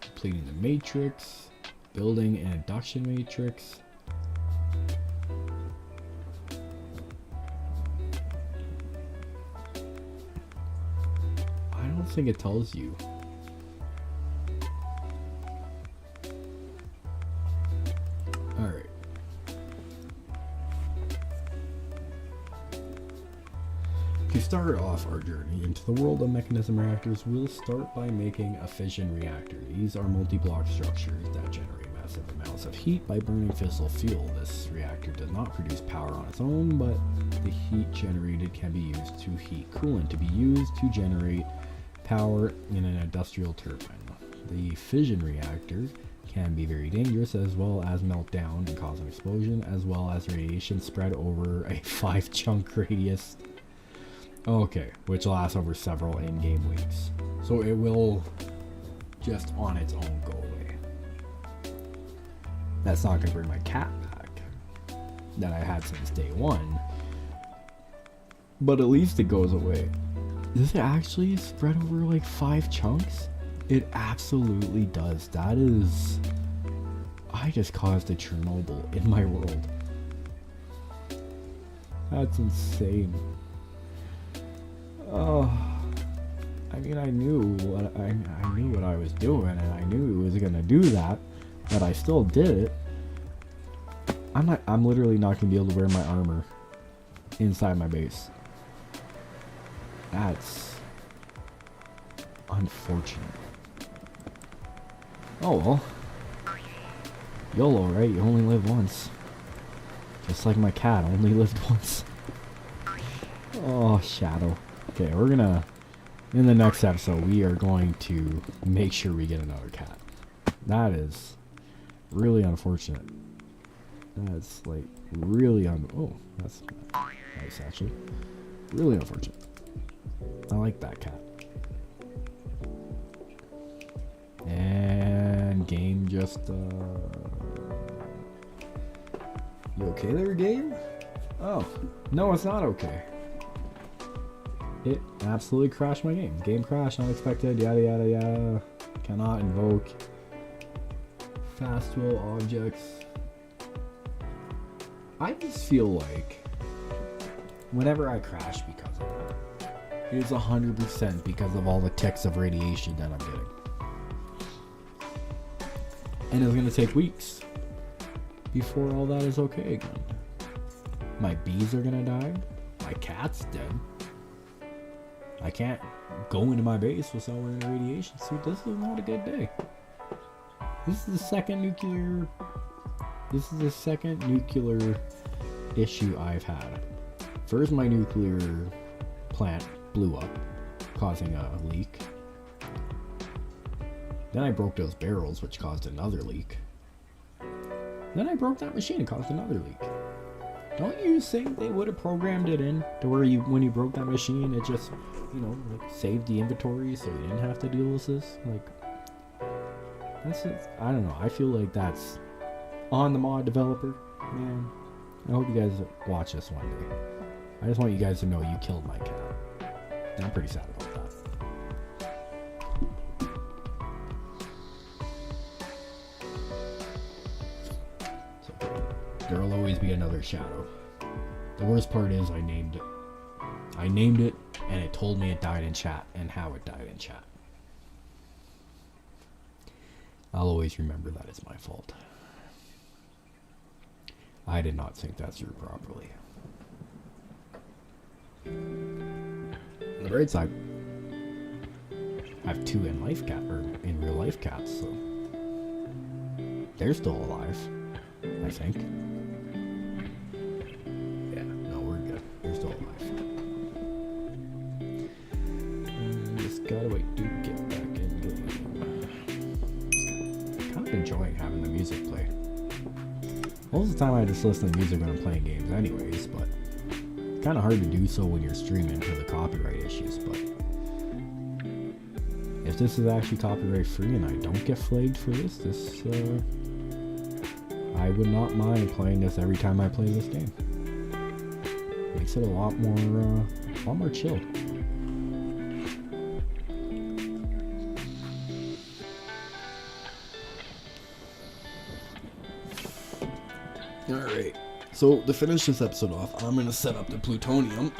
[SPEAKER 1] Completing the matrix, building an induction matrix. I don't think it tells you. Alright. To start off our journey into the world of mechanism reactors, we'll start by making a fission reactor. These are multi-block structures that generate massive amounts of heat by burning fissile fuel. This reactor does not produce power on its own, but the heat generated can be used to heat coolant to be used to generate power in an industrial turbine. The fission reactor can be very dangerous, as well as melt down and cause an explosion, as well as radiation spread over a 5-chunk radius. Okay, which lasts over several in-game weeks. So it will just on its own go away. That's not going to bring my cat back. that I had since day one. But at least it goes away. Does it actually spread over like 5 chunks? It absolutely does. That is... I just caused a Chernobyl in my world. That's insane. Oh, I mean, I knew what I was doing, and I knew it was gonna do that, but I still did it. I'm literally not gonna be able to wear my armor inside my base. That's unfortunate. Oh well. YOLO, right? You only live once. Just like my cat only lived once. Oh, Shadow. Okay, we're gonna... In the next episode, we are going to make sure we get another cat. That is really unfortunate. That's like really oh, that's nice actually. Really unfortunate. I like that cat. And game just you okay there, game? Oh, no, it's not okay. It absolutely crashed my game. Game crash, unexpected, yada yada yada. Cannot invoke fast will objects. I just feel like whenever I crash because of that, it is 100% because of all the ticks of radiation that I'm getting. And it's gonna take weeks before all that is okay again. My bees are gonna die. My cat's dead. I can't go into my base without wearing a radiation suit. This is not a good day. This is the second nuclear issue I've had. First, my nuclear plant blew up, causing a leak. Then I broke those barrels, which caused another leak. Then I broke that machine and caused another leak. Don't you think they would have programmed it in to where when you broke that machine, it just, like saved the inventory so you didn't have to deal with this? Like, that's just, I don't know. I feel like that's on the mod developer. Man, I hope you guys watch this one day. I just want you guys to know you killed my cat. And I'm pretty sad about that. There will always be another Shadow. The worst part is I named it. I named it, and it told me it died in chat, and how it died in chat. I'll always remember that it's my fault. I did not think that through properly. On the bright side, I have 2 in real life cats, so they're still alive, I think. Yeah, no, we're good. They're still alive. Just gotta wait to get back in game. Kind of enjoying having the music play. Most of the time I just listen to music when I'm playing games anyways, but it's kind of hard to do so when you're streaming for the copyright issues, but if this is actually copyright free and I don't get flagged for this, I would not mind playing this every time I play this game. Makes it a lot more chill. Alright, so to finish this episode off, I'm going to set up the plutonium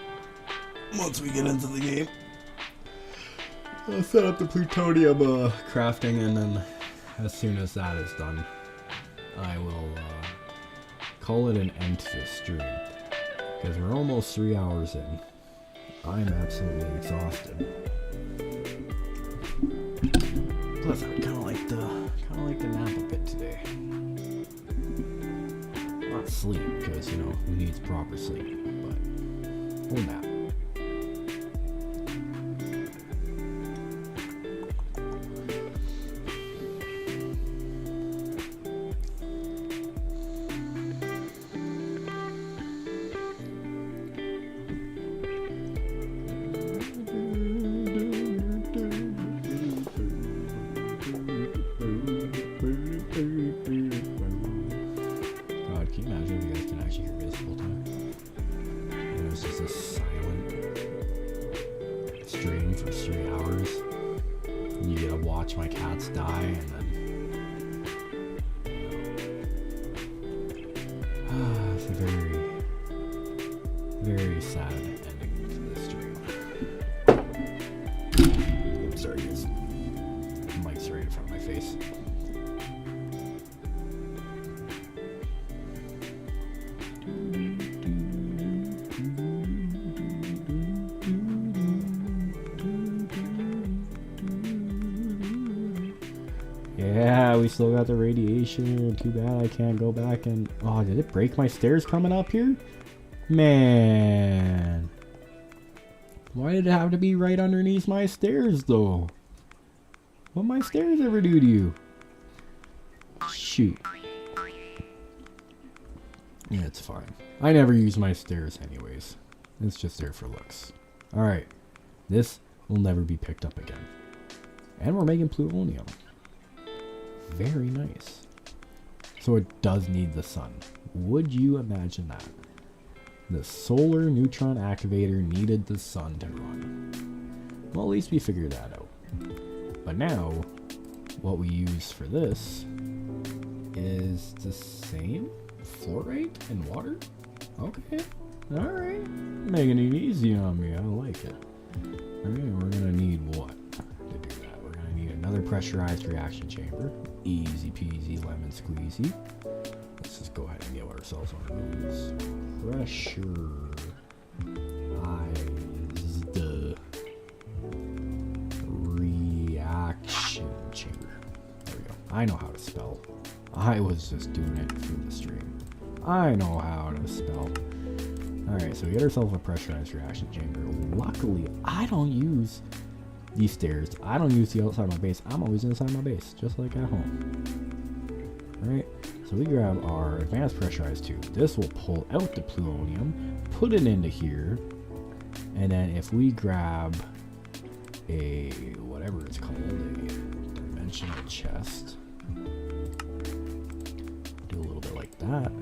[SPEAKER 1] once we get into the game. I'll set up the plutonium crafting, and then as soon as that is done, I will call it an end to this stream, because we're almost 3 hours in. I'm absolutely exhausted. Plus, I kind of like the nap a bit today. Not sleep, because who needs proper sleep? But we'll nap. God, can you imagine if you guys can actually hear this? for 3 hours. You get to watch my cats die, and then it's a very, very sad ending to this stream. I'm sorry, guys. The mic's right in front of my face. Yeah, we still got the radiation. Too bad I can't go back and... Oh, did it break my stairs coming up here? Man. Why did it have to be right underneath my stairs, though? What my stairs ever do to you? Shoot. Yeah, it's fine. I never use my stairs anyways. It's just there for looks. Alright. This will never be picked up again. And we're making plutonium. Very nice. So it does need the sun. Would you imagine that? The solar neutron activator needed the sun to run. Well, at least we figured that out. But now, what we use for this is the same fluorite and water? Okay. Alright. Making it easy on me. I like it. Alright, we're gonna need what to do that? We're gonna need another pressurized reaction chamber. Easy peasy lemon squeezy. Let's just go ahead and give ourselves one of those. Pressurized reaction chamber. There we go. I know how to spell. I was just doing it for the stream. I know how to spell. Alright, so we get ourselves a pressurized reaction chamber. Luckily, I don't use these stairs. I don't use the outside of my base. I'm always inside my base, just like at home. Alright, so we grab our advanced pressurized tube. This will pull out the plutonium, put it into here, and then if we grab a, whatever it's called, a dimensional chest, do a little bit like that,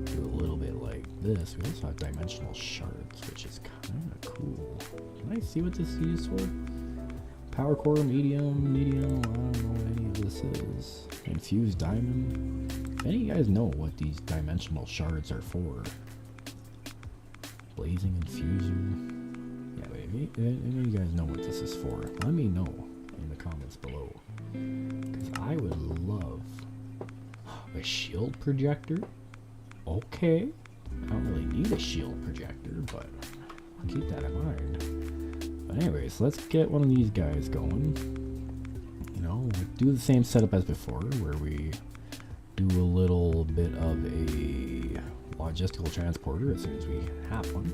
[SPEAKER 1] do a little bit like this. We also have dimensional shards, which is kind of cool. Can I see what this is used for? Power core, medium, I don't know what any of this is. Infused diamond. If any of you guys know what these dimensional shards are for. Blazing infuser. Yeah, wait, if any of you guys know what this is for, let me know in the comments below. Because I would love a shield projector. Okay. I don't really need a shield projector, but I'll keep that in mind. But anyways, let's get one of these guys going. You know, do the same setup as before, where we do a little bit of a logistical transporter as soon as we have one.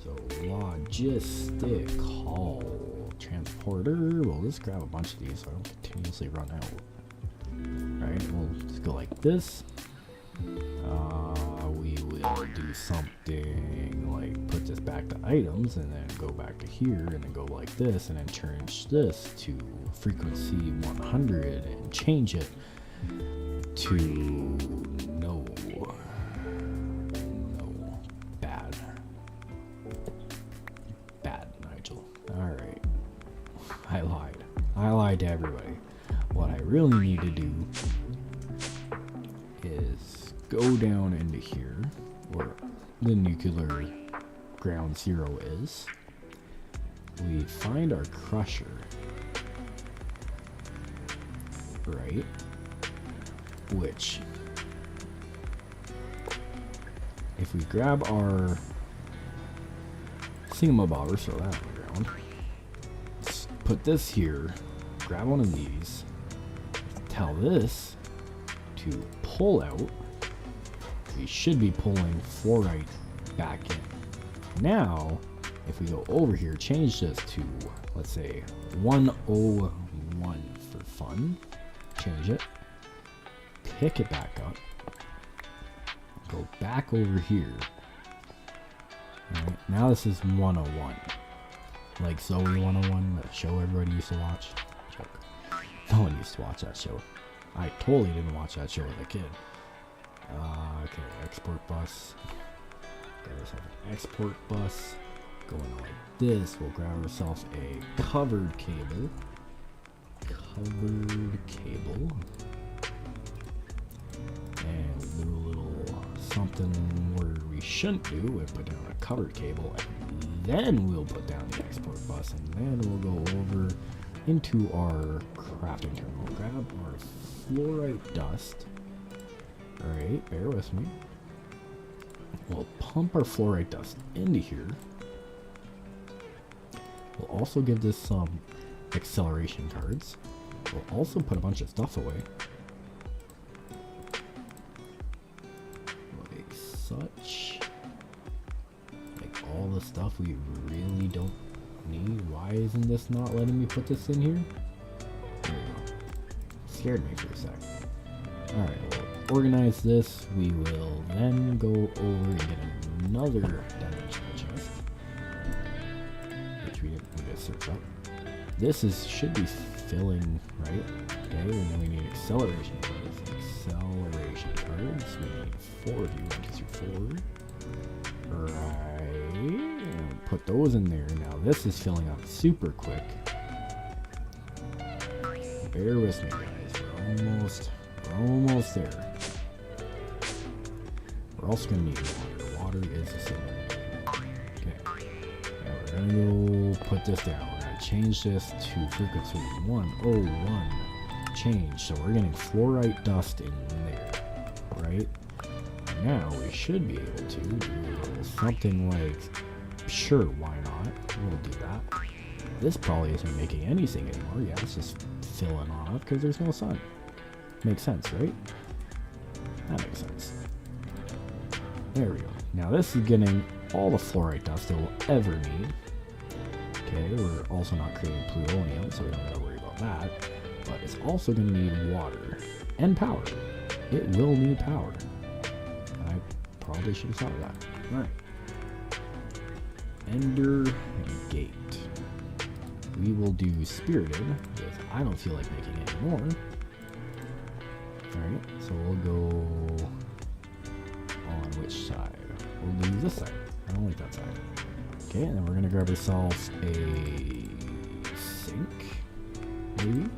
[SPEAKER 1] So logistical transporter. We'll just grab a bunch of these so I don't continuously run out. Alright, we'll just go like this. We will do something like put this back to items and then go back to here and then go like this and then change this to frequency 100 and change it to no bad Nigel. Alright, I lied to everybody. What I really need to do is go down into here where the nuclear ground zero is. We find our crusher, right? Which, if we grab our thingamabobber, so that on the ground, let's put this here, grab one of these, tell this to pull out. We should be pulling fluorite back in. Now, if we go over here, change this to, let's say, 101 for fun. Change it. Pick it back up. Go back over here. Alright, now this is 101. Like Zoe 101, that show everybody used to watch. Joke. No one used to watch that show. I totally didn't watch that show as a kid. Okay, export bus. Got ourselves an export bus. going like this. We'll grab ourselves a covered cable. And we'll do a little something where we shouldn't do. We'll put down a covered cable, and then we'll put down the export bus, and then we'll go over into our crafting terminal. Grab our fluorite dust. Alright, bear with me. We'll pump our fluorite dust into here. We'll also give this some acceleration cards. We'll also put a bunch of stuff away. Like such. Like all the stuff we really don't need. Why isn't this not letting me put this in here? There we go. Scared me for a sec. Alright, we'll organize this. We will then go over and get another dimensional chest, which we need to search up. This should be filling, right? Okay, and then we need acceleration cards. Acceleration cards. We need 4 of you. 1, 2, 3, 4. Right. And put those in there. Now this is filling up super quick. Bear with me, guys. We're almost there. We're also gonna need water. Water is a signal. Okay. Now we're gonna go put this down. We're gonna change this to frequency 101. Change. So we're getting fluorite dust in there, right? Now we should be able to do something like, sure, why not? We'll do that. This probably isn't making anything anymore. Yeah, it's just filling on up because there's no sun. Makes sense, right? That makes sense. There we go. Now this is getting all the fluorite dust it will ever need. Okay, we're also not creating plutonium, so we don't gotta worry about that. But it's also gonna need water and power. It will need power. I probably should have thought of that. Alright. Ender Gate. We will do Spirited, because I don't feel like making any more. Alright, so we'll go on which side? We'll do this side. I don't like that side. Okay, and then we're gonna grab ourselves a sink, maybe?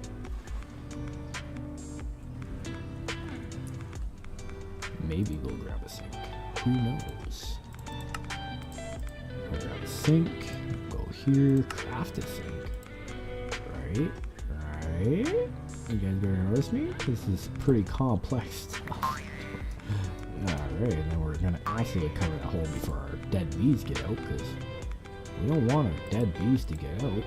[SPEAKER 1] Maybe we'll grab a sink. Who knows? We'll grab a sink, go here, craft a sink. Right? You guys gonna notice me? This is pretty complex stuff. Alright, and then we're gonna absolutely cover that hole before our dead bees get out, because we don't want our dead bees to get out.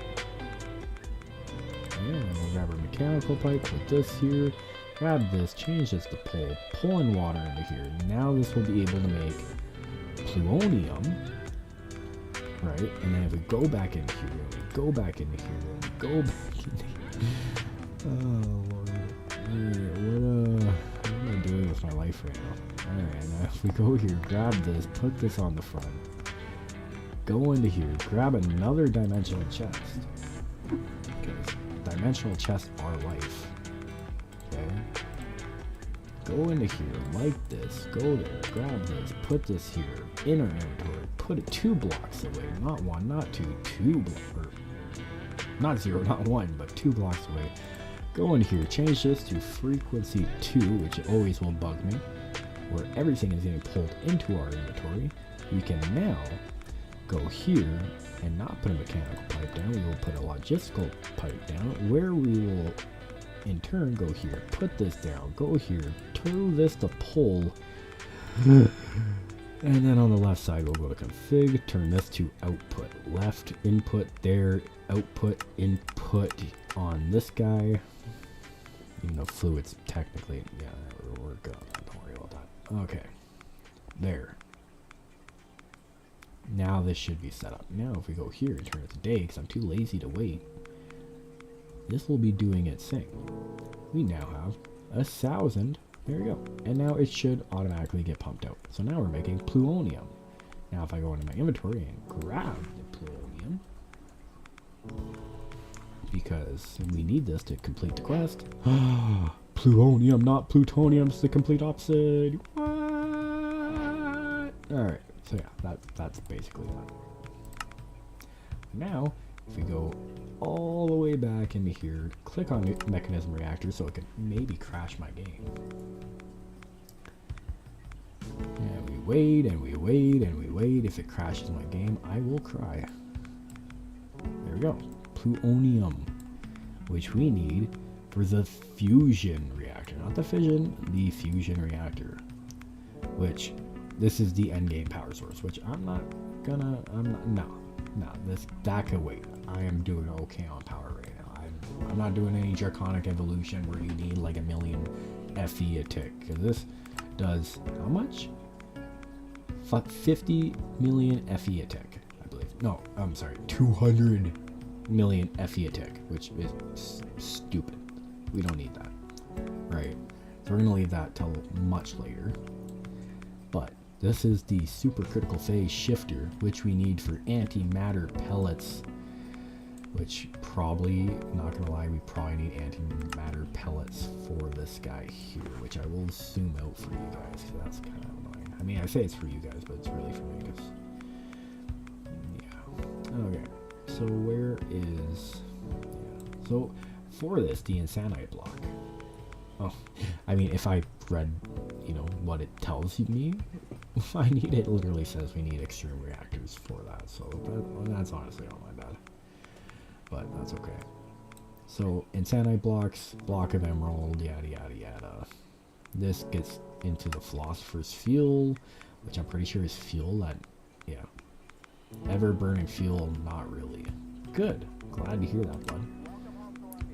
[SPEAKER 1] And we'll grab our mechanical pipe, put this here, grab this, change this to pole, pulling water into here. Now this will be able to make plutonium, right? And then if we go back into here, and we go back into here, and we go back into here. Oh Lord. What am I doing with my life right now? Alright, now if we go here, grab this, put this on the front, go into here, grab another dimensional chest, because dimensional chests are life. Okay? Go into here like this, go there, grab this, put this here, in our inventory, put it 2 blocks away, not 1, not 2, 2 blocks, not 0, not 1, but 2 blocks away. Go in here, change this to frequency 2, which always will bug me, where everything is getting pulled into our inventory. We can now go here and not put a mechanical pipe down. We will put a logistical pipe down, where we will in turn go here, put this down, go here, turn this to pull, and then on the left side we'll go to config, turn this to output. Left input there, output input on this guy. Even though fluids technically, yeah, we're good. Don't worry about that. Okay, there. Now this should be set up. Now if we go here and turn it to day, because I'm too lazy to wait, this will be doing its thing. We now have 1,000. There we go. And now it should automatically get pumped out. So now we're making plutonium. Now if I go into my inventory and grab the plutonium, because we need this to complete the quest. Plutonium, not plutonium, it's the complete opposite. What? Alright, so yeah, that's basically that. Now, if we go all the way back into here, click on mechanism reactor so it can maybe crash my game. And we wait and we wait and we wait. If it crashes my game, I will cry. There we go. Plutonium, which we need for the fusion reactor, not the fission, the fusion reactor. Which, this is the endgame power source, which that could wait. I am doing okay on power right now. I'm not doing any draconic evolution where you need like a million FE a tick, because this does how much? 50 million FE a tick, I believe. No, I'm sorry, 200 million FE a tick, which is stupid. We don't need that, right? So we're gonna leave that till much later. But this is the supercritical phase shifter, which we need for antimatter pellets. Which probably, not gonna lie, we probably need antimatter pellets for this guy here, which I will zoom out for you guys, because that's kind of annoying. I mean, I say it's for you guys, but it's really for me, because, yeah. Okay, so where is, yeah. So, for this, the Insanite block. Oh, I mean, if I read, you know, what it tells me, I need, it literally says we need extreme reactors for that, so that's honestly all my bad. But that's okay. So, Insanite blocks, block of emerald, yada yada yada. This gets into the philosopher's fuel, which I'm pretty sure is fuel that, yeah. Ever burning fuel, not really. Good. Glad to hear that, bud.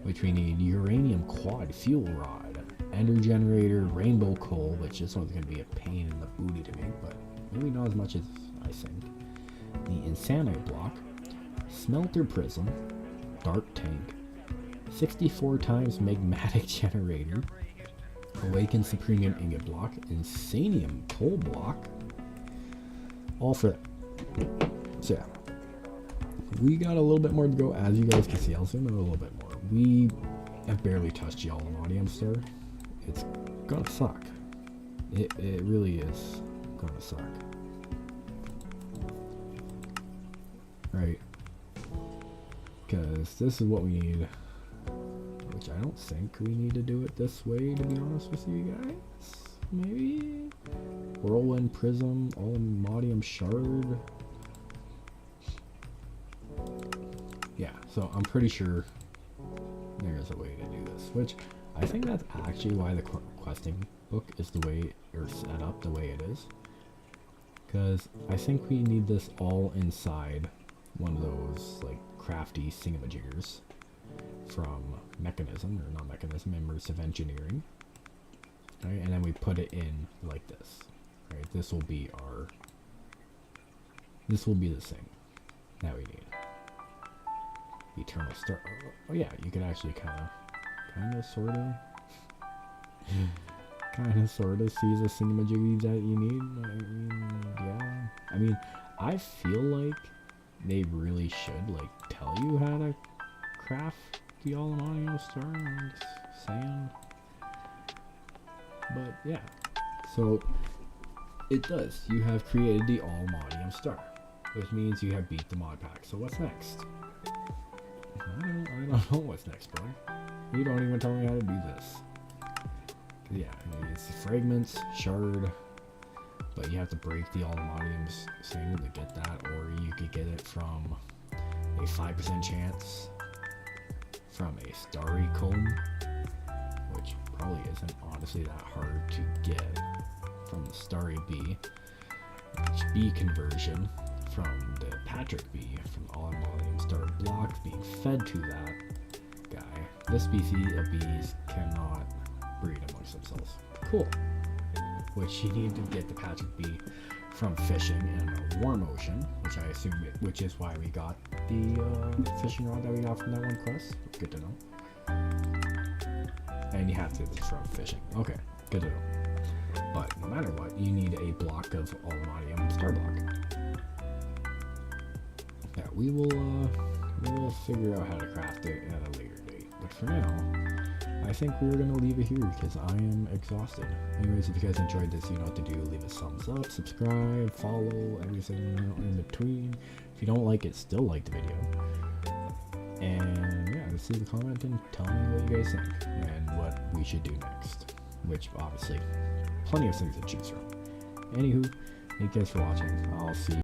[SPEAKER 1] Which we need uranium quad fuel rod, ender generator, rainbow coal, which this one's going to be a pain in the booty to make, but maybe not as much as I think. The Insanite block, smelter prism, dark tank, 64 times magmatic generator, awakened supremium ingot block, insanium coal block, all for that. So yeah, we got a little bit more to go, as you guys can see. I'll zoom in a little bit more. We have barely touched the ATM Star. It's gonna suck. It really is gonna suck. Right. Because this is what we need. Which I don't think we need to do it this way, to be honest with you guys. Maybe? Whirlwind Prism, Almodium Shard. Yeah, so I'm pretty sure there's a way to do this, which I think that's actually why the questing book is the way, or set up the way it is. Because I think we need this all inside one of those, like, crafty thingamajiggers from Mechanism, or not Mechanism, Immersive Engineering. Right, and then we put it in like this. Right, this will be the thing that we need. Eternal Star. Oh yeah, you could actually kind of, sort of see the thingamajiggy that you need. I mean, yeah. I mean, I feel like they really should, like, tell you how to craft the ATM Star. I'm just saying. But yeah, so it does. You have created the ATM Star, which means you have beat the mod pack. So what's next? I don't know what's next, boy. You don't even tell me how to do this. Yeah, it's fragments, shard, but you have to break the Almodium's thing to get that, or you could get it from a 5% chance from a starry comb, which probably isn't honestly that hard to get from the starry bee. B conversion from the Patrick bee, from Almodium Star block being fed to that guy. This species of bees cannot breed amongst themselves. Cool. Which you need to get the Patrick bee from fishing in a warm ocean, which I assume, which is why we got the fishing rod that we got from that one quest. Good to know. And you have to from fishing. Okay, good to know. But no matter what, you need a block of Almodium Star block. Yeah, we will figure out how to craft it at a later date. But for now, I think we're going to leave it here because I am exhausted. Anyways, if you guys enjoyed this, you know what to do. Leave a thumbs up, subscribe, follow, everything in between. If you don't like it, still like the video. And yeah, let's leave a comment and tell me what you guys think and what we should do next. Which, obviously, plenty of things to choose from. Anywho, thank you guys for watching. I'll see you.